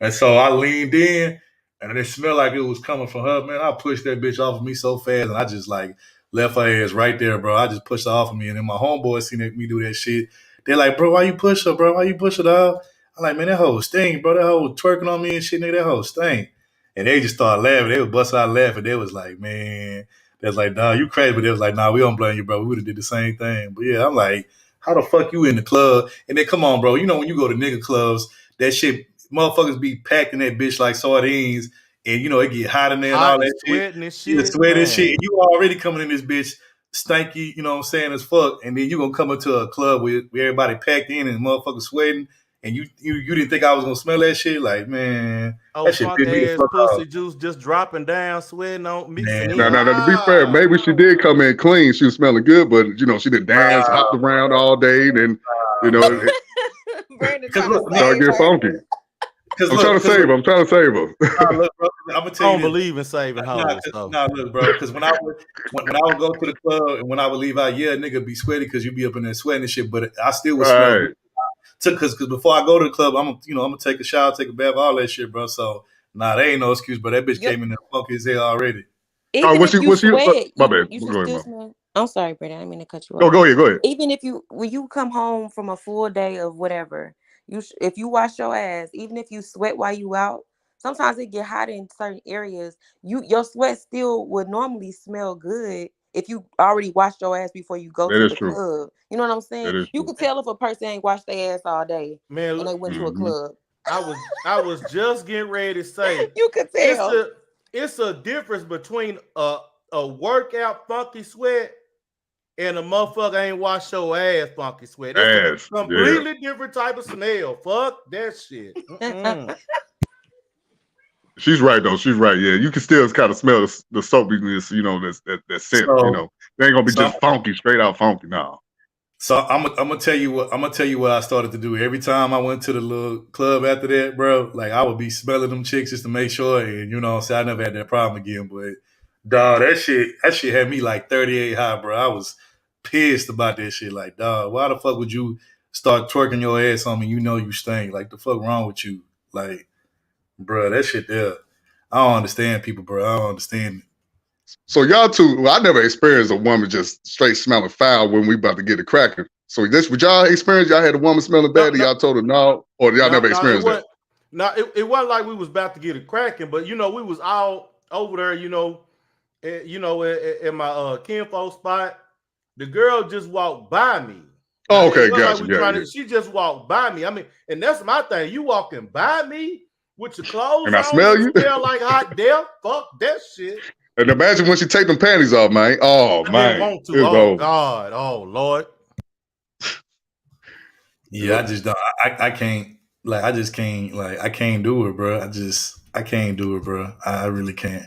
And so I leaned in, and it smelled like it was coming from her. Man, I pushed that bitch off of me so fast, and I just like left her ass right there, bro. I just pushed her off of me, and then my homeboys seen me do that shit. They're like, bro, why you push her, bro? Why you push her, dog? I'm like, man, that hoe stink, bro. That hoe was twerking on me and shit, nigga. That hoe stink. And they just started laughing. They was busting out laughing. They was like, man, they was like, nah, you crazy. But they was like, nah, we don't blame you, bro. We would have did the same thing. But yeah, I'm like, how the fuck you in the club? And then come on, bro. When you go to nigga clubs, that shit, motherfuckers be packed in that bitch like sardines, and you know it get hot in there and Hot all and that shit. sweating and You shit, sweat and shit. man. And you already coming in this bitch stanky, you know what I'm saying, as fuck, and then you gonna come into a club with everybody packed in and motherfuckers sweating, and you didn't think I was gonna smell that shit, like man, Oh, that shit funk pissed me the ass fuck pussy off. juice just dropping down, sweating on, mixing in. Now, to be fair, maybe she did come in clean. She was smelling good, but you know, she did dance, hopped around all day, and you know, it Brandon Because trying to look, started save getting her. funky. I'm trying to save her. I'm trying to save her. Nah, look, bro, I'm gonna I tell you don't this. believe in saving hoes. So. Nah, look, bro. Because when I would go to the club and when I would leave out, yeah, nigga be sweaty because you be up in there sweating and shit. But I still would smell Right. good. Because before I go to the club, I'm gonna take a shower, take a bath, all that shit, bro. So nah, there ain't no excuse. But that bitch Yep. came in there funky as hell already. Even if you sweat, my bad. you Go should ahead, still Mom. smell. I'm sorry, Brandon. I didn't mean to cut you Go off. ahead. Go ahead. Even if when you come home from a full day of whatever, if you wash your ass, even if you sweat while you out, sometimes it get hot in certain areas. Your sweat still would normally smell good if you already washed your ass before you go That to is the true. club. You know what I'm saying? That is You true. could tell if a person ain't washed their ass all day Man, and they went to a club. I was just getting ready to say You could tell. it's a difference between a workout funky sweat and a motherfucker ain't wash your ass funky sweat. It's a completely different type of smell. Fuck that shit. She's right though. She's right. Yeah, you can still kind of smell the soapiness. You know, that scent. So- you know, they ain't gonna be so- just funky, straight out funky. No. So I'm gonna tell you what I started to do. Every time I went to the little club after that, bro, like I would be smelling them chicks just to make sure, and you know, so I never had that problem again. But dog, that shit had me like 38 high, bro. I was pissed about that shit. Like, dog, why the fuck would you start twerking your ass on me? You know you stink. Like, the fuck wrong with you? Like, bro, that shit there. I don't understand people, bro. I don't understand it. So y'all two, well, I never experienced a woman just straight smelling foul when we about to get it cracking. So this, would y'all experience? Y'all had a woman smelling bad, and y'all told her no, or y'all never experienced that? No, it wasn't like we was about to get it cracking, but you know, we was all over there, you know, at my kinfolk spot. The girl just walked by me. Oh, okay, gotcha. She just walked by me. I mean, and that's my thing. You walking by me with your clothes And I on, smell you? smell like hot death. Fuck that shit. And imagine when she take them panties off, man. Oh, I man. didn't want to. It's Oh, over. God. Oh, Lord. Yeah, I just don't. I can't. Like, I just can't. Like, I can't do it, bro. I can't do it, bro. I really can't.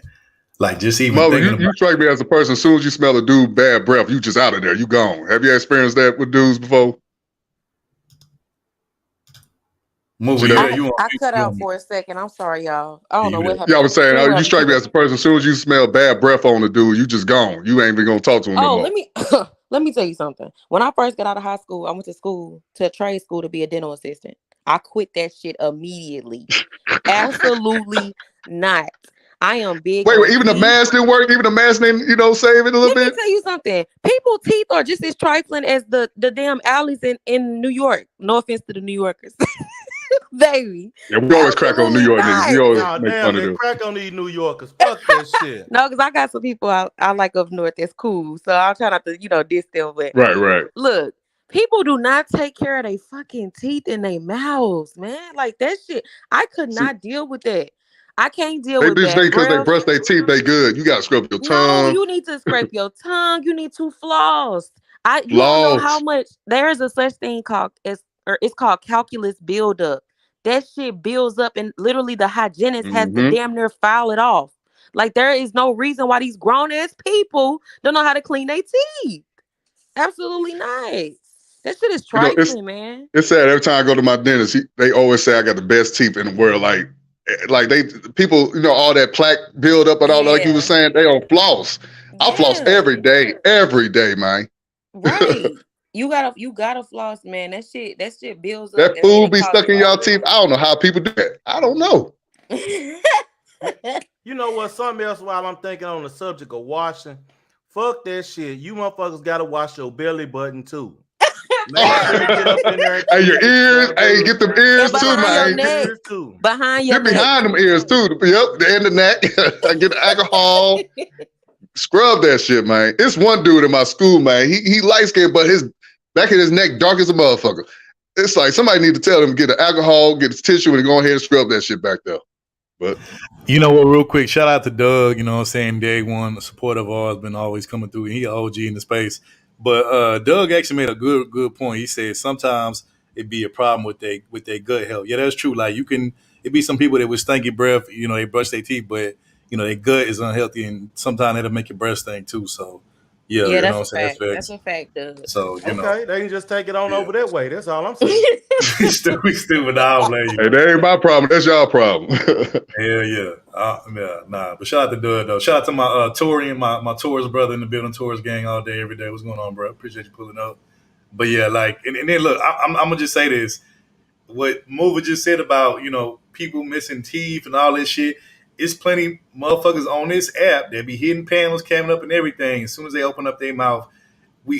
Like, just even Mother, thinking you strike me as a person, as soon as you smell a dude bad breath, you just out of there. You gone. Have you experienced that with dudes before? movie. I cut out for a second. I'm sorry, y'all. I don't know what happened. Yeah, I was saying, Who you strike me as a person, as soon as you smell bad breath on the dude, you just gone. You ain't even gonna talk to him no more. let me tell you something. When I first got out of high school, I went to trade school to be a dental assistant. I quit that shit immediately. Absolutely not. I am big. Wait, even the mask didn't work? Even the mask didn't, save it a little bit? Let me tell you something. People's teeth are just as trifling as the damn alleys in New York. No offense to the New Yorkers. Baby. Yeah, we always crack on New York niggas. We always make fun of them. Crack on these New Yorkers. Fuck that shit. No, because I got some people I like up north that's cool. So I'll try not to, diss them. But Right. Look, people do not take care of their fucking teeth in their mouths, man. Like that shit. I could not deal with that. I can't deal with that. Because they brush their teeth, they good. You gotta scrub your tongue. No, you need to scrape your tongue. You need to floss. You don't know how much. There is a such thing called it's called calculus buildup. That shit builds up, and literally the hygienist has to damn near file it off. Like, there is no reason why these grown ass people don't know how to clean their teeth. Absolutely not. That shit is trifling, man. It's sad every time I go to my dentist. They always say I got the best teeth in the world. Like people, all that plaque build up and all. Like you were saying, they on floss. I floss every day, man. Right. You gotta floss, man. That shit builds up. That food be stuck in y'all teeth. I don't know how people do that. I don't know. You know what? Something else while I'm thinking on the subject of washing. Fuck that shit. You motherfuckers gotta wash your belly button too. Hey, your ears. Hey, get them ears too, man. Behind your neck. Behind them ears too. Yep, and the neck. Get the alcohol. Scrub that shit, man. It's one dude in my school, man. He light skinned, but his back of his neck dark as a motherfucker. It's like somebody need to tell them to get the alcohol, get the tissue, and go ahead and scrub that shit back there. But you know what, real quick, shout out to Doug, you know what I'm saying, day one, a supporter of ours, been always coming through. He an OG in the space. But Doug actually made a good point. He said sometimes it be a problem with their gut health. Yeah, that's true. Like it be some people that with stinky breath, you know, they brush their teeth, but you know, their gut is unhealthy and sometimes it'll make your breath stink too. So yeah, Yeah, you know that's a what I'm saying? fact. That's That's facts. a fact, Doug. So, you know. Okay, they can just take it on over that way. That's all I'm saying. we stupid. I don't blame you. hey, that ain't my problem. That's y'all problem. Hell yeah. Nah. But shout out to Doug though. Shout out to my Torian, my Taurus brother in the building, Taurus gang all day, every day. What's going on, bro? Appreciate you pulling up. But yeah, like, and then look, I'm gonna just say this. What Mova just said about, you know, people missing teeth and all this shit. It's plenty motherfuckers on this app that be hitting panels, camming up and everything. As soon as they open up their mouth,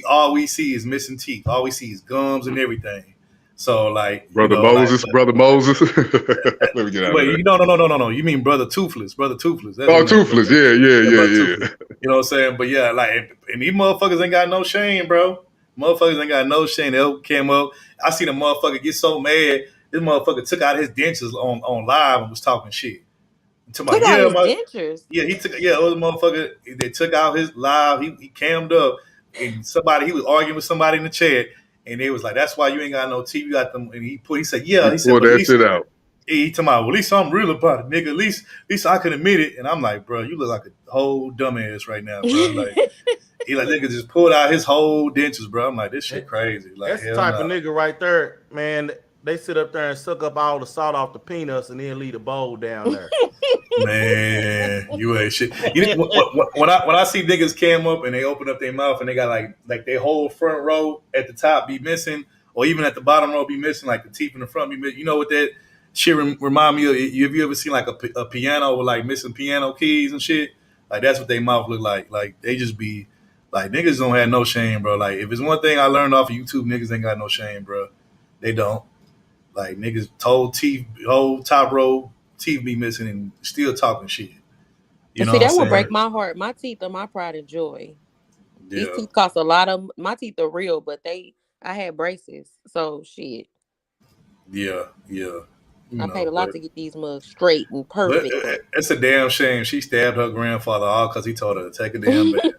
all we see is missing teeth. All we see is gums and everything. So like, Brother you know, Moses. Let me get out of wait, there. no. You mean Brother Toothless. That's Oh, his name. Toothless. Yeah. You know what I'm saying? But yeah, like, and these motherfuckers ain't got no shame, bro. Motherfuckers ain't got no shame. They came up. I seen a motherfucker get so mad. This motherfucker took out his dentures on live and was talking shit. Took out his dentures. Yeah, it was a motherfucker. They took out his live. He cammed up, and he was arguing with somebody in the chat, and they was like, "That's why you ain't got no teeth. You got them." And he said, "Yeah." He said, pulled "But that shit out." He talking about, well, at least I'm real about it, nigga. At least I can admit it. And I'm like, bro, you look like a whole dumbass right now, bro. Like, he like nigga just pulled out his whole dentures, bro. I'm like, this shit crazy. Like, That's the type of nigga right there, man. They sit up there and suck up all the salt off the peanuts and then leave the bowl down there. Man, you ain't shit. When I see niggas cam up and they open up their mouth and they got like their whole front row at the top be missing, or even at the bottom row be missing, like the teeth in the front be missing. You know what that shit remind me of? Have you ever seen like a piano with like missing piano keys and shit? Like that's what their mouth look like. Like they just be like, niggas don't have no shame, bro. Like if it's one thing I learned off of YouTube, niggas ain't got no shame, bro. They don't. Like niggas told teeth, whole top row teeth be missing and still talking shit. You know see, that what would break my heart. My teeth are my pride and joy. Yeah. These teeth cost a lot of. My teeth are real, but I had braces, so shit. Yeah. I paid a lot to get these mugs straight and perfect. But it's a damn shame she stabbed her grandfather all because he told her to take a damn bath.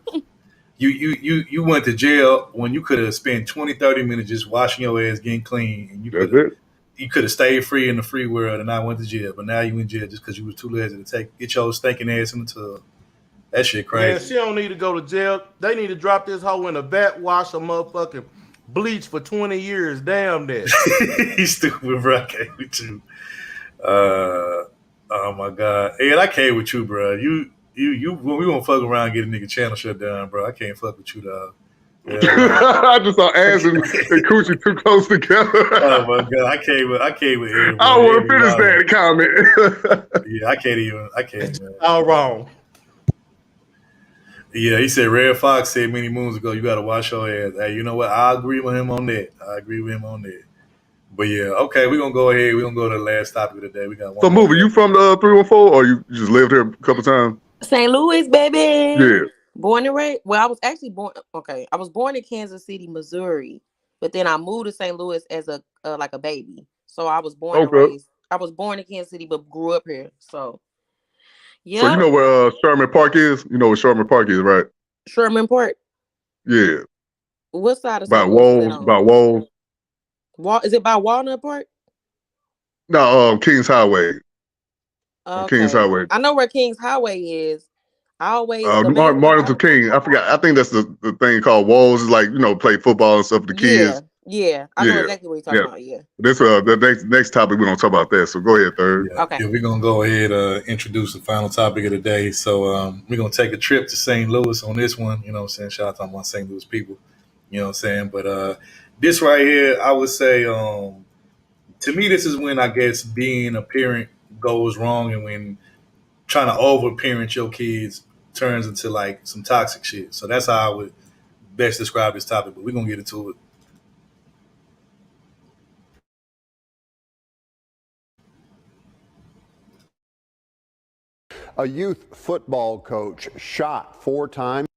You went to jail when you could have spent 20-30 minutes just washing your ass, getting clean, and you could have stayed free in the free world and not went to jail. But now you in jail just because you was too lazy to get your stinking ass in the tub. That shit crazy. Man, she don't need to go to jail. They need to drop this hoe in a vat, wash her motherfucking bleach for 20 years. Damn that. He's stupid, bro. I can't with you. Oh my god. Ed, I can't with you, bro. You when we won't fuck around and get a nigga channel shut down, bro. I can't fuck with you, dog. Yeah, I just saw ass and coochie too close together. Oh my god, I can't with Ed. I don't want to finish that comment. Yeah, I can't. Man. All wrong. Yeah, he said Red Fox said many moons ago, you gotta wash your ass. Hey, you know what? I agree with him on that. But yeah, okay, we're gonna go ahead. We're gonna go to the last topic of the day. We got one. So, Movie, you from the 314 or you just lived here a couple times? St. Louis, baby. Yeah. Born and raised. Well, I was actually born. Okay, I was born in Kansas City, Missouri, but then I moved to St. Louis as a like a baby. So I was born and raised. I was born in Kansas City, but grew up here. So yeah. So you know where Sherman Park is? You know where Sherman Park is, right? Sherman Park. Yeah. What side of About Walls? About Walls. Is it by Walnut Park? No, Kings Highway. Okay. Kings Highway. I know where Kings Highway is. I always Martin Luther King. I forgot. I think that's the thing called Walls. Is like, you know, play football and stuff for the kids. Yeah. I know exactly what you're talking about. Yeah. This the next topic we're gonna talk about that. So go ahead, Third. Okay. Yeah, we're gonna go ahead introduce the final topic of the day. So we're gonna take a trip to St. Louis on this one. You know what I'm saying? Shout out to my St. Louis people. You know what I'm saying? But this right here, I would say, to me, this is when I guess being a parent goes wrong, and when trying to over-parent your kids turns into like some toxic shit. So that's how I would best describe this topic. But we're gonna get into it. A youth football coach shot 4 times.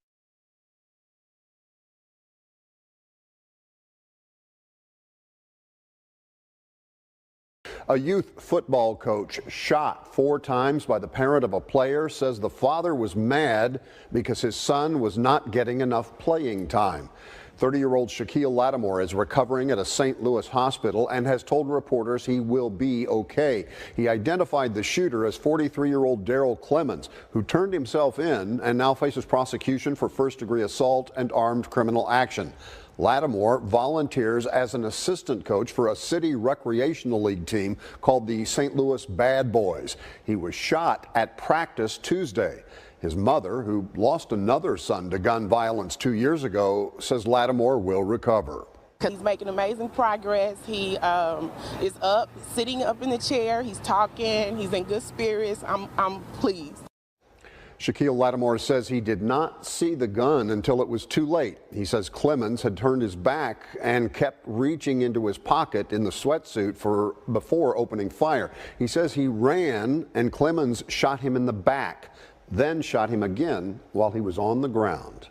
A youth football coach shot 4 times by the parent of a player says the father was mad because his son was not getting enough playing time. 30-year-old Shaquille Lattimore is recovering at a St. Louis hospital and has told reporters he will be okay. He identified the shooter as 43-year-old Daryl Clemens, who turned himself in and now faces prosecution for first-degree assault and armed criminal action. Lattimore volunteers as an assistant coach for a city recreational league team called the St. Louis Bad Boys. He was shot at practice Tuesday. His mother, who lost another son to gun violence 2 years ago, says Lattimore will recover. He's making amazing progress. He is up, sitting up in the chair. He's talking. He's in good spirits. I'm pleased. Shaquille Lattimore says he did not see the gun until it was too late. He says Clemens had turned his back and kept reaching into his pocket in the sweatsuit before opening fire. He says he ran and Clemens shot him in the back, then shot him again while he was on the ground.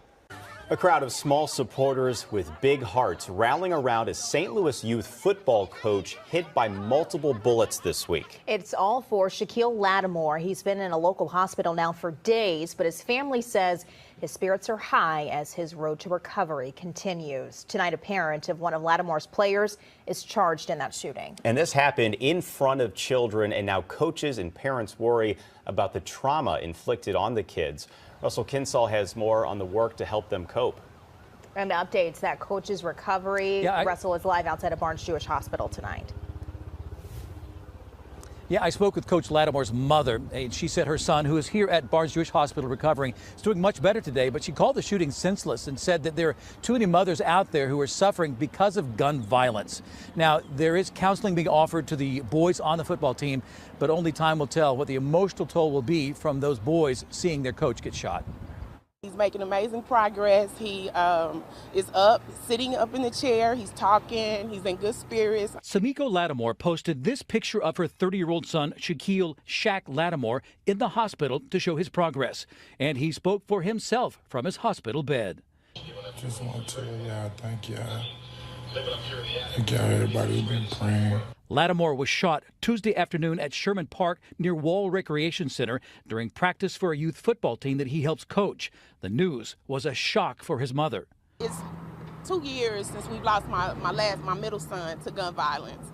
A crowd of small supporters with big hearts rallying around a St. Louis youth football coach hit by multiple bullets this week. It's all for Shaquille Lattimore. He's been in a local hospital now for days, but his family says his spirits are high as his road to recovery continues. Tonight, a parent of one of Lattimore's players is charged in that shooting. And this happened in front of children, and now coaches and parents worry about the trauma inflicted on the kids. Russell Kinsall has more on the work to help them cope. And updates that coach's recovery. Russell is live outside of Barnes Jewish Hospital tonight. Yeah, I spoke with Coach Lattimore's mother, and she said her son, who is here at Barnes Jewish Hospital recovering, is doing much better today, but she called the shooting senseless and said that there are too many mothers out there who are suffering because of gun violence. Now, there is counseling being offered to the boys on the football team, but only time will tell what the emotional toll will be from those boys seeing their coach get shot. He's making amazing progress. He is up, sitting up in the chair. He's talking. He's in good spirits. Samiko Lattimore posted this picture of her 30-year-old son, Shaquille Shaq Lattimore, in the hospital to show his progress. And he spoke for himself from his hospital bed. Just want to tell y'all thank y'all. Thank y'all, everybody who's been praying. Lattimore was shot Tuesday afternoon at Sherman Park near Wall Recreation Center during practice for a youth football team that he helps coach. The news was a shock for his mother. It's 2 years since we've lost my middle son to gun violence.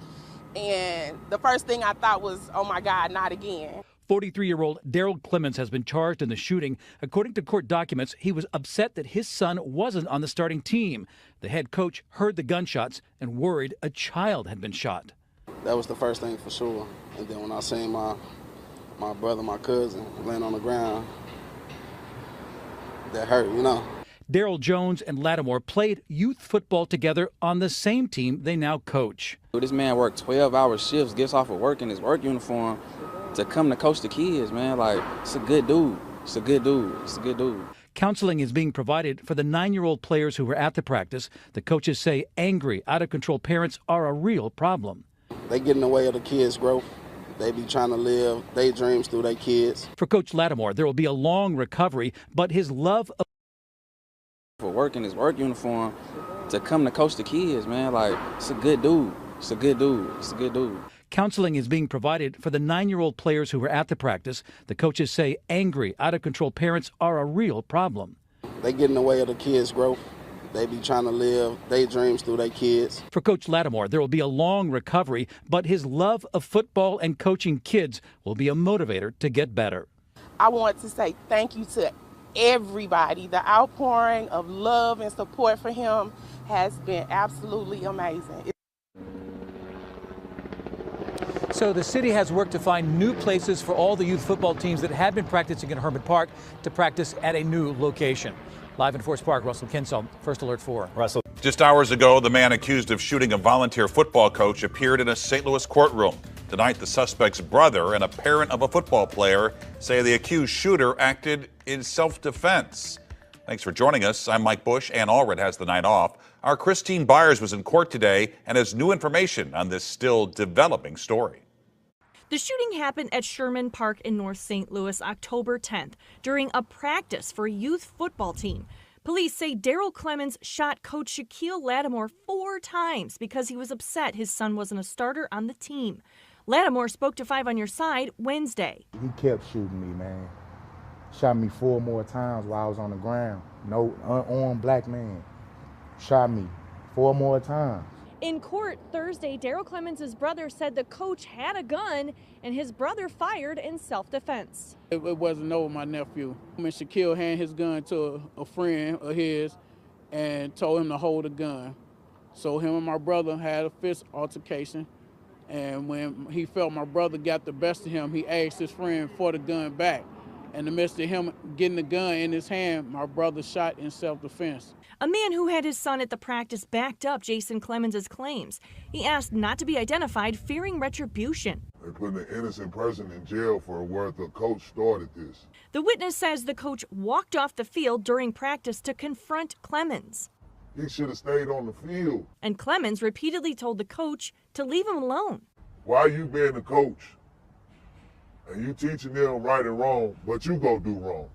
And the first thing I thought was, oh my God, not again. 43-year-old Daryl Clemens has been charged in the shooting. According to court documents, he was upset that his son wasn't on the starting team. The head coach heard the gunshots and worried a child had been shot. That was the first thing for sure. And then when I seen my brother, my cousin, laying on the ground, that hurt, you know. Daryl Jones and Lattimore played youth football together on the same team they now coach. This man worked 12-hour shifts, gets off of work in his work uniform to come to coach the kids, man. Like, it's a good dude. It's a good dude. It's a good dude. Counseling is being provided for the 9-year-old players who were at the practice. The coaches say angry, out-of-control parents are a real problem. They get in the way of the kids' growth. They be trying to live their dreams through their kids. For Coach Lattimore, there will be a long recovery, but his love of for work in his work uniform to come to coach the kids, man. Like, it's a good dude. It's a good dude. It's a good dude. Counseling is being provided for the 9-year-old players who were at the practice. The coaches say angry, out-of-control parents are a real problem. They get in the way of the kids' growth. They be trying to live their dreams through their kids. For Coach Lattimore, there will be a long recovery, but his love of football and coaching kids will be a motivator to get better. I want to say thank you to everybody. The outpouring of love and support for him has been absolutely amazing. So the city has worked to find new places for all the youth football teams that had been practicing in Hermit Park to practice at a new location. Live in Forest Park, Russell Kinsall, First Alert 4. Russell. Just hours ago, the man accused of shooting a volunteer football coach appeared in a St. Louis courtroom. Tonight, the suspect's brother and a parent of a football player say the accused shooter acted in self-defense. Thanks for joining us. I'm Mike Bush. Ann Allred has the night off. Our Christine Byers was in court today and has new information on this still developing story. The shooting happened at Sherman Park in North St. Louis October 10th during a practice for a youth football team. Police say Daryl Clemens shot coach Shaquille Lattimore 4 times because he was upset his son wasn't a starter on the team. Lattimore spoke to 5 on Your Side Wednesday. He kept shooting me, man. Shot me 4 more times while I was on the ground. No unarmed black man. Shot me 4 more times. In court Thursday, Daryl Clemens' brother said the coach had a gun and his brother fired in self-defense. It wasn't over my nephew. Shaquille handed his gun to a friend of his and told him to hold the gun. So him and my brother had a fist altercation. And when he felt my brother got the best of him, he asked his friend for the gun back. In the midst of him getting the gun in his hand, my brother shot in self-defense. A man who had his son at the practice backed up Jason Clemens' claims. He asked not to be identified, fearing retribution. They're putting an innocent person in jail for where the coach started this. The witness says the coach walked off the field during practice to confront Clemens. He should have stayed on the field. And Clemens repeatedly told the coach to leave him alone. Why you being a coach and you teaching them right and wrong, but you go do wrong?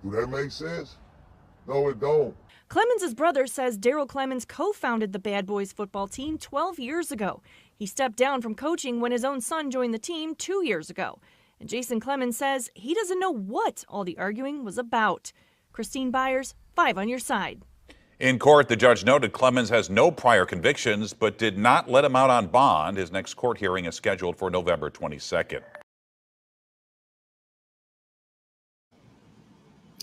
Do that make sense? No, it don't. Clemens' brother says Daryl Clemens co-founded the Bad Boys football team 12 years ago. He stepped down from coaching when his own son joined the team 2 years ago. And Jason Clemens says he doesn't know what all the arguing was about. Christine Byers, 5 on Your Side. In court, the judge noted Clemens has no prior convictions, but did not let him out on bond. His next court hearing is scheduled for November 22nd.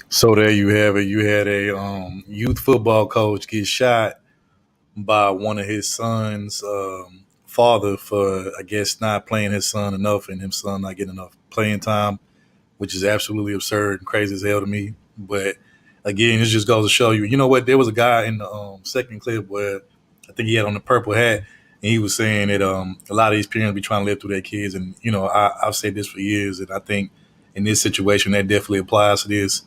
So there you have it. You had a youth football coach get shot by one of his son's father for, I guess, not playing his son enough and his son not getting enough playing time, which is absolutely absurd and crazy as hell to me. But again, it just goes to show you, you know what? There was a guy in the second clip where I think he had on the purple hat, and he was saying that a lot of these parents be trying to live through their kids. And, you know, I've said this for years, and I think in this situation that definitely applies to this.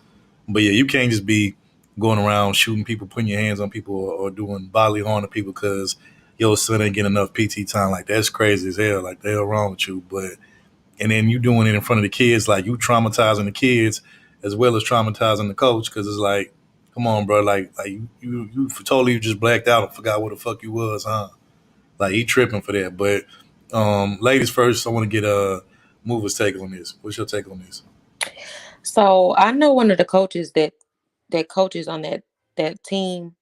But yeah, you can't just be going around shooting people, putting your hands on people, or doing bodily harm to people because your son ain't getting enough PT time. Like, that's crazy as hell. Like, the hell wrong with you? And then you doing it in front of the kids, like you traumatizing the kids as well as traumatizing the coach, because it's like, come on, bro, like you totally just blacked out and forgot what the fuck you was, huh? Like, he tripping for that. But ladies first, I want to get Mover's take on this. What's your take on this? So I know one of the coaches that coaches on that team,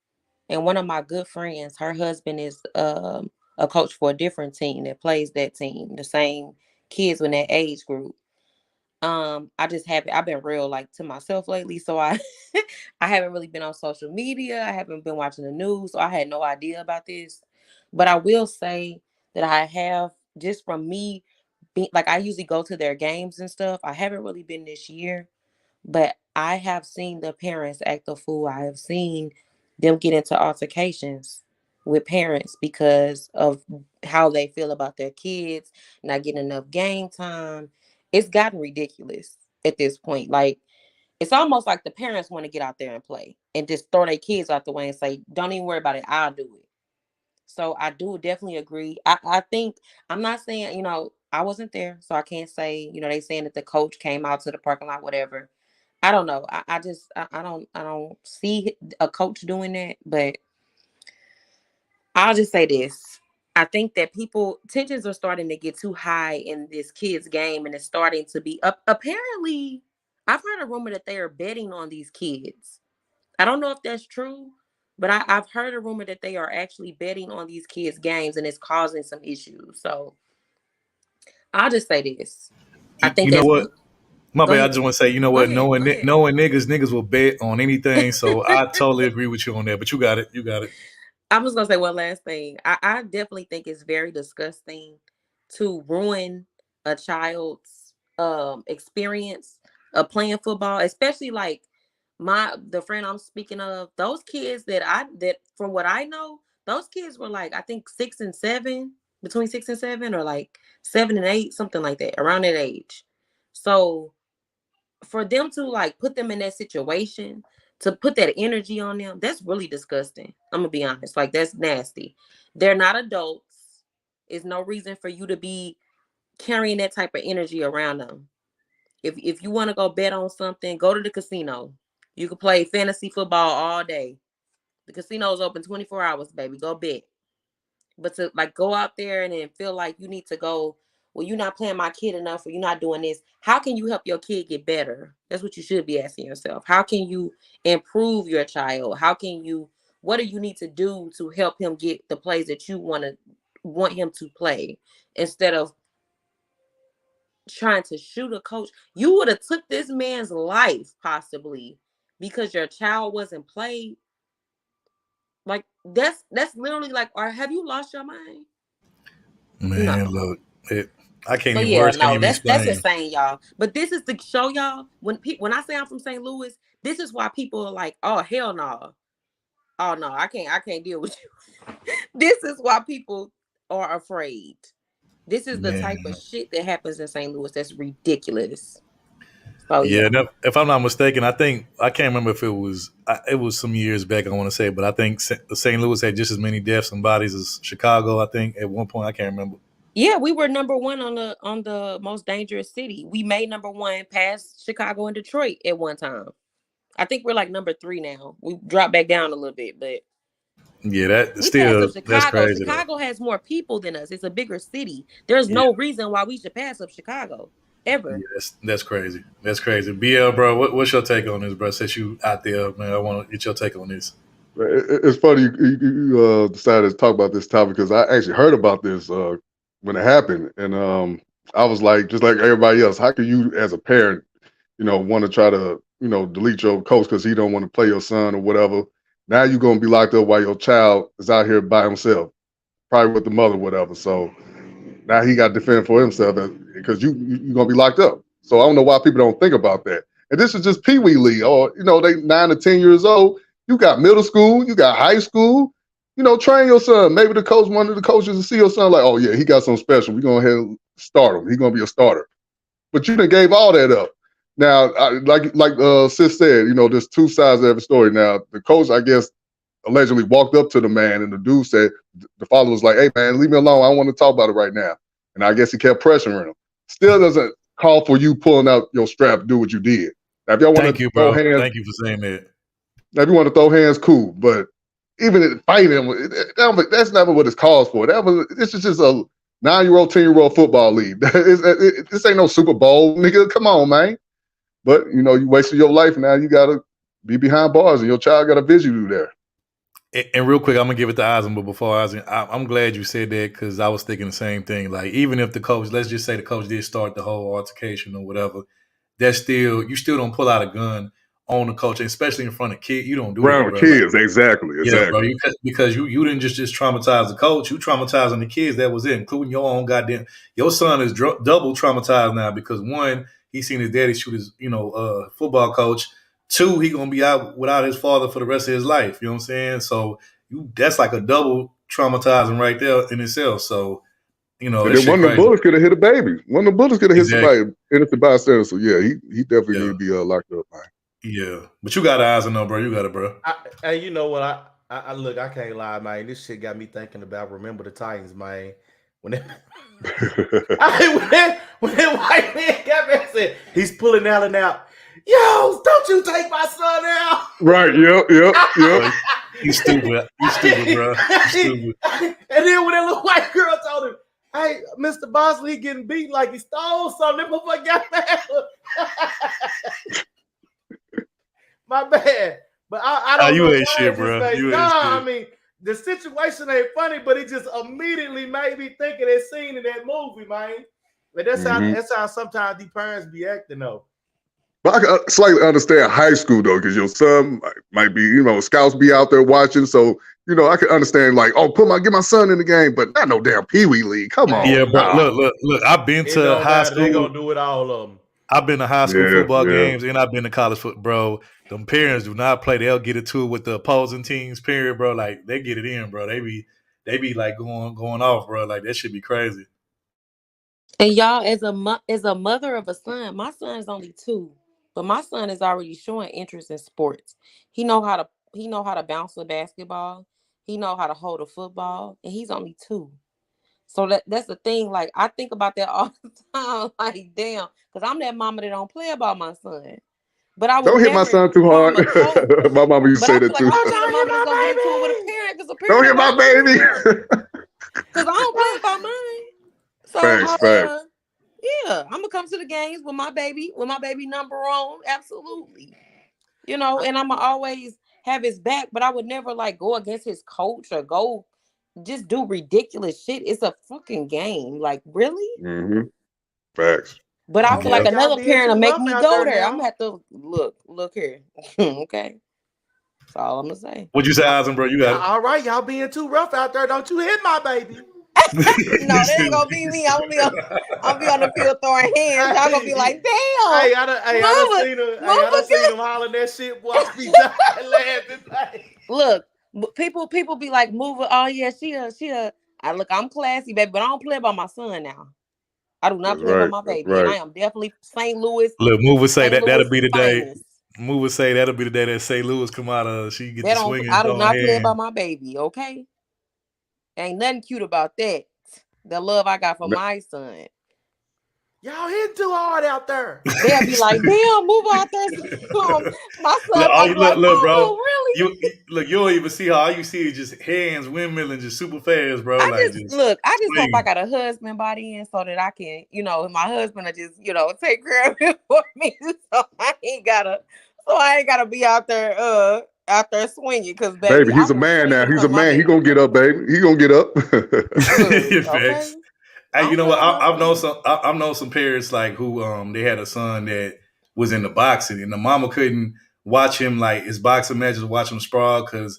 and one of my good friends, her husband is a coach for a different team that plays that team, the same kids in that age group. I've been real like to myself lately, so I haven't really been on social media. I haven't been watching the news, so I had no idea about this. But I will say that I have, just from me being like, I usually go to their games and stuff. I haven't really been this year, but I have seen the parents act a fool. I have seen them get into altercations with parents because of how they feel about their kids not getting enough game time. It's gotten ridiculous at this point. Like, it's almost like the parents want to get out there and play and just throw their kids out the way and say, don't even worry about it, I'll do it. So I do definitely agree. I think, I'm not saying, I wasn't there, so I can't say, they saying that the coach came out to the parking lot, whatever. I don't know. I don't see a coach doing that, but I'll just say this. I think that tensions are starting to get too high in this kid's game, and it's starting to be apparently, I've heard a rumor that they are betting on these kids. I don't know if that's true, but I've heard a rumor that they are actually betting on these kids' games, and it's causing some issues. So I'll just say this. I think you know what? My bad. ahead. I just want to say, you know what? Go ahead. Knowing niggas will bet on anything. So I totally agree with you on that. But you got it. You got it. I'm just gonna say one last thing. I definitely think it's very disgusting to ruin a child's experience of playing football, especially like the friend I'm speaking of. Those kids that from what I know, those kids were like, I think 6 and 7, between 6 and 7, or like 7 and 8, something like that, around that age. So for them to like put them in that situation, to put that energy on them, that's really disgusting. I'm gonna be honest. Like, that's nasty. They're not adults. There's no reason for you to be carrying that type of energy around them. If you want to go bet on something, go to the casino. You can play fantasy football all day. The casino's open 24 hours, baby. Go bet. But to like go out there and then feel like you need to go well, you're not playing my kid enough, or you're not doing this. How can you help your kid get better? That's what you should be asking yourself. How can you improve your child? What do you need to do to help him get the plays that you want him to play, instead of trying to shoot a coach? You would have took this man's life possibly because your child wasn't played. Like that's literally like, or have you lost your mind? Man, No. look, I can't But even yeah, words can't no, even that's explain. insane, y'all. But this is to show y'all, when I say I'm from St. Louis, this is why people are like, oh hell no, oh no, I can't deal with you. This is why people are afraid. This is the type of shit that happens in St. Louis. That's ridiculous. So Yeah, yeah. if I'm not mistaken, I can't remember if it was some years back. I want to say, but I think St. Louis had just as many deaths and bodies as Chicago. I think at one point, I can't remember. Yeah, we were number one on the most dangerous city. We made number one past Chicago and Detroit at one time. I think we're like number 3 now. We dropped back down a little bit, but Yeah, that's crazy though. Chicago has more people than us. It's a bigger city. There's no reason why we should pass up Chicago ever. Yeah, that's crazy. That's crazy. BL, bro, what's your take on this, bro? Since you out there, man, I want to get your take on this. It's funny you decided to talk about this topic, because I actually heard about this when it happened, and I was like, just like everybody else, how can you as a parent, want to try to delete your coach because he don't want to play your son or whatever? Now you're gonna be locked up while your child is out here by himself, probably with the mother, whatever. So now he got to defend for himself because you're gonna be locked up. So I don't know why people don't think about that. And this is just Pee Wee League, or they 9 to 10 years old. You got middle school, you got high school. Train your son. Maybe one of the coaches will see your son like, oh yeah, he got something special. We're gonna go ahead and start him. He's gonna be a starter. But you done gave all that up. Now, like Sis said, there's two sides of every story. Now, the coach, I guess, allegedly walked up to the man, and the dude said, the father was like, hey man, leave me alone. I don't want to talk about it right now. And I guess he kept pressuring him. Still doesn't call for you pulling out your strap to do what you did. Now, if y'all want to throw hands, thank you for saying that. Now, if you want to throw hands, cool. But even in fighting, that's never what it's called for. This is just a 9-year-old, 10-year-old football league. This ain't no Super Bowl, nigga. Come on, man. But you wasted your life. Now you gotta be behind bars, and your child gotta visit you there. And real quick, I'm gonna give it to Eisen, but before Eisen, I'm glad you said that, because I was thinking the same thing. Like, even if the coach, let's just say the coach did start the whole altercation or whatever, you still don't pull out a gun on the coach, especially in front of kids. You don't do around that, bro. Kids, exactly. Yeah, bro. Because you didn't just traumatize the coach. You traumatizing the kids that was in, including your own goddamn. Your son is double traumatized now, because one, he seen his daddy shoot his football coach. 2, he gonna be out without his father for the rest of his life. You know what I'm saying? So that's like a double traumatizing right there in itself. So and then one of the bullets could have hit a baby. One of the bullets could have hit somebody, innocent bystander. So yeah, he definitely need to be locked up, man. Yeah, but you got eyes on, bro. You got it, bro. And you know what? I look, I can't lie, man. This shit got me thinking about Remember the Titans, man. When that white man got back and said he's pulling Allen out. Yo, don't you take my son out? Right. Yep. You stupid. You stupid, bro. You stupid. And then when that little white girl told him, hey, Mr. Bosley getting beat like he stole something, that motherfucker got mad. My bad. But I don't know. You ain't shit, bro. I mean, the situation ain't funny, but it just immediately made me think of that scene in that movie, man. But that's how sometimes these parents be acting, though. But I can slightly understand high school, though, because your son might be, scouts be out there watching. So, I can understand, like, oh, get my son in the game, but not no damn Pee Wee League. Come on. Yeah, bro. Look. I've been to high school. They're going to do it, all of them. I've been to high school football games, and I've been to college football, bro. Them parents do not play. They'll get into it with the opposing teams, period, bro. Like, they get it in, bro. They be like going off, bro. Like, that should be crazy. And y'all, as a mother of a son, my son is only 2, but my son is already showing interest in sports. He know how to bounce a basketball. He know how to hold a football, and he's only 2. So that's the thing. Like, I think about that all the time. Like, damn, because I'm that mama that don't play about my son. But I don't hit my son too hard. My mama used to say that too. Don't hit my baby. Because I don't play about mine. So Facts, facts. yeah, I'm gonna come to the games with my baby number on. Absolutely. You know, and I'm gonna always have his back, but I would never like go against his coach or go just do ridiculous shit. It's a fucking game. Like, really? Mm-hmm. Facts. But I feel like Y'all another being parent too will make rough me out go there there. now. I'm gonna have to look here. Okay. That's all I'm gonna say. What you say, Eisen, bro? You got it. All right, y'all being too rough out there. Don't you hit my baby. No, that ain't gonna be me. I'm gonna be on the field throwing hands. Y'all gonna be like, damn. Hey, I done seen him hollering that shit. Boy, I be dying laughing. Look, people be like, move it. Oh yeah, she a. I'm classy, baby, but I don't play about my son now. I do not That's play about right. my That's baby, and I right. am definitely St. Louis. Look, Move would say St. that'll Louis be the day. finest. Move would say that'll be the day that St. Louis come out of. She get That the don't. swinging. I do not play hand. about my baby. Okay, ain't nothing cute about that. The love I got for my son. Y'all hitting too hard out there. They'll be like, damn, move out there. My son probably like, look, bro. oh, really? You don't even see how all you see is just hands windmilling just super fast, bro. I just hope I swinging. got a husband by the end so that I can, my husband will just, take care of it for me. So I ain't gotta be out there swinging because Baby, baby, he's I a will man swing now. and He's a cut my man. He baby. gonna get up, baby. He gonna get up. Facts. Hey, you know what? I've known some parents like who they had a son that was into boxing, and the mama couldn't watch him like his boxing matches, watch him sprawl because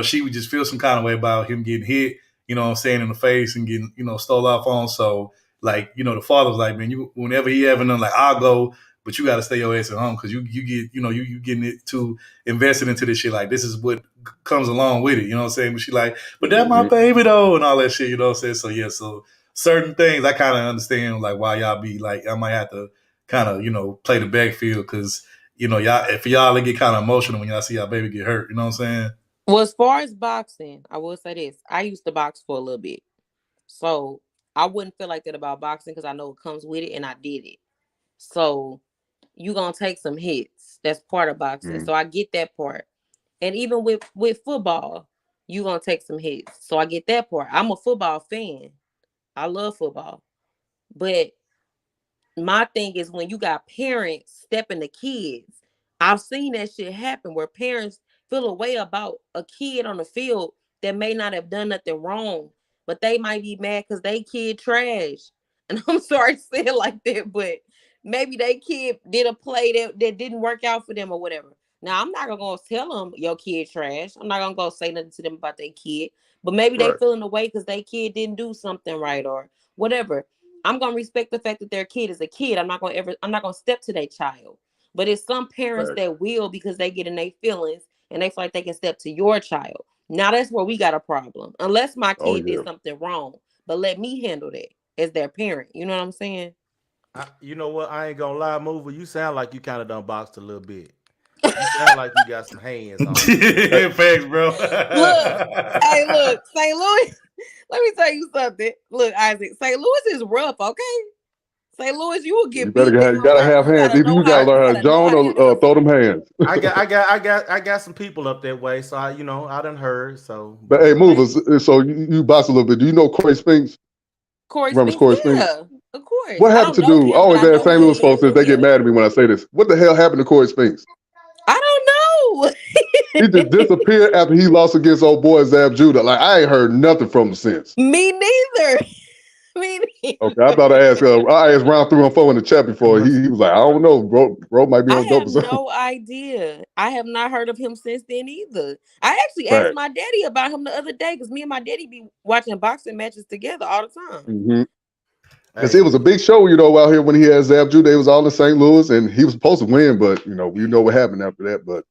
she would just feel some kind of way about him getting hit, what I'm saying, in the face and getting stole off on. So like the father was like, man, whenever he having them, like, I'll go, but you got to stay your ass at home because you get you getting it too invested into this shit. Like, this is what comes along with it. You know what I'm saying? But she like, but that's my baby though, and all that shit. You know what I'm saying? So yeah, so certain things I kind of understand like why y'all be like, I might have to kind of play the backfield because y'all, if y'all it get kind of emotional when y'all see y'all baby get hurt. You know what I'm saying? Well, as far as boxing, I will say this: I used to box for a little bit, so I wouldn't feel like that about boxing because I know it comes with it, and I did it. So you gonna take some hits. That's part of boxing. So I get that part. And even with football, you gonna take some hits. So I get that part. I'm a football fan. I love football. But my thing is when you got parents stepping the kids, I've seen that shit happen where parents feel a way about a kid on the field that may not have done nothing wrong, but they might be mad because they kid trash. And I'm sorry to say it like that, but maybe they kid did a play that didn't work out for them or whatever. Now, I'm not gonna go tell them your kid trash. I'm not gonna go say nothing to them about their kid, but maybe they feeling away because their kid didn't do something right or whatever. I'm gonna respect the fact that their kid is a kid. I'm not gonna step to their child. But it's some parents that will because they get in their feelings and they feel like they can step to your child. Now that's where we got a problem. Unless my kid did something wrong, but let me handle that as their parent. You know what I'm saying? You know what? I ain't gonna lie, Mover. You sound like you kind of done boxed a little bit. You sound like you got some hands on it. Thanks, bro. Look, St. Louis. Let me tell you something. Look, Isaac, St. Louis is rough, okay? St. Louis, you will get beat down. You gotta have hands. Either you gotta learn how to John or throw them hands. I got some people up that way, so I done heard. So, But hey, movers. So you box a little bit. Do you know Corey Spinks? Remember Corey Spinks? Yeah, of course. What happened to dude? I always ask St. Louis folks if they get mad at me when I say this. What the hell happened to Corey Spinks? I don't know. He just disappeared after he lost against old boy Zab Judah. Like, I ain't heard nothing from him since. Me neither. Okay, I thought I asked round 3 and 4 in the chat before. He was like, I don't know, bro might be on dope or something. No idea. I have not heard of him since then either. I actually asked my daddy about him the other day because me and my daddy be watching boxing matches together all the time. Mm-hmm. Because it was a big show, out here when he had Zab Judah. They was all in St. Louis, and he was supposed to win, but we know what happened after that. But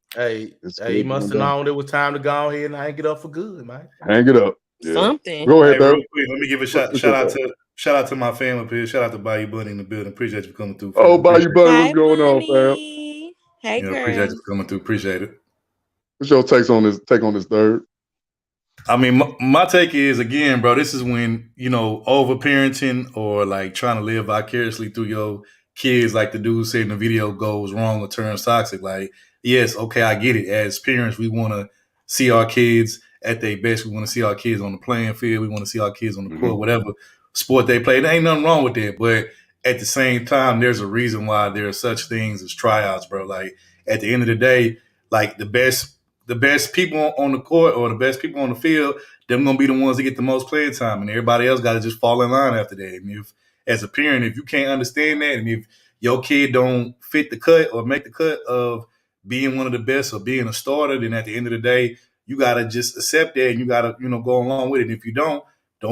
he must have known it was time to go ahead and hang it up for good, man. Hang it up. Yeah. Something. Go ahead, real quick, let me give a shout out to my family up here. Shout out to Bayou Bunny in the building. Appreciate you coming through. Oh, Bayou Bunny, what's going on, fam? Hey, girl. Appreciate you coming through. Appreciate it. What's your take on this third? I mean, my take is, again, bro, this is when, over parenting or like trying to live vicariously through your kids, like the dude said in the video, goes wrong or turns toxic. Like, yes, okay, I get it. As parents, we want to see our kids at their best. We want to see our kids on the playing field. We want to see our kids on the court, whatever. sport they play. There ain't nothing wrong with that, but at the same time, there's a reason why there are such things as tryouts, bro. Like at the end of the day, like the best people on the court or the best people on the field, them gonna be the ones that get the most playing time, and everybody else got to just fall in line after that. And if, as a parent, if you can't understand that, and if your kid don't fit the cut or make the cut of being one of the best or being a starter, then at the end of the day, you gotta just accept that and you gotta, go along with it. And if you don't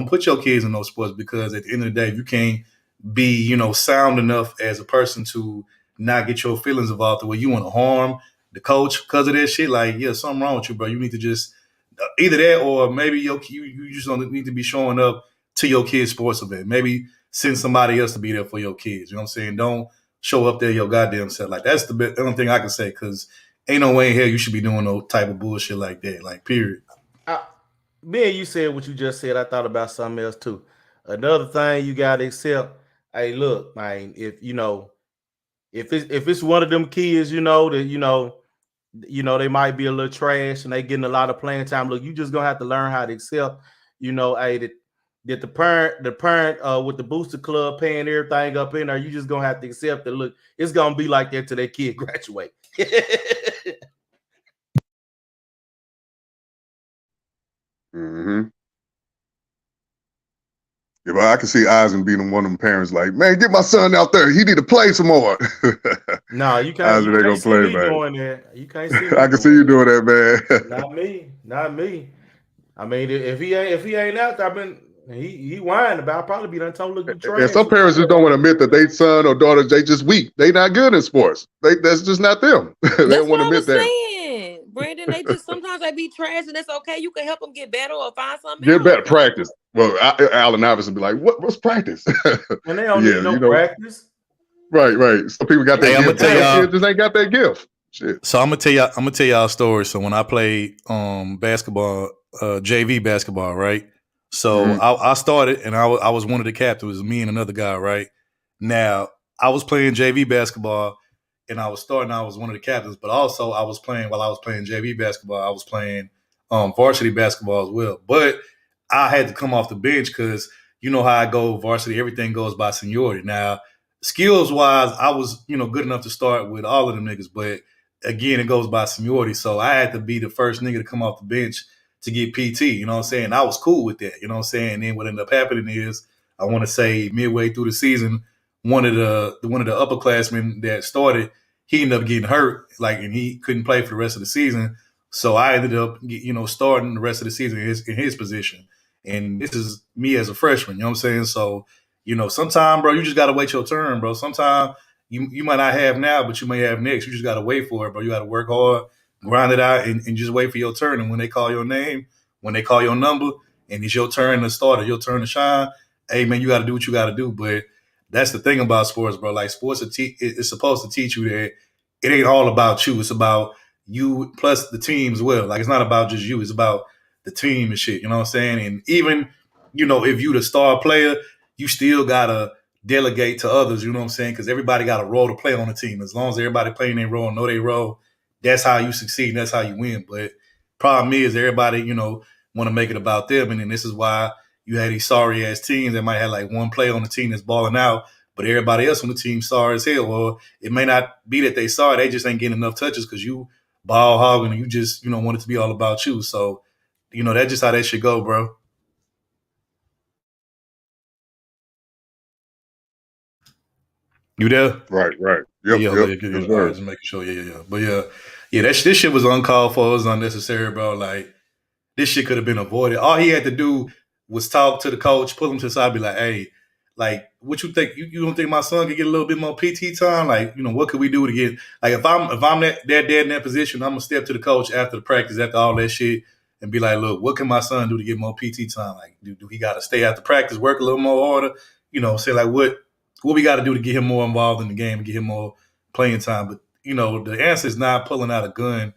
put your kids in those sports, because at the end of the day, if you can't be, sound enough as a person to not get your feelings involved the way you want to harm the coach because of that shit, like, yeah, something wrong with you, bro. You need to just either that or maybe you just don't need to be showing up to your kids' sports event. Maybe send somebody else to be there for your kids. You know what I'm saying? Don't show up there your goddamn self. Like, that's the only thing I can say, because ain't no way in hell you should be doing no type of bullshit like that. Like, period. Me and you said what you just said. I thought about something else too. Another thing you gotta accept. Hey, look, man. If if it's one of them kids, that they might be a little trash and they getting a lot of playing time. Look, you just gonna have to learn how to accept. Hey, that the parent with the booster club paying everything up in there. You just gonna have to accept that. Look, it's gonna be like that till that kid graduate. Mm-hmm. Yeah, but I can see Eisen being one of them parents like, man, get my son out there. He need to play some more. No, you can't. Eisen You ain't can't gonna see play, me man. doing that. You can't see me. I can see you doing that, man. Not me. Not me. I mean, if he ain't out there, he whining about. I'll probably be done told, look, you trash. And some parents just don't want to admit that they son or daughter, they just weak. They not good in sports. That's just not them. They don't want to admit that. Saying, Brandon, they just sometimes they be trash, and that's okay. You can help them get better or find something Get else. better practice. Well, Allen Iverson be like, what's practice? And they don't need no practice. Right. Some people got that Hey, I'm gift. gonna tell y'all, Kids just ain't got that gift. Shit. So I'm gonna tell y'all a story. So when I played basketball, JV basketball, right? So I started and I was one of the captains. It was me and another guy, right? Now I was playing JV basketball and I was starting. I was one of the captains, but also I was playing while I was playing JV basketball. I was playing varsity basketball as well. But I had to come off the bench because you know how I go varsity. Everything goes by seniority. Now skills wise, I was good enough to start with all of them niggas, but again, it goes by seniority. So I had to be the first nigga to come off the bench to get PT. You know what I'm saying? I was cool with that. You know what I'm saying? And then what ended up happening is, I want to say midway through the season, one of the upperclassmen that started, he ended up getting hurt, and he couldn't play for the rest of the season. So I ended up, starting the rest of the season in his position. And this is me as a freshman. You know what I'm saying? So, sometimes, bro, you just gotta wait your turn, bro. Sometimes you might not have now, but you may have next. You just got to wait for it, bro. You got to work hard, grind it out, and just wait for your turn. And when they call your name, when they call your number, and it's your turn to start or your turn to shine, hey, man, you got to do what you got to do. But that's the thing about sports, bro. Like, sports it's supposed to teach you that it ain't all about you. It's about you plus the team as well. Like, it's not about just you. It's about the team and shit. You know what I'm saying? And even, if you the star player, you still got to delegate to others, you know what I'm saying? Because everybody got a role to play on the team. As long as everybody playing their role, know their role, that's how you succeed and that's how you win. But problem is everybody, want to make it about them. And then this is why you had these sorry ass teams that might have like one player on the team that's balling out, but everybody else on the team sorry as hell. Or it may not be that they sorry, they just ain't getting enough touches because you ball hogging and you just, want it to be all about you. So, that's just how that should go, bro. You there? Right. Yep. Just making sure. Yeah. But yeah. This shit was uncalled for. It was unnecessary, bro. Like, this shit could have been avoided. All he had to do was talk to the coach, pull him to the side, be like, "Hey, like, what you think? You don't think my son could get a little bit more PT time? Like, what could we do to get? Like, if I'm that dad in that position, I'm gonna step to the coach after the practice, after all that shit, and be like, look, what can my son do to get more PT time? Like, do he got to stay after practice, work a little more harder? Say like what we got to do to get him more involved in the game and get him more playing time. But the answer is not pulling out a gun,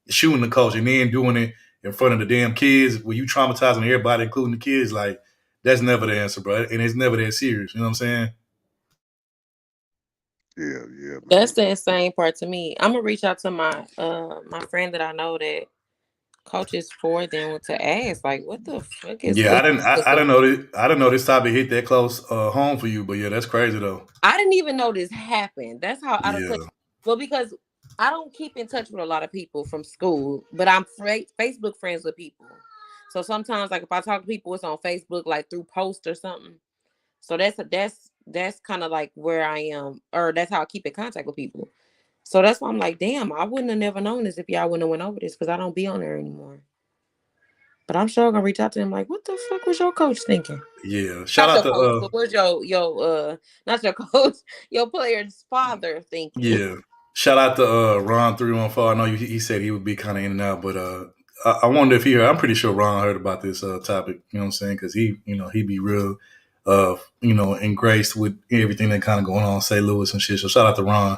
shooting the coach, and then doing it in front of the damn kids where you traumatizing everybody, including the kids. Like, that's never the answer, bro. And it's never that serious. You know what I'm saying? Yeah. Man. That's the insane part to me. I'm gonna reach out to my my friend that I know that coaches for them to ask, like, what the fuck is Yeah, what? I didn't know this. I didn't know this topic hit that close home for you, but yeah, that's crazy though. I didn't even know this happened. That's how out of touch. Yeah. Well, because I don't keep in touch with a lot of people from school, but I'm Facebook friends with people. So sometimes, like if I talk to people, it's on Facebook, like through post or something. So that's kind of like where I am, or that's how I keep in contact with people. So that's why I'm like, damn, I wouldn't have never known this if y'all wouldn't have went over this, because I don't be on there anymore. But I'm sure gonna reach out to him like, what the fuck was your coach thinking? Yeah. Shout out to coach, but what's your not your coach, your player's father thinking? Yeah. Shout out to Ron 314. I know he said he would be kind of in and out, but I wonder if he heard. I'm pretty sure Ron heard about this topic. You know what I'm saying? Because he be real, engraced with everything that kind of going on in St. Louis and shit. So shout out to Ron.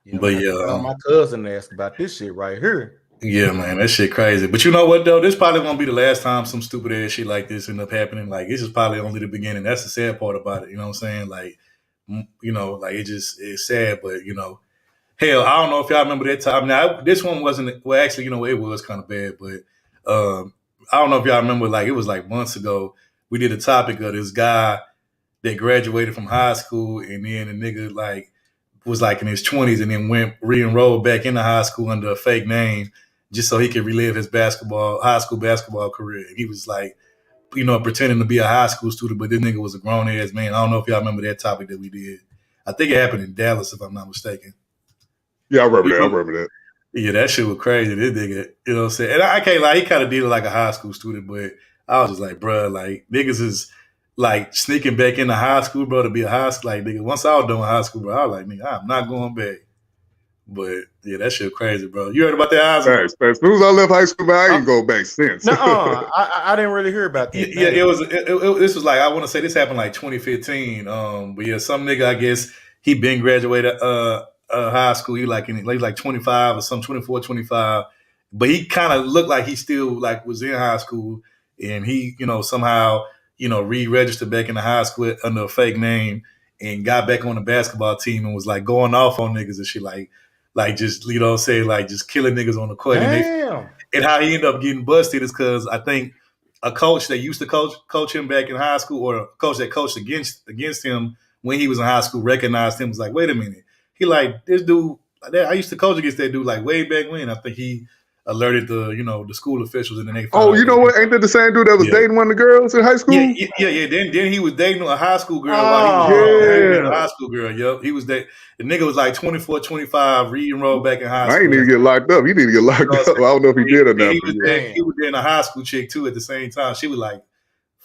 Yeah, but man, yeah, my cousin asked about this shit right here. Yeah, man, that shit crazy. But you know what though? This probably won't be the last time some stupid ass shit like this end up happening. Like this is probably only the beginning. That's the sad part about it. You know what I'm saying? Like, like it's sad, but hell, I don't know if y'all remember that time. Now this one wasn't. Well, actually, it was kind of bad, but I don't know if y'all remember. Like it was like months ago. We did a topic of this guy that graduated from high school, and then the nigga was like in his 20s, and then went re-enrolled back into high school under a fake name, just so he could relive his high school basketball career. And he was like, pretending to be a high school student, but this nigga was a grown ass man. I don't know if y'all remember that topic that we did. I think it happened in Dallas, if I'm not mistaken. Yeah, I remember that. Yeah, that shit was crazy. This nigga, you know what I'm saying? And I can't lie, he kind of did it like a high school student, but I was just like, bruh, like niggas is like sneaking back into high school, bro, to be a high school. Like, nigga, once I was done with high school, bro, I was like, nigga, I'm not going back. But yeah, that shit crazy, bro. You heard about that, Isaac? As soon as I left high school, man, I ain't go back since. I didn't really hear about that. Yeah, this was like, I want to say this happened like 2015. But yeah, some nigga, I guess he been graduated high school. He like 25 or some 24, 25. But he kind of looked like he still like was in high school, and he somehow re-registered back into high school under a fake name and got back on the basketball team and was like going off on niggas and shit, like just just killing niggas on the court. And how he ended up getting busted is because I think a coach that used to coach him back in high school, or a coach that coached against him when he was in high school, recognized him, was like, wait a minute, he like this dude. I used to coach against that dude like way back when. I think he alerted the school officials, and then they. Oh, you know what? Ain't that the same dude that was dating one of the girls in high school? Yeah. Then he was dating a high school girl while he was dating a high school girl. Yep, he was dating. The nigga was like 24, 25, re-enrolled back in high school. I ain't need to get locked up. He need to get locked up. I don't know if he did or not. He was dating a high school chick too at the same time. She was like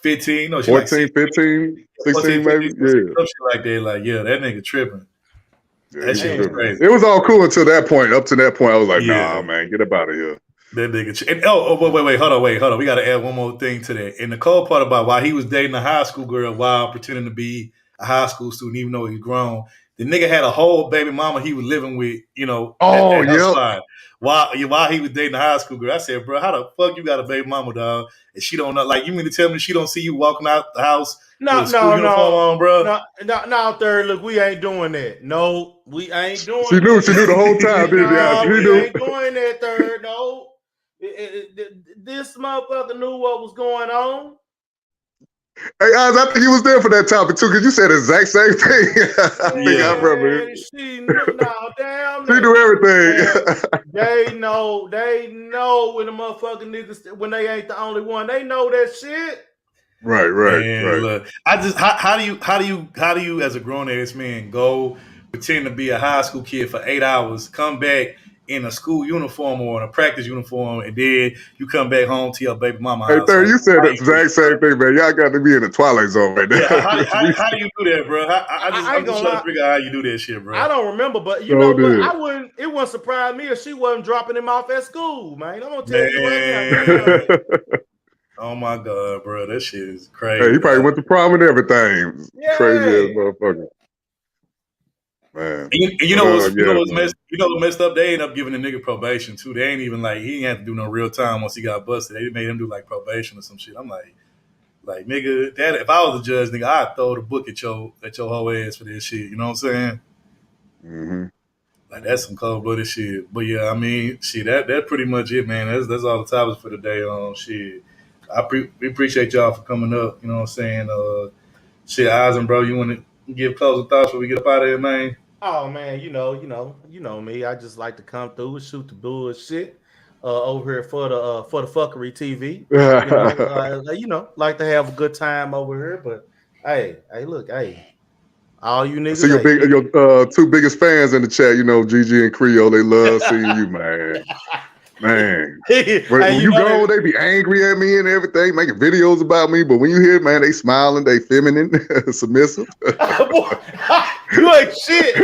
15, no, she 14, like 15, 16 maybe. Yeah, some shit like that. Like, yeah, that nigga tripping. Yeah, that shit was crazy. It was all cool until that point. Up to that point, I was like, nah, man, get up out of here. That nigga. Wait, hold on. We got to add one more thing to that. And the cold part about why he was dating a high school girl while pretending to be a high school student, even though he's grown, the nigga had a whole baby mama he was living with, at her side. While he was dating a high school girl. I said, bro, how the fuck you got a baby mama, dog? And she don't know, like, you mean to tell me she don't see you walking out the house with a school uniform on, bro? No, third, look, we ain't doing that. No, we ain't doing she that. She knew the whole time, didn't she? We ain't doing that, third, no. This motherfucker knew what was going on. Hey, Oz, I think you was there for that topic too, because you said the exact same thing. I think I remember. She knew, she knew everything. They know when the motherfucking niggas, when they ain't the only one. They know that shit. Right. Look, I just how do you as a grown ass man go pretend to be a high school kid for 8 hours, come back in a school uniform or in a practice uniform, and then you come back home to your baby mama house? Hey, Third, you said the exact same thing, man. Y'all got to be in the Twilight Zone right now. Yeah, how do you do that, bro? I'm just trying to figure out how you do that shit, bro. I don't remember, but you know what? It wouldn't surprise me if she wasn't dropping him off at school, man. I'm gonna tell you right now. Oh my god, bro, that shit is crazy. Hey, he probably went to prom and everything. Yeah. Crazy ass motherfucker. Man. You know what's messed up? They ended up giving the nigga probation too. They ain't even like, he didn't have to do no real time once he got busted. They made him do like probation or some shit. I'm like nigga, that if I was a judge, nigga, I'd throw the book at your whole ass for this shit. You know what I'm saying? Mm-hmm. Like that's some cold blooded shit. But yeah, I mean, shit, that's pretty much it, man. That's all the topics for today. Shit, we appreciate y'all for coming up. You know what I'm saying? Shit, Eisen, bro, you want to give closing thoughts before we get up out of here, man? Oh man, you know me. I just like to come through and shoot the bullshit over here for the fuckery TV. Like to have a good time over here. But hey, look, hey, all you I niggas, see your two biggest fans in the chat, Gigi and Creole. They love seeing you, man. Man, when you go, they be angry at me and everything, making videos about me. But when you hear, man, they smiling, they feminine, submissive. You ain't shit.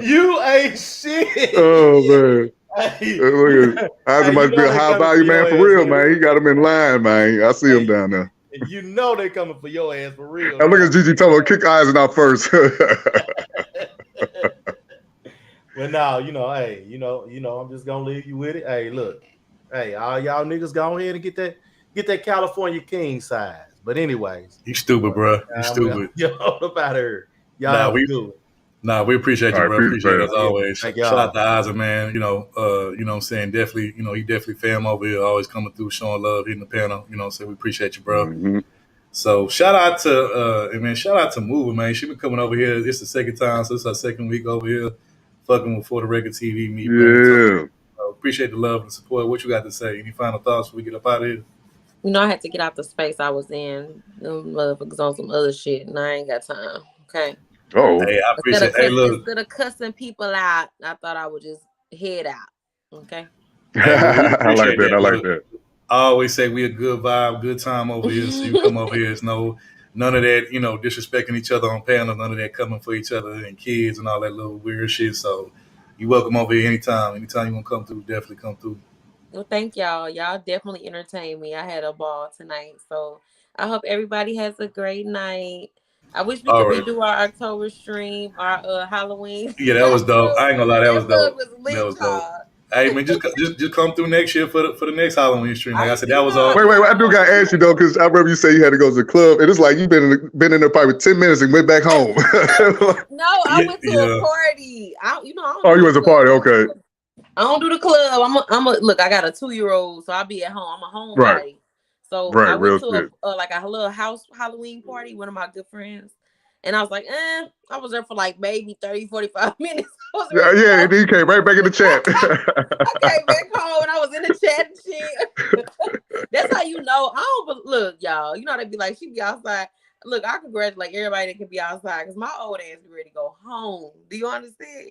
You ain't shit. Oh man. Hey, Look at Isaac must be a high value man for real, man. He got him in line, man. I see him down there. You know they coming for your ass for real. Now look at Gigi telling her kick Isaac out first. But now, hey, I'm just gonna leave you with it. Hey, look, hey, all y'all niggas go ahead and get that California king size. But anyways, you stupid, bro. You stupid. Yo, about her. Y'all good. We appreciate you, bro. Appreciate it as always. Shout out to Isaac, man. You know what I'm saying? Definitely, he definitely fam over here, always coming through, showing love, hitting the panel. You know what I'm saying? We appreciate you, bro. Mm-hmm. So shout out to Mover, man. She been coming over here. It's the second time, so it's our second week over here, fucking with For the Record TV. Me, yeah. So, appreciate the love and support. What you got to say? Any final thoughts before we get up out of here? I had to get out the space I was in. Them motherfuckers on some other shit, and I ain't got time. Okay. Oh, hey, I appreciate it. Instead of cussing people out, I thought I would just head out. Okay. Hey, I like that. I like that. I always say we a good vibe, good time over here. So you come over here, it's none of that, disrespecting each other on panels, none of that coming for each other and kids and all that little weird shit. So you welcome over here anytime. Anytime you want to come through, definitely come through. Well, thank y'all. Y'all definitely entertained me. I had a ball tonight. So I hope everybody has a great night. I wish we could redo our October stream, our Halloween. Yeah, that was dope. I ain't gonna lie, that was dope. That was dope. Hey man, just come through next year for the next Halloween stream. Like I said, that was all. Wait, I do gotta ask you though, because I remember you say you had to go to the club, and it's like you've been in there probably 10 minutes and went back home. No, I went to a party. You went to a party, okay. I don't do the club. Look, I got a 2-year-old, so I'll be at home. I'm a homebody. So I went to a little house Halloween party, one of my good friends. And I was like, I was there for like maybe 30, 45 minutes. Yeah, and then you came right back in the chat. I came back home and I was in the chat and shit. That's how you know. Look, y'all, they be like, she be outside. Look, I congratulate everybody that can be outside because my old ass be ready to go home. Do you understand?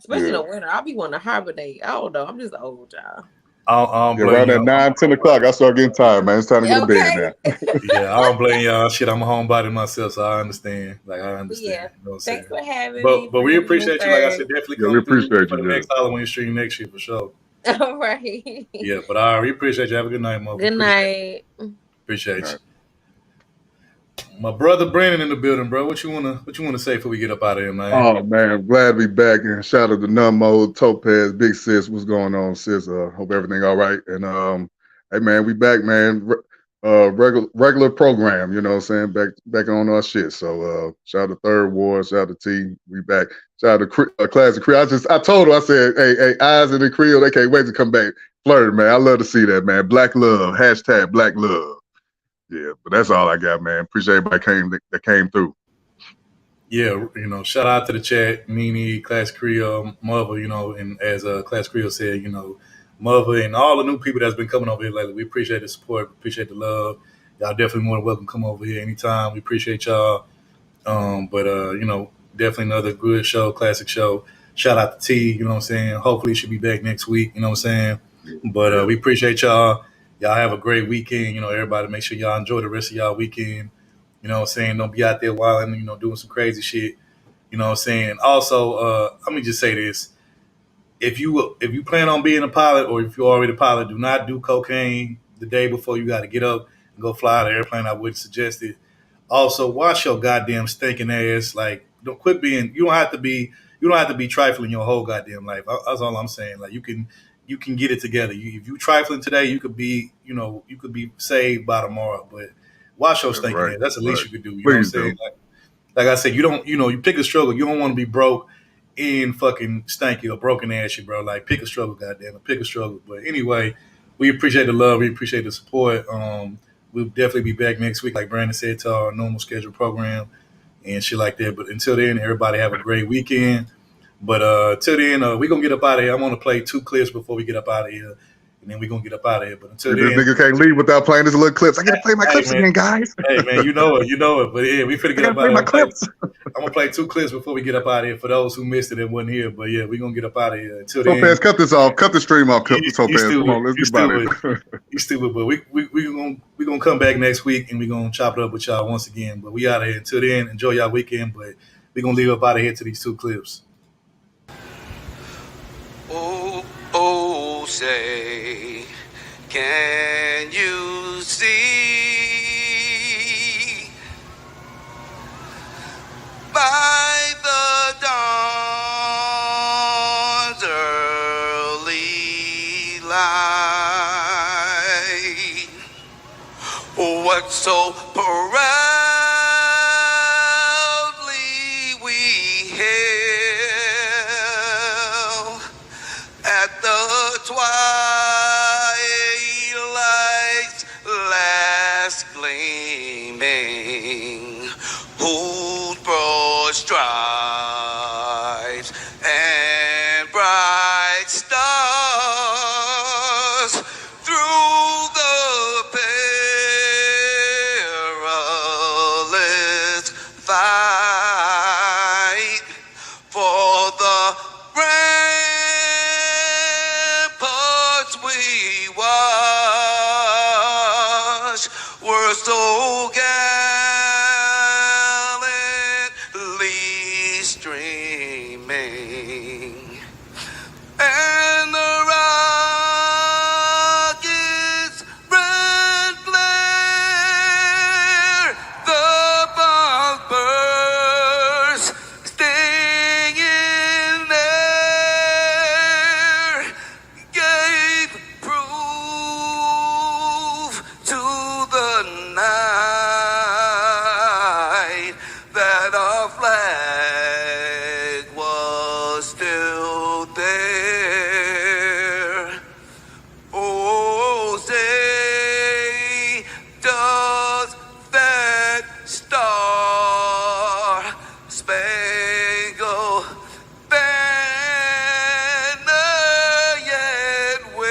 Especially in the winter. I'll be wanting to hibernate. I don't know. I'm just old, y'all. Around at 9, 10 o'clock, I start getting tired, man. It's time to go to bed now. Yeah, I don't blame y'all. Shit, I'm a homebody myself, so I understand. Like, I understand. Yeah, thanks for having me. But we appreciate you. Like I said, definitely come we appreciate for the next Halloween stream next year for sure. All right. Yeah, but we appreciate you. Have a good night, mother. Good night. Appreciate you. My brother Brandon in the building, bro. What you wanna say before we get up out of here, man? Oh man, I'm glad to be back. And shout out to None Mode, Topaz, Big Sis. What's going on, sis? Hope everything all right. And hey man, we back, man. Regular program, you know what I'm saying? Back on our shit. So shout out to Third Ward, shout out to T. We back. Shout out to Classic Creole. I told her, I said, hey, Eyes in the Creole, they can't wait to come back. Flirt, man. I love to see that, man. Black love, hashtag Black love. Yeah, but that's all I got, man. Appreciate everybody that came through. Yeah, shout out to the chat, Nene, Class Creole, Mother, and as Class Creole said, Mother and all the new people that's been coming over here lately. We appreciate the support, appreciate the love. Y'all definitely more than welcome to come over here anytime. We appreciate y'all. Definitely another good show, classic show. Shout out to T, you know what I'm saying? Hopefully she'll be back next week, you know what I'm saying? But we appreciate y'all. Y'all have a great weekend. Everybody make sure y'all enjoy the rest of y'all weekend. You know what I'm saying? Don't be out there wilding, doing some crazy shit. You know what I'm saying? Also, let me just say this. If you plan on being a pilot or if you're already a pilot, do not do cocaine the day before you got to get up and go fly the airplane. I wouldn't suggest it. Also, wash your goddamn stinking ass. Like, don't quit being. You don't have to be trifling your whole goddamn life. That's all I'm saying. Like, you can get it together. If you trifling today, you could be saved by tomorrow. But wash your stinking ass. That's the least you could do. You know what I'm saying? Like I said, you pick a struggle. You don't want to be broke in fucking stanky or broken ashy, bro. Like, pick a struggle, goddamn it, pick a struggle. But anyway, we appreciate the love, we appreciate the support. We'll definitely be back next week, like Brandon said, to our normal scheduled program and shit like that. But until then, everybody have a great weekend. But till then, we're going to get up out of here. I'm going to play 2 clips before we get up out of here, and then we're going to get up out of here. But until This then, nigga can't leave without playing his little clips. I got to play my clips man. again, guys. Hey, man, you know it. But yeah, we finna get up out of here. I'm going to play 2 clips before we get up out of here for those who missed it and wasn't here. But yeah, we're going to get up out of here. Until then. Topaz, cut this off. Cut the stream off. Topaz, come on, let's get about it. You stupid, but we gonna come back next week and we're gonna chop it up with y'all once again. But we out of here. Until then, enjoy y'all weekend. But we're gonna leave up out of here to these 2 clips. Oh, say, can you see by the dawn's early light what so proudly we hailed at the twilight's last gleaming, whose broad stripes and bright stars through the perilous fight for the ramparts we watched were so gallantly streaming, and the rockets' red flare, the bombs burst, sting in air, gave proof to the night that our flag was still there. Oh, say, does that star-spangled banner yet wave?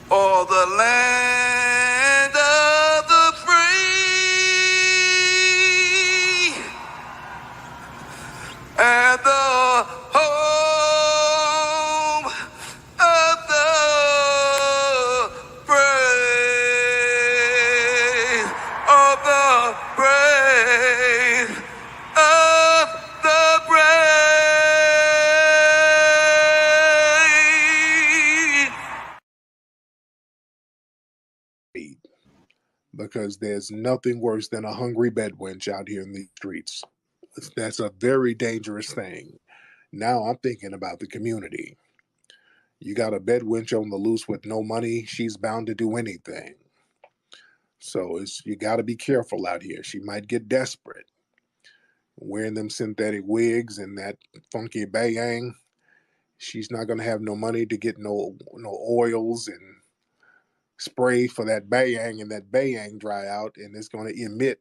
Or the land of the free and the home of the brave, of the brave, of the brave. Because there's nothing worse than a hungry bedwench out here in the streets. That's a very dangerous thing. Now I'm thinking about the community. You got a bedwench on the loose with no money, she's bound to do anything. So you got to be careful out here. She might get desperate. Wearing them synthetic wigs and that funky bayang, she's not going to have no money to get no oils and spray for that bayang, and that bayang dry out, and it's going to emit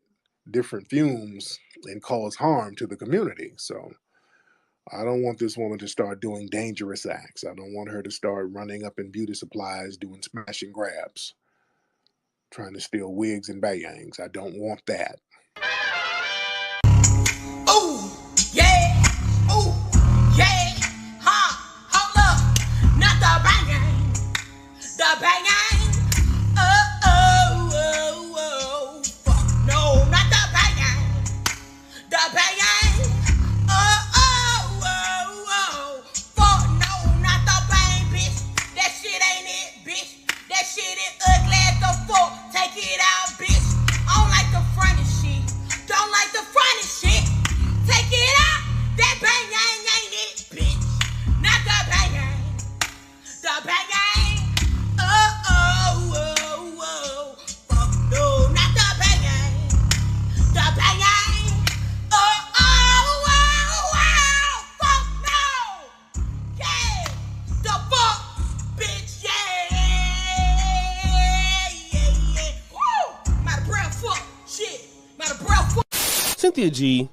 different fumes and cause harm to the community. So I don't want this woman to start doing dangerous acts. I don't want her to start running up in beauty supplies, doing smash and grabs, trying to steal wigs and bayangs. I don't want that. Ooh, yeah, ooh, yeah, huh, hold up, not the banging, the banging. No, not the banging. The banging. Fuck no, not the bang, bitch. That shit ain't it, bitch. That shit is ugly as the fuck. Take it out, bitch. I don't like the front and shit. Cynthia G